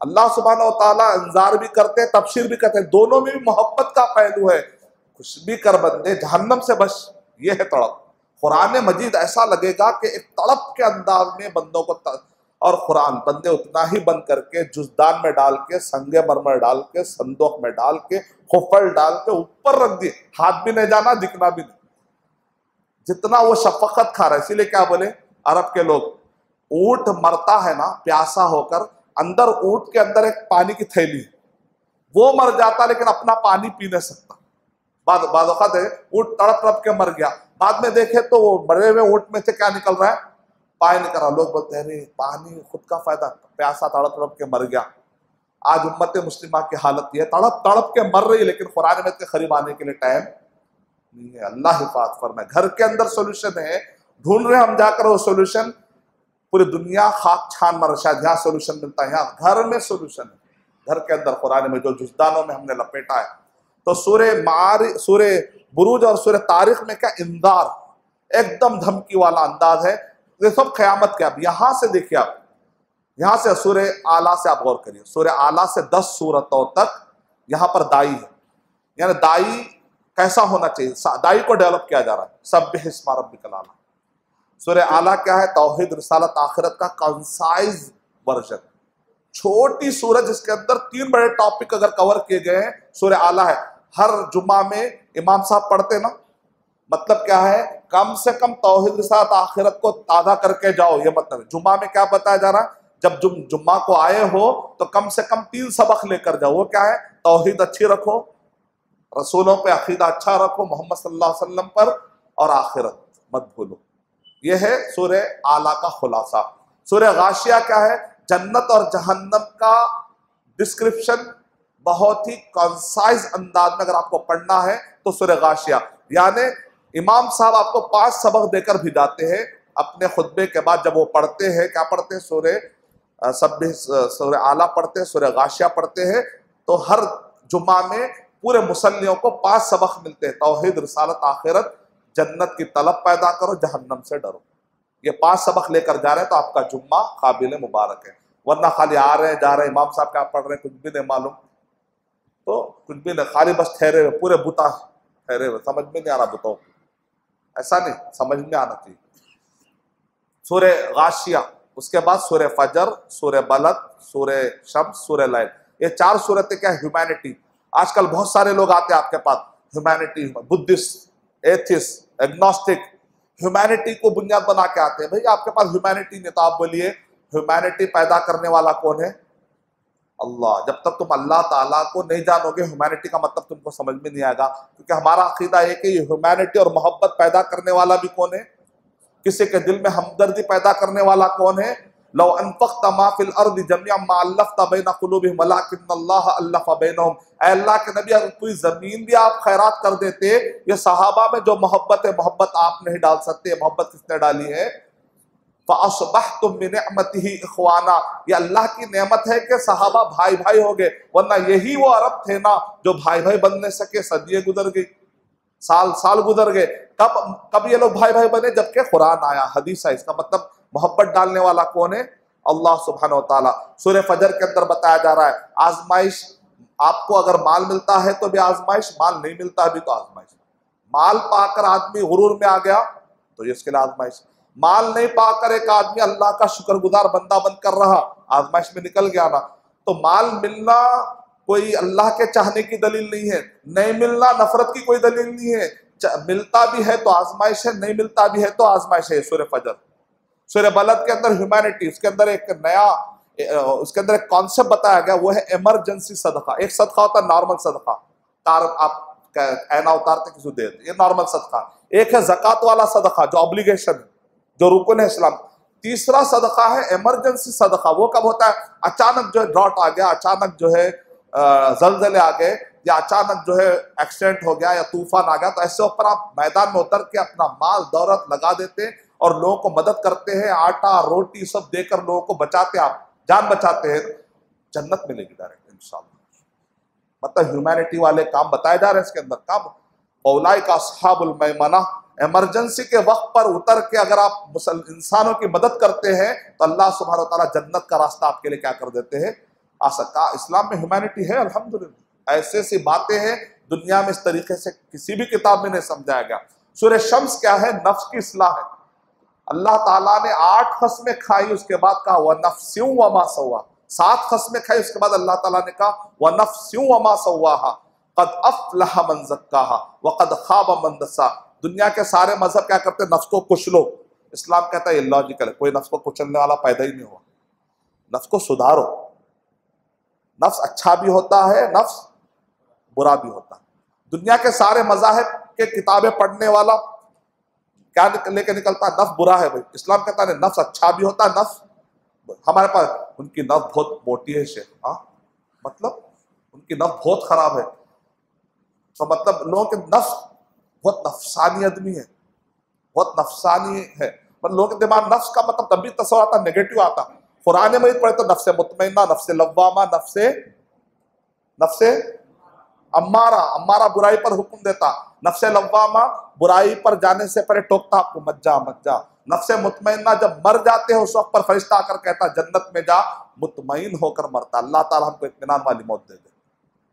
अल्लाह सुब्हानहू व तआला इंजार भी करते हैं, तबशीर भी करते हैं, दोनों में भी मोहब्बत का पहलू है। कुछ भी कर बंदे जहन्नम से बच, ये है तड़प। कुरान मजीद ऐसा लगेगा कि एक तड़प के अंदाज में बंदों को और कुरान बंदे उतना ही बंद करके जुजदान में डाल के, संगे मरमर डाल के, संदूक में डाल के, खुफल डाल के ऊपर रख दिए, हाथ भी नहीं जाना, दिखना भी नहीं। जितना वो शफकत खा रहा है, इसीलिए क्या बोले अरब के लोग, ऊंट मरता है ना प्यासा होकर, अंदर ऊंट के अंदर एक पानी की थैली, वो मर जाता लेकिन अपना पानी पी नहीं सकता। बाद वक्त है ऊंट तड़प तड़प के मर गया, बाद में देखे तो वो मरे हुए ऊंट में से क्या निकल रहा है, पानी निकल रहा। लोग बोलते हैं अरे पानी खुद का फायदा, प्यासा तड़प तड़प के मर गया। आज उम्मत मुस्लिमा की हालत ये, तड़प तड़प के मर रही, लेकिन कुरान में के करीब आने के लिए टाइम नहीं है। अल्लाह हिफाजत फरमाए। घर के अंदर सोल्यूशन है, ढूंढ रहे हम जाकर वो सोल्यूशन, पूरी दुनिया खाक छान मर, शायद यहाँ सोल्यूशन मिलता है, यहाँ घर में सोल्यूशन है। घर के अंदर कुरान में जो जुजदानों में हमने लपेटा है। तो सूरे बुरूज और सूरे तारिक में क्या इंदार, एकदम धमकी वाला अंदाज है। ये सब क़यामत के। अब यहां से देखिए, आप यहां से सूरे आला से आप गौर करिए, सूरे आला से 10 सूरतों तक यहां पर दाई है, यानी दाई कैसा होना चाहिए, दाई को डेवलप किया जा रहा है। सब्बिह इस्मा रब्बिकल आला। सूरे आला क्या है, तौहीद रिसालत आखिरत का कंसाइज वर्जन, छोटी सूरत जिसके अंदर 3 बड़े टॉपिक अगर कवर किए गए हैं, सूरे आला है। हर जुम्मा में इमाम साहब पढ़ते ना, मतलब क्या है, कम से कम तौहीद रिसालत आखिरत को ताज़ा करके जाओ, ये मतलब है। जुम्मा में क्या बताया जा रहा है, जब जुम्मा को आए हो तो कम से कम 3 सबक लेकर जाओ। वो क्या है, तौहीद अच्छी रखो, रसूलों पे अकीदा अच्छा रखो, मोहम्मद सल्लल्लाहु अलैहि वसल्लम पर, और आखिरत मत भूलो। ये है सूरे आला का खुलासा। सूरे गाशिया क्या है, जन्नत और जहन्नम का डिस्क्रिप्शन बहुत ही कंसाइज अंदाज में अगर आपको पढ़ना है तो सूरे गाशिया। यानी इमाम साहब आपको 5 सबक देकर भी जाते हैं अपने खुतबे के बाद। जब वो पढ़ते हैं, क्या पढ़ते हैं, सूरे आला पढ़ते हैं, सूरे गाशिया पढ़ते हैं, तो हर जुम्मा में पूरे मुसल्लियों को 5 सबक मिलते हैं। तौहीद रिसालत आखिरत, जन्नत की तलब पैदा करो, जहन्नम से डरो। ये 5 सबक लेकर जा रहे हैं तो आपका जुम्मा काबिल मुबारक है। वरना खाली आ रहे हैं जा रहे हैं, इमाम साहब क्या पढ़ रहे हैं कुछ भी नहीं मालूम, तो कुछ भी नहीं, खाली बस ठहरे हुए, पूरे बुता ठहरे हुए, समझ में नहीं आ रहा बुतों को। ऐसा नहीं, समझ में आना चाहिए। सूरे गाशिया, उसके बाद सूरे फजर, सूरे बलद, सूरे शम्स, सूरे लैल। ये 4 सूरतें क्या है, ह्यूमैनिटी। आजकल बहुत सारे लोग आते हैं आपके पास, humanity, Buddhist, atheist, agnostic, humanity को बुनियाद बना के आते हैं। भाई आपके पास ह्यूमैनिटी नहीं तो आप बोलिए ह्यूमैनिटी पैदा करने वाला कौन है, अल्लाह। जब तक तुम अल्लाह ताला को नहीं जानोगे, ह्यूमैनिटी का मतलब तुमको समझ में नहीं आएगा। क्योंकि हमारा अकीदा है कि ह्यूमैनिटी और मोहब्बत पैदा करने वाला भी कौन है, किसी के दिल में हमदर्दी पैदा करने वाला कौन है। लौ अनफक़्ता मा फिल अर्दि जमीअन मा अल्लफ़्ता बैना क़ुलूबिहिम वलाकिन्नल्लाह अल्लफ़ बैनहुम। ऐ अल्लाह के नबी, अगर पूरी जमीन भी आप खैरात कर देते, ये सहाबा में जो मोहब्बत है, मोहब्बत आप नहीं डाल सकते, मोहब्बत किसने डाली है, फ़अस्बहतुम बिनिअमतिही इख़वाना। ये अल्लाह की नेमत है कि सहाबा भाई भाई हो गए, वरना यही वो अरब थे ना जो भाई भाई बन नहीं सके, सदियां गुजर गई, साल गुजर गए। कब ये लोग भाई भाई बने, जबकि कुरान आया, हदीस है। इसका मतलब मोहब्बत डालने वाला कौन है, अल्लाह सुब्हानहू व तआला। सूरह फजर के अंदर बताया जा रहा है, आजमाइश, आपको अगर माल मिलता है तो भी आजमाइश, माल नहीं मिलता है भी तो आजमाइश। माल पाकर आदमी गुरूर में आ गया तो ये इसके लिए आजमाइश, माल नहीं पाकर एक आदमी अल्लाह का शुक्रगुजार बंदा बनकर रहा, आजमाइश में निकल गया ना। तो माल मिलना कोई अल्लाह के चाहने की दलील नहीं है, नहीं मिलना नफरत की कोई दलील नहीं है। मिलता भी है तो आजमाइश है, नहीं मिलता भी है तो आजमाइश है। सूरह फजर, सूरह बलद के अंदर ह्यूमैनिटी, उसके अंदर एक नया, उसके अंदर एक कॉन्सेप्ट बताया गया, वो है इमरजेंसी सदका। एक सदका होता है नॉर्मल सदका, कार आप ऐना उतारते किसी दे, ये नॉर्मल सदका। एक है ज़कात वाला सदका जो ऑब्लिगेशन, जो रुकन है इस्लाम। तीसरा सदका है इमरजेंसी सदका। वो कब होता है, अचानक जो है ड्रॉट आ गया, अचानक जो है जलजले आ गए, या अचानक जो है एक्सीडेंट हो गया या तूफान आ गया, तो ऐसे ऊपर आप मैदान में उतर के अपना माल दौलत लगा देते हैं और लोगों को मदद करते हैं, आटा रोटी सब देकर लोगों को बचाते हैं, आप जान बचाते हैं, जन्नत मिलेगी डायरेक्ट इंशाल्लाह। मतलब ह्यूमैनिटी वाले काम बताए जा रहे हैं इसके अंदर काम। फौलाई का अस्हाबुल मैमना, इमरजेंसी के वक्त पर उतर के अगर आप इंसानों की मदद करते हैं तो अल्लाह सुब्हानहू व तआला जन्नत का रास्ता आपके लिए क्या कर देते हैं, आसका। इस्लाम में ह्यूमैनिटी है अल्हम्दुलिल्लाह। ऐसे ऐसी बातें हैं दुनिया में इस तरीके से किसी भी किताब में नहीं समझाया गया। सूरह शम्स क्या है, नफ्स की इस्लाह है। अल्लाह ताला ने 8 कस्में खाई, उसके बाद कहा वह नफ्स्युं व मा सव्वा, 7 कस्में खाई, उसके बाद अल्लाह ताला ने कहा वह नफ्स्युं व मा सव्वाहा क़द अफ़लह मन ज़क्काहा व क़द ख़ाब मन दस्सा। दुनिया के सारे मजहब क्या करते हैं, नफ्स को कुचलो। इस्लाम कहता है ये लॉजिकल है, कोई नफ्स को कुचलने वाला पैदा ही नहीं हुआ। नफ्स को सुधारो। नफ्स अच्छा भी होता है, नफ्स बुरा भी होता है। दुनिया के सारे मज़ाहिब के किताबें पढ़ने वाला क्या लेके निकलता है, नफ्स बुरा है भाई। इस्लाम कहता है नफ्स अच्छा भी होता है, नफ्स हमारे पास उनकी नफ्स बहुत मोटी है शेख, मतलब उनकी नफ्स बहुत खराब है, तो मतलब लोगों के नफ्स बहुत नफसानी आदमी है, बहुत नफसानी है। मतलब लोगों के दिमाग नफ्स का मतलब तभी तस्वर आता, नेगेटिव आता। कुरान मजीद पढ़े तो नफ्से मुतमइन्ना, नफ्से लव्वामा, नफ्से अम्मारा, अम्मारा बुराई पर हुक्म देता, नफ्से लव्वामा बुराई पर जाने से पहले टोकता आपको मत जा मत जा। नफ्से मुतमइन्ना जब मर जाते हैं उस वक्त पर फरिश्ता आकर कहता जन्नत में जा, मुतमईन होकर मरता। अल्लाह ताला हमको इत्मीनान वाली मौत दे दे।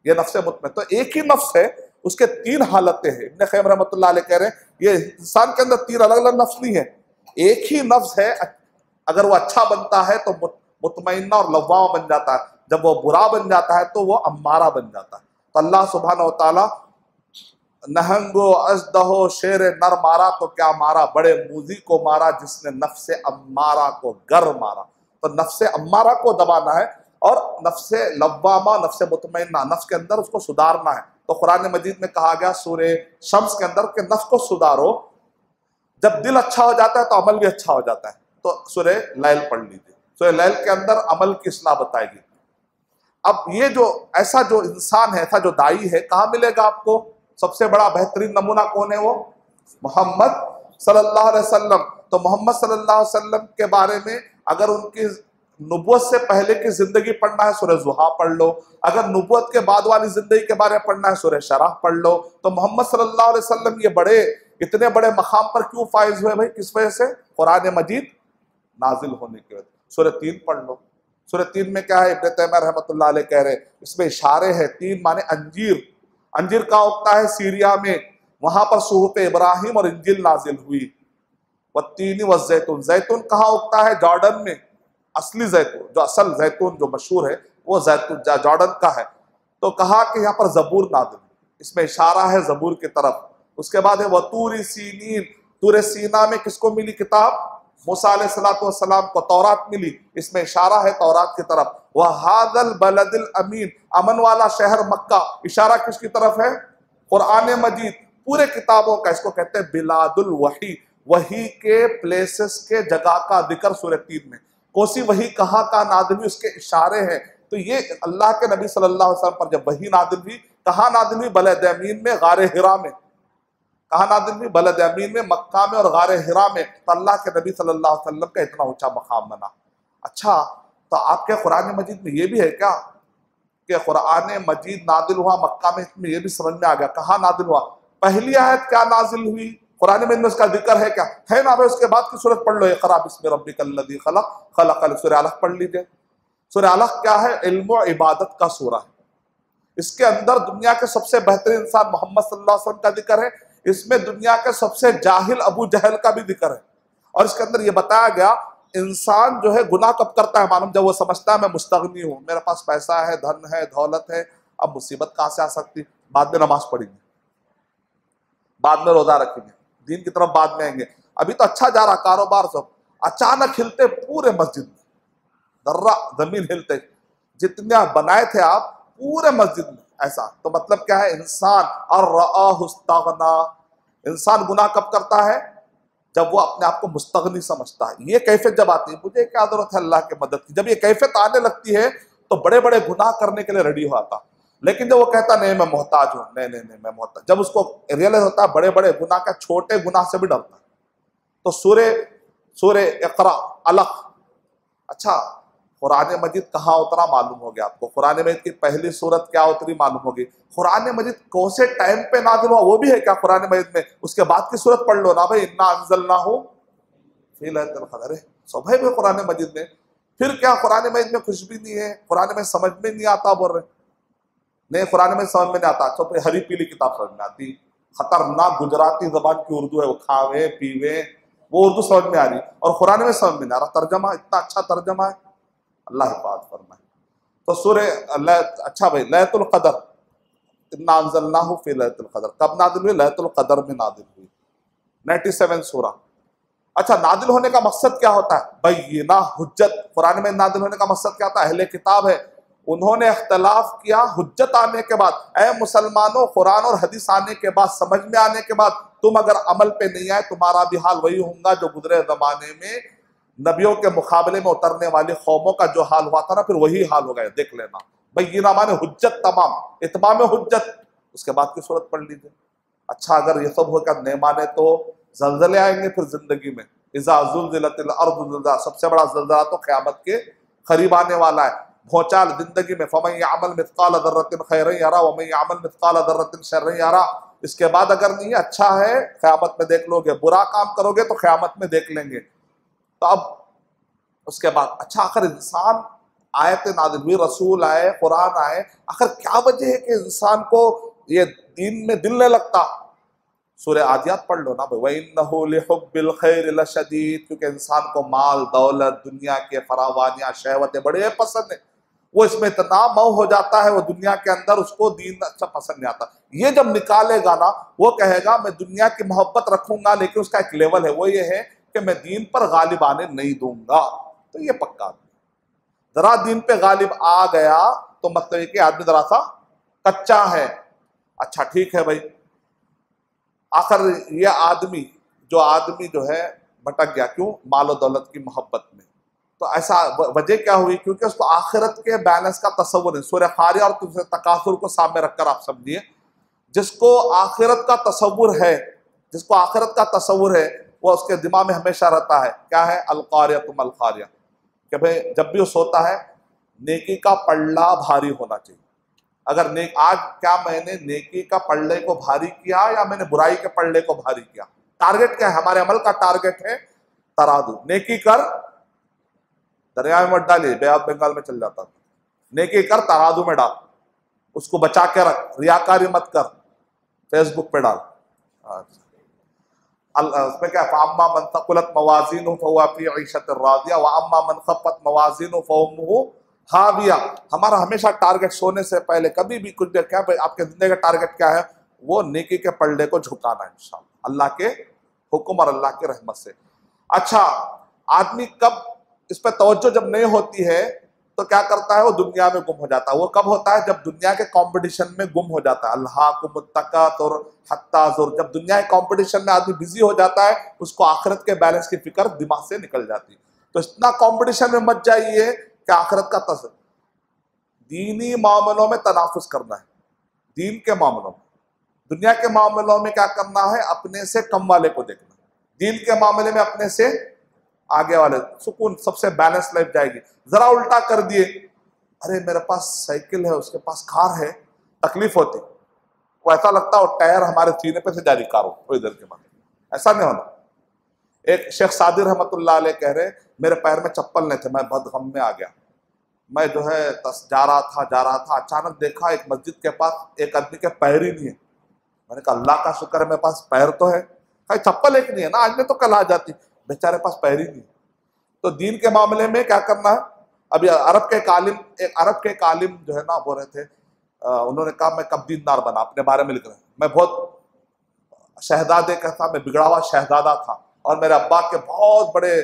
ये नफ्से मुतमइन, तो एक ही नफ्स है, उसके 3 हालतें हैं। इब्न क़य्यिम रहमतुल्लाह अलैह कह रहे हैं ये इंसान के अंदर 3 अलग अलग नफ्स नहीं है, एक ही नफ्स है। अगर वो अच्छा बनता है तो मुतमइन्ना और लव्वामा बन जाता है, जब वो बुरा बन जाता है तो वो अम्मारा बन जाता है। तो अल्लाह सुब्हानहू व तआला नहंगो अजदहो शेर नर मारा तो क्या मारा, बड़े मूजी को मारा जिसने नफ्से अम्मारा को गर मारा। तो नफ्से अम्मारा को दबाना है और नफ्से लव्वामा, नफ्से मुतमइन्ना, नफ्स के अंदर उसको सुधारना है। तो कुरान मजीद में कहा गया सूरह शम्स के अंदर कि नफ्स को सुधारो। जब दिल अच्छा हो जाता है तो अमल भी अच्छा हो जाता है। तो सूरह लैल पढ़ लीजिए, सूरह लैल के अंदर अमल की इस्लाह बताएगी। अब ये जो ऐसा जो इंसान है, ऐसा जो दाई है, कहाँ मिलेगा आपको? सबसे बड़ा बेहतरीन नमूना कौन है? वो मोहम्मद सल्लल्लाहु अलैहि वसल्लम। तो मोहम्मद सल्लल्लाहु अलैहि वसल्लम के बारे में अगर उनकी नुबुव्वत से पहले की जिंदगी पढ़ना है, सूरह ज़ुहा पढ़ लो। अगर नुबुव्वत के बाद वाली जिंदगी के बारे में पढ़ना है, सूरह शरह पढ़ लो। तो मोहम्मद सल्लल्लाहु अलैहि वसल्लम ये बड़े इतने बड़े मकाम पर क्यों फाइज हुए भाई? किस वजह से? कुरान मजीद नाजिल होने की वजह। सूरह 3 पढ़ लो। सूरह 3 में क्या है? इब्न तैमिया रहमतुल्लाह अलैह कह रहे इसमें इशारे हैं। 3 माने अंजीर। अंजीर कहाँ उगता है? सीरिया में, वहां पर सुहूफ इब्राहिम और इंजील नाजिल हुई। वत्तीन व जैतून, जैतून कहाँ उगता है? जॉर्डन में। असली जैतून, जो असल जैतून जो मशहूर है वो जैतून जॉर्डन का है। तो कहा कि यहाँ पर जबूर नाजिल, इसमें इशारा है जबूर की तरफ। उसके बाद है वतूर सीनीन, तूर सीना में किसको मिली किताब? मूसा अलैहिस्सलातु वस्सलाम को तौरात मिली, इसमें इशारा है तौरात की तरफ। वह हादल बलदिल अमीन, अमन वाला शहर मक्का, इशारा किसकी तरफ है? कुरान मजीद पूरे किताबों का, इसको कहते हैं बिलादुल वही, वही के प्लेसेस के जगह का जिक्र सूरह 3 में। कोसी वही कहाँ का नादिल हुई, उसके इशारे हैं। तो ये अल्लाह के नबी सल्लल्लाहु अलैहि वसल्लम पर जब वही नादिल हुई, कहाँ नादिल हुई? बलद अमीन में, गारे हिरा में। कहाँ नादिल हुई? बलद अमीन में, मक्का में और गारे हिरा में। तो अल्लाह के नबी सल्लल्लाहु अलैहि वसल्लम का इतना ऊंचा मकाम बना। अच्छा, तो आपके कुरान मजीद में ये भी है क्या कि कुरान मजीद नादिल हुआ मक्का में? इसमें ये भी समझ में आ गया कहाँ नादिल हुआ। पहली आयत क्या नाजिल हुई कुरान मजीद में, उसका जिक्र है क्या? है ना भाई। उसके बाद की सूरत पढ़ लो, इक़रा बिस्मि रब्बिकल लज़ी खलक़, खलक़ल, सूरह अलक़ पढ़ लीजिए। सूरह अलक़ क्या है? इल्म और इबादत का सूरा है। इसके अंदर दुनिया के सबसे बेहतरीन इंसान मोहम्मद सल्लल्लाहु अलैहि वसल्लम का जिक्र है। इसमें दुनिया के सबसे जाहिल अबू जहल का भी जिक्र है। और इसके अंदर यह बताया गया इंसान जो है गुनाह कब करता है मालूम? जब वो समझता है मैं मुस्तगनी हूँ, मेरे पास पैसा है, धन है, दौलत है, अब मुसीबत कहाँ से आ सकती? बाद में नमाज पढ़ेंगे, बाद में रोजा रखेंगे, दीन की तरफ बाद में आएंगे। अभी तो अच्छा जा रहा कारोबार, सब अचानक हिलते पूरे मस्जिद में, दर्रा जमीन हिलते, जितने बनाए थे आप पूरे मस्जिद में ऐसा। तो मतलब क्या है? इंसान और रअहुस्तगना, इंसान गुनाह कब करता है? जब वो अपने आप को मुस्तगनी समझता है। ये कैफियत जब आती है, मुझे क्या जरूरत है अल्लाह की मदद की, जब ये कैफियत आने लगती है तो बड़े बड़े गुनाह करने के लिए रेडी हो आता। लेकिन जब वो कहता नहीं मैं मोहताज हूँ, नहीं नहीं नहीं मैं मोहताज, जब उसको रियलाइज होता है बड़े बड़े गुनाह का, छोटे गुनाह से भी डरता है। तो सूरह इक़रा, अलक़। अच्छा, कुरान मजीद कहाँ उतरा मालूम हो गया आपको, कुरान मजीद की पहली सूरत क्या उतरी मालूम होगी, कुरान मजीद कौन से टाइम पे नाजिल हुआ वो भी है क्या कुरान मजीद में, उसके बाद की सूरत पढ़ लो ना भाई, इन्ना अंज़लनाहु फी लैलतिल क़द्र, सुबह में कुरान मजीद में। फिर क्या कुरान मजीद में कुछ भी नहीं है, कुरान में समझ में नहीं आता बोल रहे, नहीं कुरान में समझ में नहीं आता। तो हरी पीली किताब समझ में आती, खतरनाक गुजराती जबान की उर्दू है, वो खावे पीवे वो उर्दू समझ में आ रही, और कुरान में समझ में नहीं आ रहा, तर्जमा इतना अच्छा तर्जमा है, अल्लाह हिफाज़त फरमाए। तो सूरे अच्छा भाई लैलतुल क़द्र, इन्ना अंज़लनाहु फी लैलतिल क़द्र कब नादिल हुई, लैलतुल क़द्र में नादिल हुई, 97 सूरा। अच्छा नादिल होने का मकसद क्या होता है, बय्यिना हुज्जत, कुरान में नादिल होने का मकसद क्या होता है, अहले किताब है उन्होंने इख्तलाफ किया, हुज्जत आने के बाद, ऐ मुसलमानों कुरान और हदीस आने के बाद, समझ में आने के बाद तुम अगर अमल पे नहीं आए, तुम्हारा भी हाल वही होगा जो गुजरे जमाने में नबियों के मुकाबले में उतरने वाली कौमों का जो हाल हुआ था ना, फिर वही हाल हो गया, देख लेना। बय्यिना माने हुज्जत तमाम, इत्माम हुज्जत, उसके बाद की सूरत पढ़ लीजिए। अच्छा अगर ये सब होकर नहीं माने तो जल्जले आएंगे फिर जिंदगी में, इज़ा ज़ुल्ज़िलतिल अर्ज़ु ज़िलज़ालहा, सबसे बड़ा ज़ल्ज़ला तो क़यामत के करीब आने वाला है। भौचाल जिंदगी में, फमन यअमल मिस्क़ाल ज़र्रतिन खैरन यरा व मन यअमल मिस्क़ाल ज़र्रतिन शर्रन यरा। इसके बाद अगर नहीं अच्छा है क़यामत में देख लोगे, बुरा काम करोगे तो क़यामत में देख लेंगे। तो अब उसके बाद अच्छा आखिर इंसान आयत नाज़िल हुई, रसूल आए, कुरान आए, आखिर क्या वजह है कि इंसान को ये दीन में दिल नहीं लगता। सूरह आदियात पढ़ लो ना भाई, वइन्नहु लिहुब्बिल खैरि लशदीद, क्योंकि इंसान को माल दौलत दुनिया के फरावानियां शहवतें बड़े पसंद है, वो इसमें इतना मऊ हो जाता है वो दुनिया के अंदर, उसको दीन अच्छा पसंद नहीं आता। ये जब निकालेगा ना वो कहेगा मैं दुनिया की मोहब्बत रखूंगा, लेकिन उसका एक लेवल है, वो ये है कि मैं दीन पर गालिब आने नहीं दूंगा। तो ये पक्का, जरा दीन पे गालिब आ गया तो मतलब ये कि आदमी जरा सा कच्चा है। अच्छा ठीक है भाई, आखिर ये आदमी जो है भटक गया, क्यों, मालो दौलत की मोहब्बत में। तो ऐसा वजह क्या हुई, क्योंकि उसको आखिरत के बैलेंस का तसव्वुर है। सूरह कारिया और तकासुर को सामने रखकर आप समझिए, जिसको आखिरत का तसव्वुर है, जिसको आखिरत का तसव्वुर है वो उसके दिमाग में हमेशा रहता है, क्या है, अलकारिया तुम अलकारिया, कि भाई जब भी वो सोता है नेकी का पल्ला भारी होना चाहिए। अगर आज क्या मैंने नेकी का पल्ले को भारी किया या मैंने बुराई के पल्ले को भारी किया, टारगेट क्या है, हमारे अमल का टारगेट है तराजू। नेकी कर दरिया में मत डालिए, बे ऑफ बंगाल में चल जाता था, नेकी कर तराजू में डाल, उसको बचा के रख, रियाकारी मत कर, फेसबुक पे डाल। उसमें क्या, अम्मा मन तकुलत मवाज़ीनुहु फहुवा फी ईशतिर राज़िया व अम्मा मन खफ़्फ़त मवाज़ीनुहु फउम्मुहु हाविया। हमारा हमेशा टारगेट सोने से पहले कभी भी कुछ क्या भाई, आपके जिंदगी का टारगेट क्या है, वो नेकी के पल्ले को झुकाना है इंशाअल्लाह, अल्लाह के हुक्म और अल्लाह के रहमत से। अच्छा आदमी कब इस पर तवज्जो जब नहीं होती है तो क्या करता है, वो दुनिया में गुम हो जाता है। वो कब होता है, जब दुनिया के कंपटीशन में गुम हो जाता है। अल्हाकुमुत तकासुर हत्ता ज़ुर, जब दुनिया के कंपटीशन में आदमी बिजी हो जाता है, उसको आखिरत के बैलेंस की फिक्र दिमाग से निकल जाती है। तो इतना कंपटीशन में मत जाइए कि आखिरत का तसव्वुर, दीनी मामलों में तनाफुस करना है, दीन के मामलों में। दुनिया के मामलों में क्या करना है, अपने से कम वाले को देखना, दीन के मामले में अपने से आगे वाले, सुकून, सबसे बैलेंस लाइफ जाएगी। जरा उल्टा कर दिए, अरे मेरे पास साइकिल है उसके पास कार है, तकलीफ होती, वो ऐसा लगता है वो टायर हमारे सीने पे से जारी कार हो थोड़ी देर के बाद, ऐसा नहीं होना। एक शेख सादी रहमतुल्लाह अलैह कह रहे, मेरे पैर में चप्पल नहीं थे, मैं बहुत गम में आ गया, मैं जो है जा रहा था, अचानक देखा एक मस्जिद के पास एक आदमी के पैर ही नहीं है। मैंने कहा अल्लाह का शुक्र है मेरे पास पैर तो है, चप्पल एक नहीं है ना, आज में तो कल आ जाती, बेचारे पास पैर ही नहीं। तो दीन के मामले में क्या करना है, अभी अरब के एक आलिम जो है ना बोल रहे थे, उन्होंने कहा मैं कब दीनदार बना, अपने बारे में लिख रहे हैं, मैं बहुत शहजादे का था, मैं बिगड़ा हुआ शहजादा था, और मेरे अब्बा के बहुत बड़े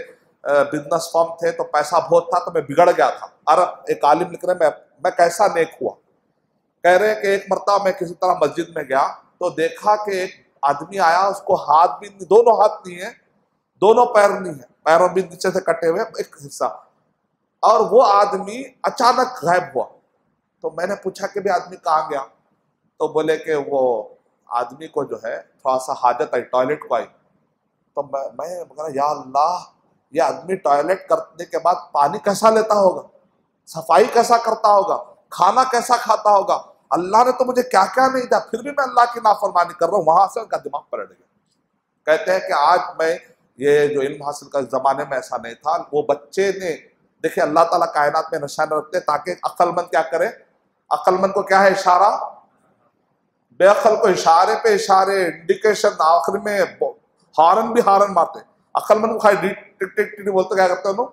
बिजनेस फर्म थे, तो पैसा बहुत था, तो मैं बिगड़ गया था। अरब एक आलिम लिख रहे, मैं कैसा नेक हुआ। कह रहे कि एक मरतबा मैं किसी तरह मस्जिद में गया तो देखा कि एक आदमी आया, उसको हाथ भी नहीं, दोनों हाथ नहीं है, दोनों पैर नहीं है, पैरों भी नीचे से कटे हुए एक हिस्सा, और वो आदमी अचानक गायब हुआ। तो मैंने पूछा कि भी आदमी कहाँ गया, तो बोले कि वो आदमी को जो है थोड़ा सा हाजत आई, टॉयलेट को आई। तो मैं या अल्लाह, ये आदमी टॉयलेट करने के बाद पानी कैसा लेता होगा, सफाई कैसा करता होगा, खाना कैसा खाता होगा, अल्लाह ने तो मुझे क्या क्या नहीं दिया, फिर भी मैं अल्लाह की नाफरमानी कर रहा हूँ। वहां से उनका दिमाग पलट गया। कहते हैं कि आज मैं ये जो इल्म हासिल का जमाने में ऐसा नहीं था, वो बच्चे ने देखिए अल्लाह ताला कायनात में निशान रखते हैं ताकि अक्लमंद क्या करे, अक्लमंद को क्या है इशारा, बेअक्ल को इशारे पे इशारे, इंडिकेशन, आखिर में हारन भी हारन मारते। अक्लमंद को खाली टिक टिक टिक बोलते क्या करते हैं लोग,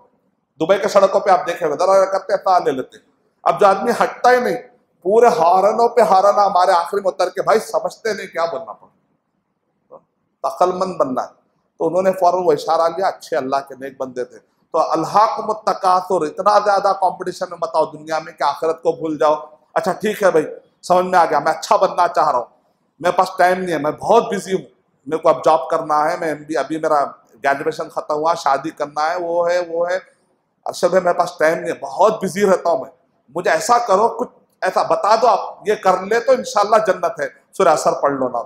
दुबई के सड़कों पे आप देखे दरा करते हैं, ले लेते। अब जो आदमी हटता ही नहीं, पूरे हारनों पे हारना हमारे आखिरी में उतर के, भाई समझते नहीं क्या बनना पड़ा, अक्लमंद बनना है। तो उन्होंने फौरन वो इशारा लिया, अच्छे अल्लाह के नेक बंदे थे। तो अल्हाकुमुत तकासुर, इतना ज्यादा कंपटीशन में बताओ दुनिया में कि आखिरत को भूल जाओ। अच्छा ठीक है भाई, समझ में आ गया, मैं अच्छा बनना चाह रहा हूँ, मेरे पास टाइम नहीं है, मैं बहुत बिजी हूँ, मेरे को अब जॉब करना है, मैं अभी मेरा ग्रेजुएशन खत्म हुआ, शादी करना है, वो है अरशद है, मेरे पास टाइम नहीं है, बहुत बिजी रहता हूँ मैं, मुझे ऐसा करो, कुछ ऐसा बता दो आप, ये कर ले तो इंशाल्लाह जन्नत है। सूरह असर पढ़ लो ना।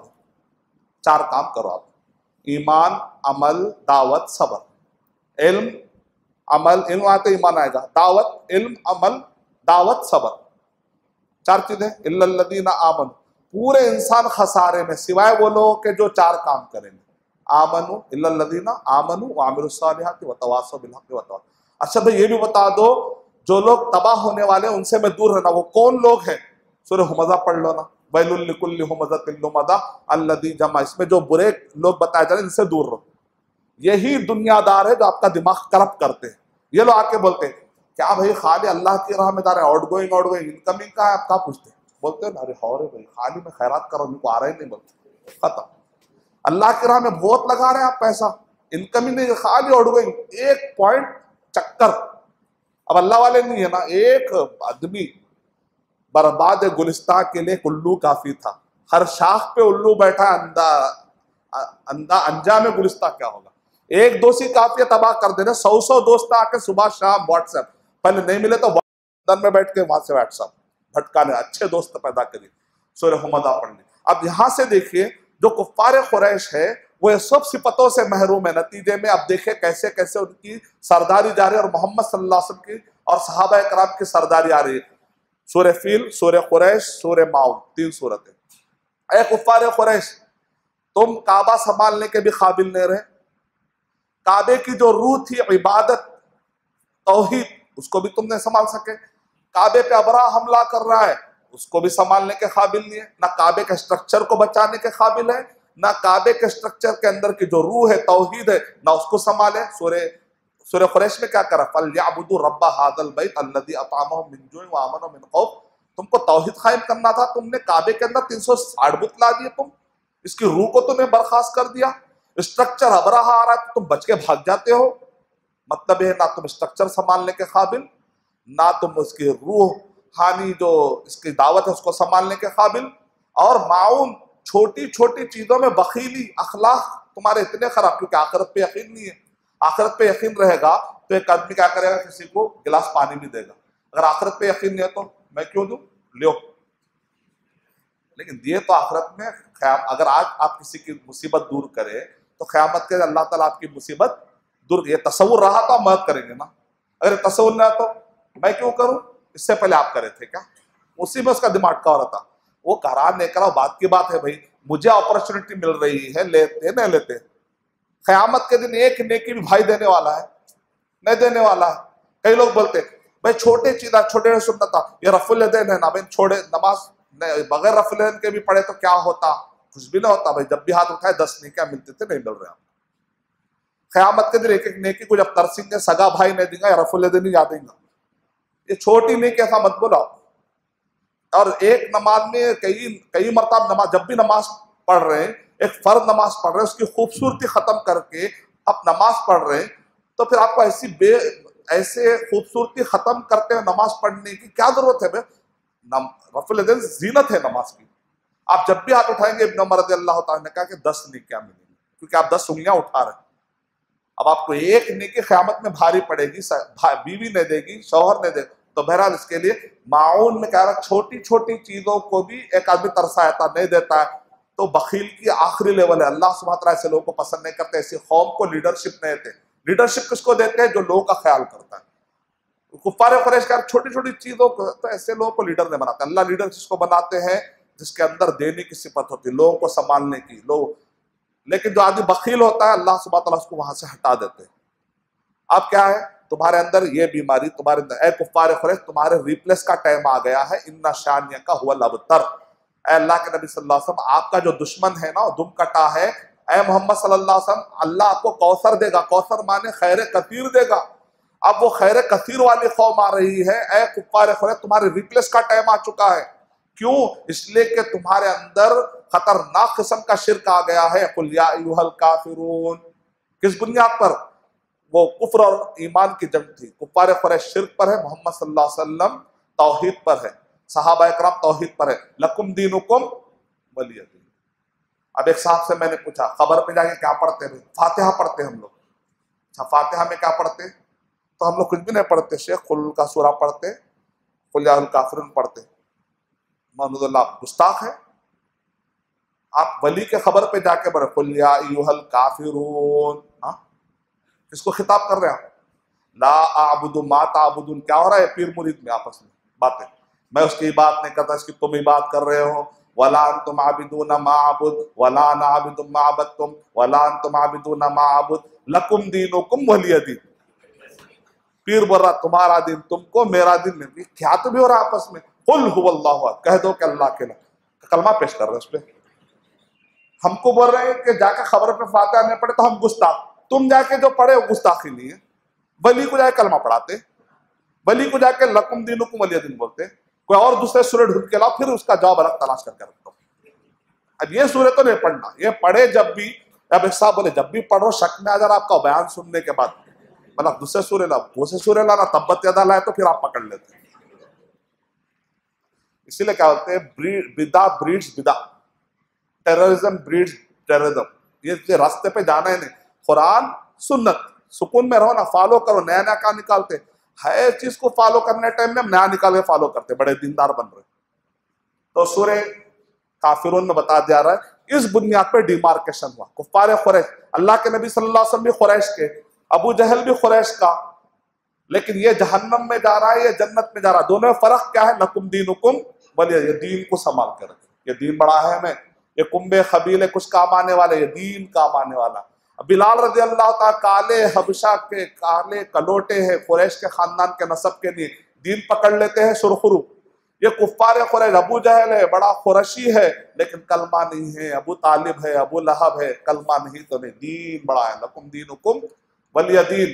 4 काम करो आप, ईमान, अमल, दावत, सब्र। इल्म, अमल, इल्म आते ईमान आएगा, दावत, इल्म, अमल, दावत, सब्र, 4 चीजें। इल्लल्लज़ीना आमन, पूरे इंसान खसारे में सिवाय वो लोग के जो 4 काम करेंगे। आमनु, इल्लल्लज़ीना आमनु व अमिलुस्सालिहाति व तवासौ बिल हक़्क़ि व तवासौ। अच्छा भाई ये भी बता दो, जो लोग तबाह होने वाले हैं उनसे मैं दूर रहना, वो कौन लोग हैं? सूरह हुमज़ा पढ़ लो ना, वैलुल लिकुल्लि हुमज़तिन लुमज़ा अल्लज़ी जमा, इसमें जो बुरे लोग बताए जा रहे हैं इनसे दूर रहो। यही दुनियादार है जो आपका दिमाग करप्ट करते हैं। ये लोग आके बोलते हैं क्या भाई खाली अल्लाह की राह में जा रहे हैं, आउटगोइंग इनकमिंग का है, आप क्या पूछते हैं? बोलते हैं अरे हौरे भाई खाली में खैरात करो, उनको आ रहा ही नहीं, बोलते खत्म। अल्लाह की राह में बहुत लगा रहे हैं आप पैसा, इनकमिंग नहीं, खाली आउटगोइंग, 1 पॉइंट चक्कर। अब अल्लाह वाले नहीं है ना, एक आदमी बर्बाद गुलिस्तान के लिए उल्लू काफी था, हर शाख पे उल्लू बैठा, अंजाम गुलिस्तान क्या होगा? एक दोषी काफी तबाह कर देना, 100 दोस्त आके सुबह शाम व्हाट्सएप, पहले नहीं मिले तो वादन में बैठ के वहां से व्हाट्सएप भटकाने, अच्छे दोस्त पैदा करिए। सूरह हुमज़ा पढ़ ली। अब यहां से देखिए जो कुफ्फार कुरैश है वो ये सब सिफतों से महरूम है। नतीजे में अब देखिए कैसे कैसे उनकी सरदारी जा रही है और मोहम्मद सल्लल्लाहु अलैहि वसल्लम की और सहाबा कराम की सरदारी आ रही है। सूरह फील, सूरह कुरैश, सूरह माउन, 3 सूरतें। ऐ कुफ्फार कुरैश, तुम काबा संभालने के भी काबिल नहीं रहे, काबे की जो रूह थी इबादत, तौहीद, उसको भी तुम नहीं संभाल सके। काबे पे अबरा हमला कर रहा है, उसको भी संभालने के काबिल नहीं है। ना काबे के स्ट्रक्चर को बचाने के काबिल है, ना काबे के स्ट्रक्चर के अंदर की जो रूह है, तौहीद है, ना उसको संभाले। सूरह कुरैश में क्या करा, फलयअबुदू रब्ब हाज़ल बैत अल्लज़ी अतअमहुम मिन जुइन व आमनहुम मिन खौफ। तुमको तौहीद कायम करना था, तुमने काबे के अंदर 360 बुत ला दिए, तुम इसकी रूह को तुमने बर्खास्त कर दिया। स्ट्रक्चर अबराहा आ रहा है तो तुम बच के भाग जाते हो। मतलब है ना तुम स्ट्रक्चर संभालने के काबिल, ना तुम उसकी रूह हानि जो इसकी दावत है उसको संभालने के काबिल। और माउन, छोटी छोटी चीजों में बखीली, अखलाक तुम्हारे इतने खराब, क्योंकि आखिरत पे यकीन नहीं है। आखिरत पे यकीन रहेगा तो एक आदमी क्या करेगा, किसी को गिलास पानी भी देगा। अगर आखिरत पे यकीन नहीं है तो मैं क्यों दूं, लियो। लेकिन दिए तो आखिरत में। अगर आज आप किसी की मुसीबत दूर करें तो क़यामत के अल्लाह ताला आपकी मुसीबत दूर, ये तसव्वुर रहा तो आप मदद करेंगे ना। अगर तसव्वुर ना तो मैं क्यों करूं, इससे पहले आप करे थे क्या? उसी में उसका दिमाग का हो रहा था। वो करा नहीं करा बात की बात है भाई, मुझे अपॉर्चुनिटी मिल रही है, लेते नहीं लेते। क़यामत के दिन एक नेकी भी भाई देने वाला है, नहीं देने वाला है। कई लोग बोलते भाई छोटे चीजा, छोटे सुन्नत, ये रफुल यदैन है ना भाई, छोड़े नमाज बगैर रफुल यदैन के भी पढ़े तो क्या होता, कुछ भी ना होता भाई। जब भी हाथ उठाए 10 नेकियां मिलते थे, नहीं मिल रहे। क़यामत के दिन एक एक नेकी को जब तरसेंगे, सगा भाई नहीं देंगे, रफुल यदैन ही याद देंगे। ये छोटी नेकी ऐसा मत बोलो। और एक नमाज में कई मरतबा नमाज, जब भी नमाज पढ़ रहे हैं, एक फर्ज नमाज पढ़ रहे हैं, उसकी खूबसूरती खत्म करके आप नमाज पढ़ रहे हैं, तो फिर आपको ऐसे खूबसूरती खत्म करते हुए नमाज पढ़ने की क्या जरूरत है भाई? रफुल यदैन जीनत है नमाज की। आप जब भी हाथ उठाएंगे, इब्न उमर रज़ियल्लाहु ताला ने कहा कि 10 नेकियां मिलेंगी, क्योंकि आप 10 उंगलियां उठा रहे हैं। अब आपको एक नेकी क़यामत में भारी पड़ेगी, बीवी नहीं देगी, शौहर नहीं देगा। तो बहरहाल इसके लिए माउन में कह रहा, छोटी छोटी चीजों को भी एक आदमी तरसाता नहीं देता है तो बखील की आखिरी लेवल है। अल्लाह सुब्हानहू व तआला ऐसे लोगों को पसंद नहीं करते, ऐसी कौम को लीडरशिप नहीं देते। लीडरशिप किसको देते हैं? जो लोगों का ख्याल करता है। कुफ्फार कुरैश का छोटी छोटी चीजों को तो ऐसे लोगों को लीडर नहीं बनाते। अल्लाह लीडर जिसको बनाते हैं जिसके अंदर देने की सिफत होती है, लोगों को संभालने की, लोग। लेकिन जो आदमी बखील होता है अल्लाह सुब्हानहू तआला उसको वहां से हटा देते हैं। अब क्या है, तुम्हारे अंदर ये बीमारी, तुम्हारे अंदर ए कुफ्फार कुरैश, तुम्हारे रिप्लेस का टाइम आ गया है। इन्ना शानिया का हुवल अबतर। ए अल्लाह के नबी सल्लल्लाहु अलैहि वसल्लम, आपका जो दुश्मन है ना, दुम कटा है। ए मोहम्मद सल्लल्लाहु अलैहि वसल्लम, अल्लाह आपको कौसर देगा। कौसर माने खैर कसीर देगा। अब वो खैर कसीर वाली कौम आ रही है। ए कुफ्फार कुरैश, तुम्हारे रिप्लेस का टाइम आ चुका है। क्यों? इसलिए कि तुम्हारे अंदर खतरनाक किस्म का शिर्क आ गया है। कुल या अय्युहल काफिरून। किस बुनियाद पर? वो कुफ्र और ईमान की जंग थी। कुफ्फार कुरैश शिर्क पर है, मोहम्मद सल्लल्लाहु अलैहि वसल्लम तौहीद पर है, सहाबा इकराम तौहीद पर है। लकुम दीनुकुम वलिय दीन। अब एक साहब से मैंने पूछा, खबर पे जाके क्या पढ़ते हैं? फातिहा पढ़ते हम लोग। अच्छा, फातिहा में क्या पढ़ते? तो हम लोग कुछ भी नहीं पढ़ते शेख। कुल का सूरा पढ़ते, कुल या अल काफिरून पढ़ते। मानूदुल्लाह गुस्ताख है। आप वली के खबर पे जाके पढ़े कुल या अय्युहल काफिरून। हाँ, किसको खिताब कर रहे हैं आप? ला आबुदु मा ताबुदुन। क्या हो रहा है पीर मुरीद में आपस में बातें? मैं उसकी बात नहीं करता, इसकी तुम ही बात कर रहे हो। वला अंतुम आबिदूना मा अबुद वला अना आबिदुम मा अबदतुम वला अंतुम आबिदूना मा अबुद लकुम दीनुकुम वलिय दीन। पीर बोल रहा तुम्हारा दिन तुमको, मेरा दिन नहीं। क्या तो भी हो रहा आपस में? कुल हुवल्लाहु अहद, कह दो कि अल्लाह के कलमा पेश कर रहे हैं उस पर। हमको बोल रहे हैं कि जाकर खबर पे फातिहा नहीं पढ़े तो हम गुस्ताख। तुम जाके जो पढ़े वो गुस्ताखी नहीं है। वली को जाके कलमा पढ़ाते, वली को जाके लकुम दीनुकुम वलिय दीन बोलते। कोई और दूसरे सूरह ढूंढ के लाओ, फिर उसका जवाब अलग तलाश करके रखो। अब ये सूरह तो नहीं पढ़ना, ये पढ़े जब भी। अब एक साहब बोले जब भी पढ़ो शक में आ जा रहा आपका बयान सुनने के बाद, मतलब दूसरे सूरह ला, दूसरे सूरह लाना, तब्बत यदा लाए तो फिर आप पकड़ लेते हैं। इसीलिए क्या होते हैं, बिदा ब्रीड्स बिदा, टेररिज्म ब्रीड्स टेररिज्म। ये रास्ते पे जाना है नहीं। कुरान सुन्नत, सुकून में रहो ना, फॉलो करो। नया नया क्या निकालते है चीज को फॉलो करने टाइम में नया निकाल के फॉलो करते, बड़े दीनदार बन रहे। तो सूरह काफिरून में बता दिया रहा है, इस बुनियाद पे डिमार्केशन हुआ। कुफ्फार कुरैश, अल्लाह के नबी सल्लल्लाहु अलैहि वसल्लम भी कुरैश के, अबू जहल भी कुरैश का, लेकिन ये जहन्नम में जा रहा है, ये जन्नत में जा रहा है। दोनों में फर्क क्या है? लकुम दीनुकुम वलिय। ये दीन को संभाल कर रखे, ये दीन बड़ा है हमें। ये कुंबे खबीले कुछ काम आने वाले, ये दीन काम आने वाला। बिलाल रज़ी अल्लाह ताला काले हबशा के काले कलोटे हैं, कुरैश के खानदान के नसब के लिए दीन पकड़ लेते हैं सुरखरू। ये कुफ्फार कुरैश, अबू जहल है, बड़ा कुरैशी है, लेकिन कलमा नहीं है। अबू तालिब है, अबू लहब है, कलमा नहीं तो नहीं, दीन बड़ा है। लकुम दीनुकुम वलिय दीन।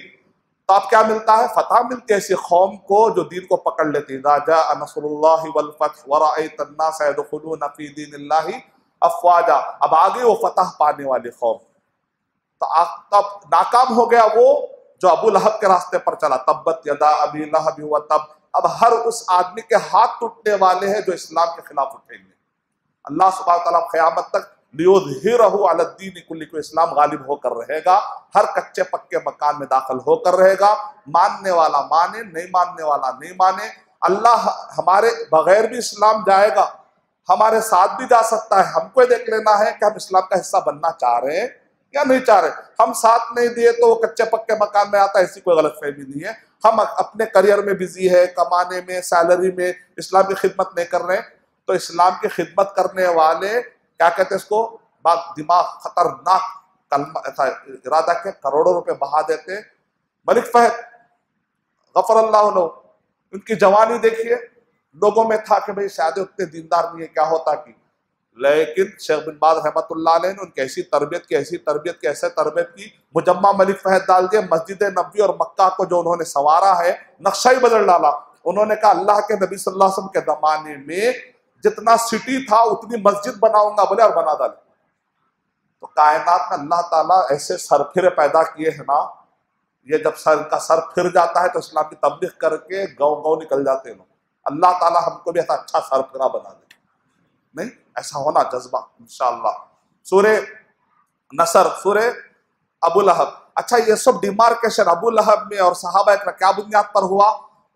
तो अब क्या मिलता है? फतह मिलती है ऐसी कौम को जो दीन को पकड़ लेती है। इज़ा जाअ नस्रुल्लाहि वल फत्ह व रअयत अन्नास यदखुलून फी दीनिल्लाहि अफ़वाजा। अब आगे वो फतह पाने वाली कौम। तो तब नाकाम हो गया वो जो अबू लहब के रास्ते पर चला। तब्बत यदा अबी लहब व तब। अब हर उस आदमी के हाथ टूटने वाले हैं जो इस्लाम के खिलाफ उठेंगे। अल्लाह सुब्हानहू तआला क़यामत तक लियुज़हिरहु अला दीन कुल्ली को, इस्लाम गालिब होकर रहेगा, हर कच्चे पक्के मकान में दाखिल होकर रहेगा। मानने वाला माने, नहीं मानने वाला नहीं माने। अल्लाह हमारे बगैर भी इस्लाम जाएगा, हमारे साथ भी जा सकता है। हमको देख लेना है कि हम इस्लाम का हिस्सा बनना चाह रहे हैं या नहीं चाह रहे। हम साथ नहीं दिए तो वो कच्चे पक्के मकान में आता है, ऐसी कोई गलतफहमी नहीं है। हम अपने करियर में बिजी है, कमाने में, सैलरी में, इस्लाम की खिदमत नहीं कर रहे हैं। तो इस्लाम की खिदमत करने वाले क्या कहते हैं इसको, बात दिमाग खतरनाक कलमा ऐसा इरादा के करोड़ों रुपए बहा देते। मलिक फहद गफर अल्लाह लो, उनकी जवानी देखिए, लोगों में था कि भाई शायद उतने दीनदार नहीं है, क्या होता कि। लेकिन शेख बिन बाज रहमतुल्लाह अलैह ने उनकी ऐसी तरबियत की, ऐसी तरबियत की, ऐसे तरबियत की, मुजम्मा मलिक फहद डाल दिए। मस्जिद नबी और मक्का को जो उन्होंने संवारा है, नक्शा ही बदल डाला। उन्होंने कहा अल्लाह के नबी सल्लल्लाहु अलैहि वसल्लम के जमाने में जितना सिटी था उतनी मस्जिद बनाऊंगा, बोले, और बना डाले। तो कायनात में अल्लाह ताला ऐसे सरफिरे पैदा किए हैं ना, ये जब सर फिर जाता है तो इस्लाम की तबलीग करके गाँव गाँव निकल जाते हैं। अल्लाह ताला हमको भी ऐसा अच्छा सरफिरा बना दे। नहीं, ऐसा होना जज्बा इंशाअल्लाह। सूरे नसर, सूरे अबू लहब। अच्छा, ये सब डिमार्केशन अबू लहब में और सहाबा का क्या बुनियाद पर हुआ?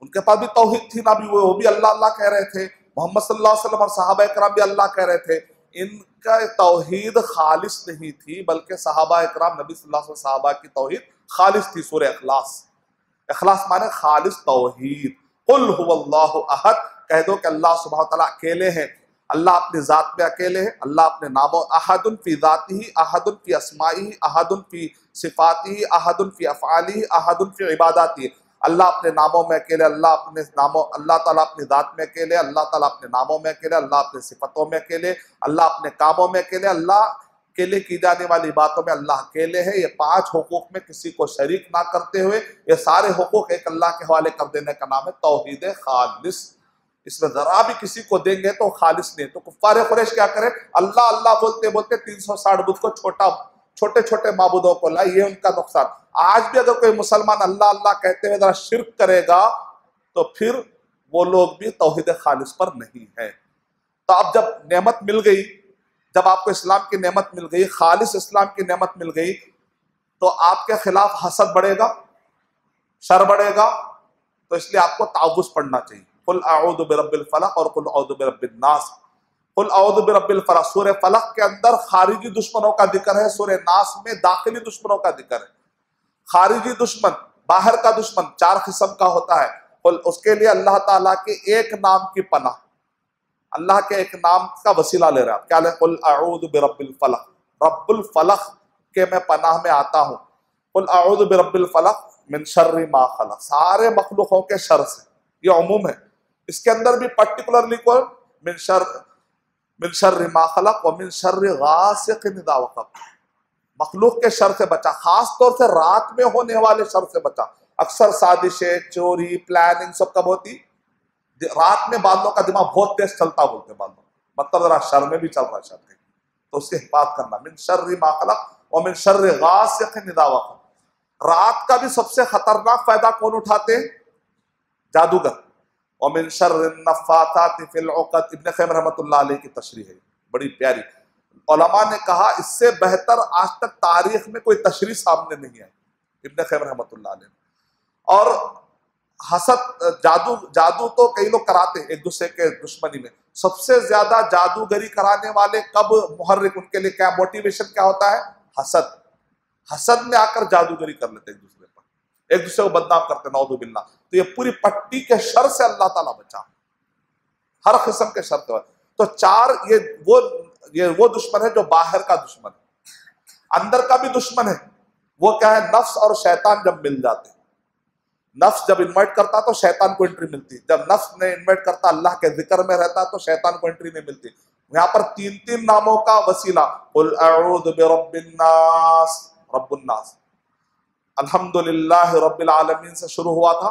उनके पास भी तौहीद थी ना, भी वो भी अल्लाह अल्लाह कह रहे थे। मोहम्मद सल्लल्लाहु अलैहि वसल्लम और सहाबा इकराम भी अल्लाह कह रहे थे। इनका तौहीद खालिस नहीं थी, बल्कि सहाबा इकराम, नबी सल्लल्लाहु अलैहि वसल्लम सहाबा की तौहीद खालिस थी। सूरह इखलास, इखलास माने खालिस तौहीद। कुल हुवल्लाहु अहद, कह दो कि अल्लाह सुब्हानहू व तआला अकेले हैं। अल्लाह अपनी ज़ात में अकेले हैं, अल्लाह अपने नामों, अहदुन फी ज़ातिही, अहदुन फी अस्माइही, अहदुन फी सिफातिही, अहदुन फी अफ़आलिही, अहदुन फी इबादातिही। अल्लाह अपने नामों में अकेले, अल्लाह अपने नामों, अल्लाह ताला अपनी ज़ात में अकेले, अल्लाह ताला अपने नामों में अकेले, अल्लाह अपने सिफतों में अकेले, अल्लाह अपने कामों में अकेले, अल्लाह अकेले की जाने वाली बातों में अल्लाह अकेले है। ये 5 हुकूक में किसी को शरीक ना करते हुए ये सारे हुकूक एक अल्लाह के हवाले कर देने का नाम है तौहीद खालिस। इसमें जरा भी किसी को देंगे तो खालिस नहीं। तो कुफ्फार कुरैश क्या करें, अल्लाह अल्लाह बोलते बोलते 360 बुत को छोटे छोटे माबूदों को ला, ये उनका नुकसान। आज भी अगर कोई मुसलमान अल्लाह अल्लाह कहते हुए जरा शिर्क करेगा तो फिर वो लोग भी तौहीद खालिस पर नहीं है। तो अब जब नेमत मिल गई, जब आपको इस्लाम की नेमत मिल गई, खालिस इस्लाम की नेमत मिल गई, तो आपके खिलाफ हसद बढ़ेगा, शर बढ़ेगा। तो इसलिए आपको तावुज़ पढ़ना चाहिए, कुल अऊज़ु बिरब्बिल फलक और कुल अऊज़ु बिरब्बिन नास। कुल अऊज़ु बिरब्बिल फलक सूरह फलक के अंदर खारिजी दुश्मनों का जिक्र है, सूरह नास में दाखिली दुश्मनों का जिक्र है। खारिजी दुश्मन, बाहर का दुश्मन 4 किस्म का होता है। उसके लिए अल्लाह ताला के एक नाम की पनाह, अल्लाह के एक नाम का वसीला ले रहा है। क्या ले, कुल अऊज़ु बिरब्बिल फलक, रब्बुल फलक के मैं पनाह में आता हूँ। कुल अऊज़ु बिरब्बिल फलक मिन शर्रि मा खलक, सारे मखलूकों के शर से, ये उमूम है। इसके अंदर भी पर्टिकुलरली को मिन शर्रि मा खलक व मिन शर्रि गासिकिन इज़ा वक़ब, मखलूक के शर से बचा, खास तौर से रात में होने वाले शर से बचा। अक्सर साजिशें, चोरी, प्लानिंग सब कब होती, रात में। बादलों का दिमाग बहुत तेज चलता बोलते बादलों, मतलब जरा शर में भी चल रहा है शर के, तो उसकी हिफाजत करना। मिन शर्रि मा खलक व मिन शर्रि गासिकिन इज़ा वक़ब। रात का भी सबसे खतरनाक फायदा कौन उठाते हैं, जादूगर। और मिन शर्रि नफ़्फ़ाथाति फ़िल उक़द, इब्न क़य्यिम रहमतुल्लाह अलैह की तशरीह है, बड़ी प्यारी। उलमा ने कहा इससे बेहतर आज तक तारीख में कोई तशरीह सामने नहीं आई, इब्न क़य्यिम रहमतुल्लाह अलैह। और हसद, जादू तो कई लोग कराते हैं एक दूसरे के दुश्मनी में। सबसे ज्यादा जादूगरी कराने वाले कब, मुहर्रिक, उनके लिए क्या मोटिवेशन क्या होता है, हसद। हसद में आकर जादूगरी कर लेते एक दूसरे पर, एक दूसरे को बदनाम करते, नौज़ु बिल्लाह। तो ये पूरी पट्टी के शर से अल्लाह ताला बचा, हर किस्म के शर से। तो 4 ये वो दुश्मन है जो बाहर का दुश्मन है। अंदर का भी दुश्मन है, वो क्या है, नफ्स और शैतान जब मिल जाते हैं। नफ्स जब इन्वाइट करता तो शैतान को एंट्री मिलती, जब नफ्स ने इन्वाइट करता, अल्लाह के जिक्र में रहता तो शैतान को एंट्री नहीं मिलती। यहाँ पर 3 नामों का वसीला, कुल अऊज़ु बिरब्बिन नास, रब्बुन नास। अल्हम्दुलिल्लाह रब्बिल आलमीन से शुरू हुआ था,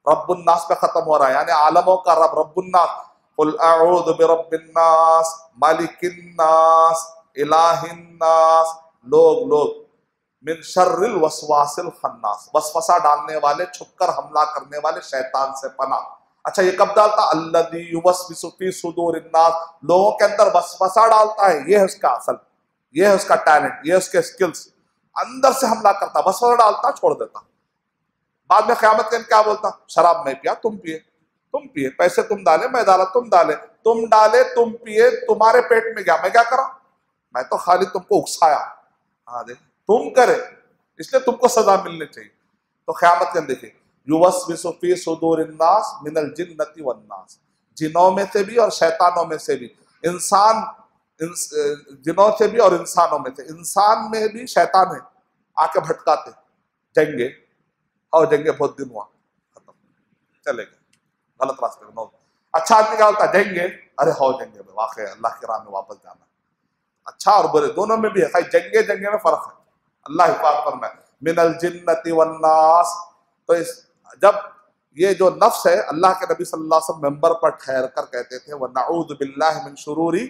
रब्बुन नास पे खत्म हो रहा है, यानी आलमों का रब, रब्बुन नास। कुल अऊज़ु बिरब्बिन नास, मालिकिन नास, इलाहिन नास, लोग मिन शर्रिल वसवासिल खन्नास, वसवसा डालने वाले, छुपकर हमला करने वाले शैतान से पनाह। अच्छा, ये कब डालता, अल्लज़ी युवस्विसु फी सुदूरिन नास, लोगों के अंदर वसवसा डालता है, ये है उसका असल, ये है उसका टैलेंट, ये उसके स्किल्स। अंदर से हमला करता, वसवसा डालता, छोड़ देता। बाद में क़यामत के दिन क्या बोलता, शराब मैं पिया, तुम पिए, पैसे तुम डाले, मैं डाला, तुम डाले, तुम डाले, तुम पिए, तुम्हारे पेट में गया, मैं क्या करा, मैं तो खाली तुमको उकसाया। हाँ देख, तुम करे, इसलिए तुमको सजा मिलनी चाहिए। तो क़यामत के दिन देखिए, युवस्विसु फी सुदूरिन नास मिनल जिन्नति वन नास, जिनों में से भी और शैतानों में से भी, जिनों से भी और इंसानों में से। इंसान में भी शैतान है, आके भटकाते, जंगे बहुत दिन हुआ, खत्म, चले गए गलत रास्ते में। अच्छा आदमी क्या होता है, जंगे, अरे जंगे में वाकई अल्लाह की राह में वापस जाना। अच्छा और बुरे दोनों में भी है, जंगे में फर्क है, अल्लाह हिफाज़त फरमाए। मिनल जिन्नति वन नास। तो जब ये जो नफ्स है, अल्लाह के नबी सल्लल्लाहु अलैहि वसल्लम मेंबर पर ठहर कर कहते थे, व नऊज़ु बिल्लाहि मिन शुरूरी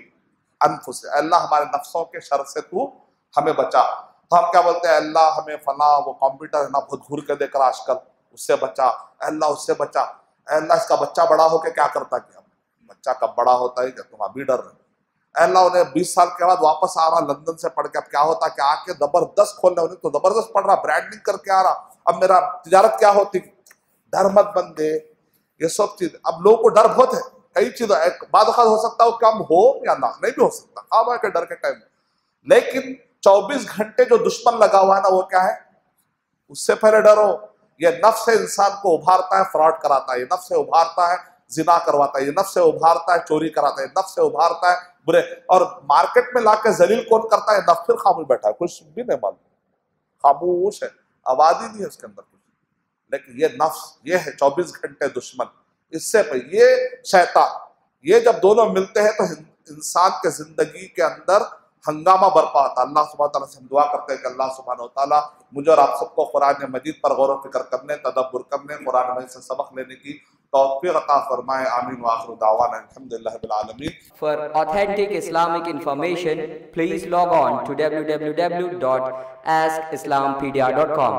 अनफुस, अल्लाह हमारे नफ्सों के शर से तू हमें बचा। तो हम क्या बोलते हैं, अल्लाह हमें फला वो कंप्यूटर है ना बहुत घूर के देकर आजकल, उससे बचा, अल्लाह उससे बचा। अल्लाह इसका बच्चा बड़ा होकर क्या करता, क्या बच्चा कब बड़ा होता है, क्या तुम अभी डर रहे। अल्लाह उन्हें 20 साल के बाद वापस आ रहा लंदन से पढ़ के, अब क्या होता कि आके जबरदस्त खोलने, उन्हें तो जबरदस्त पढ़ रहा, ब्रांडिंग करके आ रहा, अब मेरा तिजारत क्या होती। डर मत बंदे, ये सब चीज, अब लोगों को डर बहुत है, कई चीजों, बाद हो सकता हो कम हो या ना, नहीं भी हो सकता, खामा के डर के टाइम में। लेकिन 24 घंटे जो दुश्मन लगा हुआ है ना, वो क्या है, उससे पहले डरो। ये नफ्स से इंसान को उभारता है, फ्रॉड कराता है, ये नफ्स से उभारता है, जिना करवाता है, ये नफ्स से उभारता है, चोरी कराता है, नफ्स से उभारता है बुरे। और मार्केट में लाके जलील कौन करता है? नफ्स। फिर खामोश बैठा है, कुछ भी नहीं मालूम, खामोश है, आवाज ही नहीं है उसके अंदर कुछ। लेकिन ये नफ्स, ये है 24 घंटे दुश्मन। इससे ये शैतान, ये जब दोनों मिलते हैं तो इंसान के जिंदगी के अंदर हंगामा बरपा आता। अल्लाह सुब्हानहू व तआला से हम दुआ करते हैं कि अल्लाह सुब्हानहू व तआला मुझे और आप सबको कुरान मजीद पर गौर व फिक्र करने, तदब्बुर करने, कुरान मजीद से सबक लेने की तौफीक अता फरमाए। आमीन व आखिर दावाना अल्हम्दुलिल्लाहि रब्बिल आलमीन। For authentic Islamic information, please log on to www.askislampedia.com.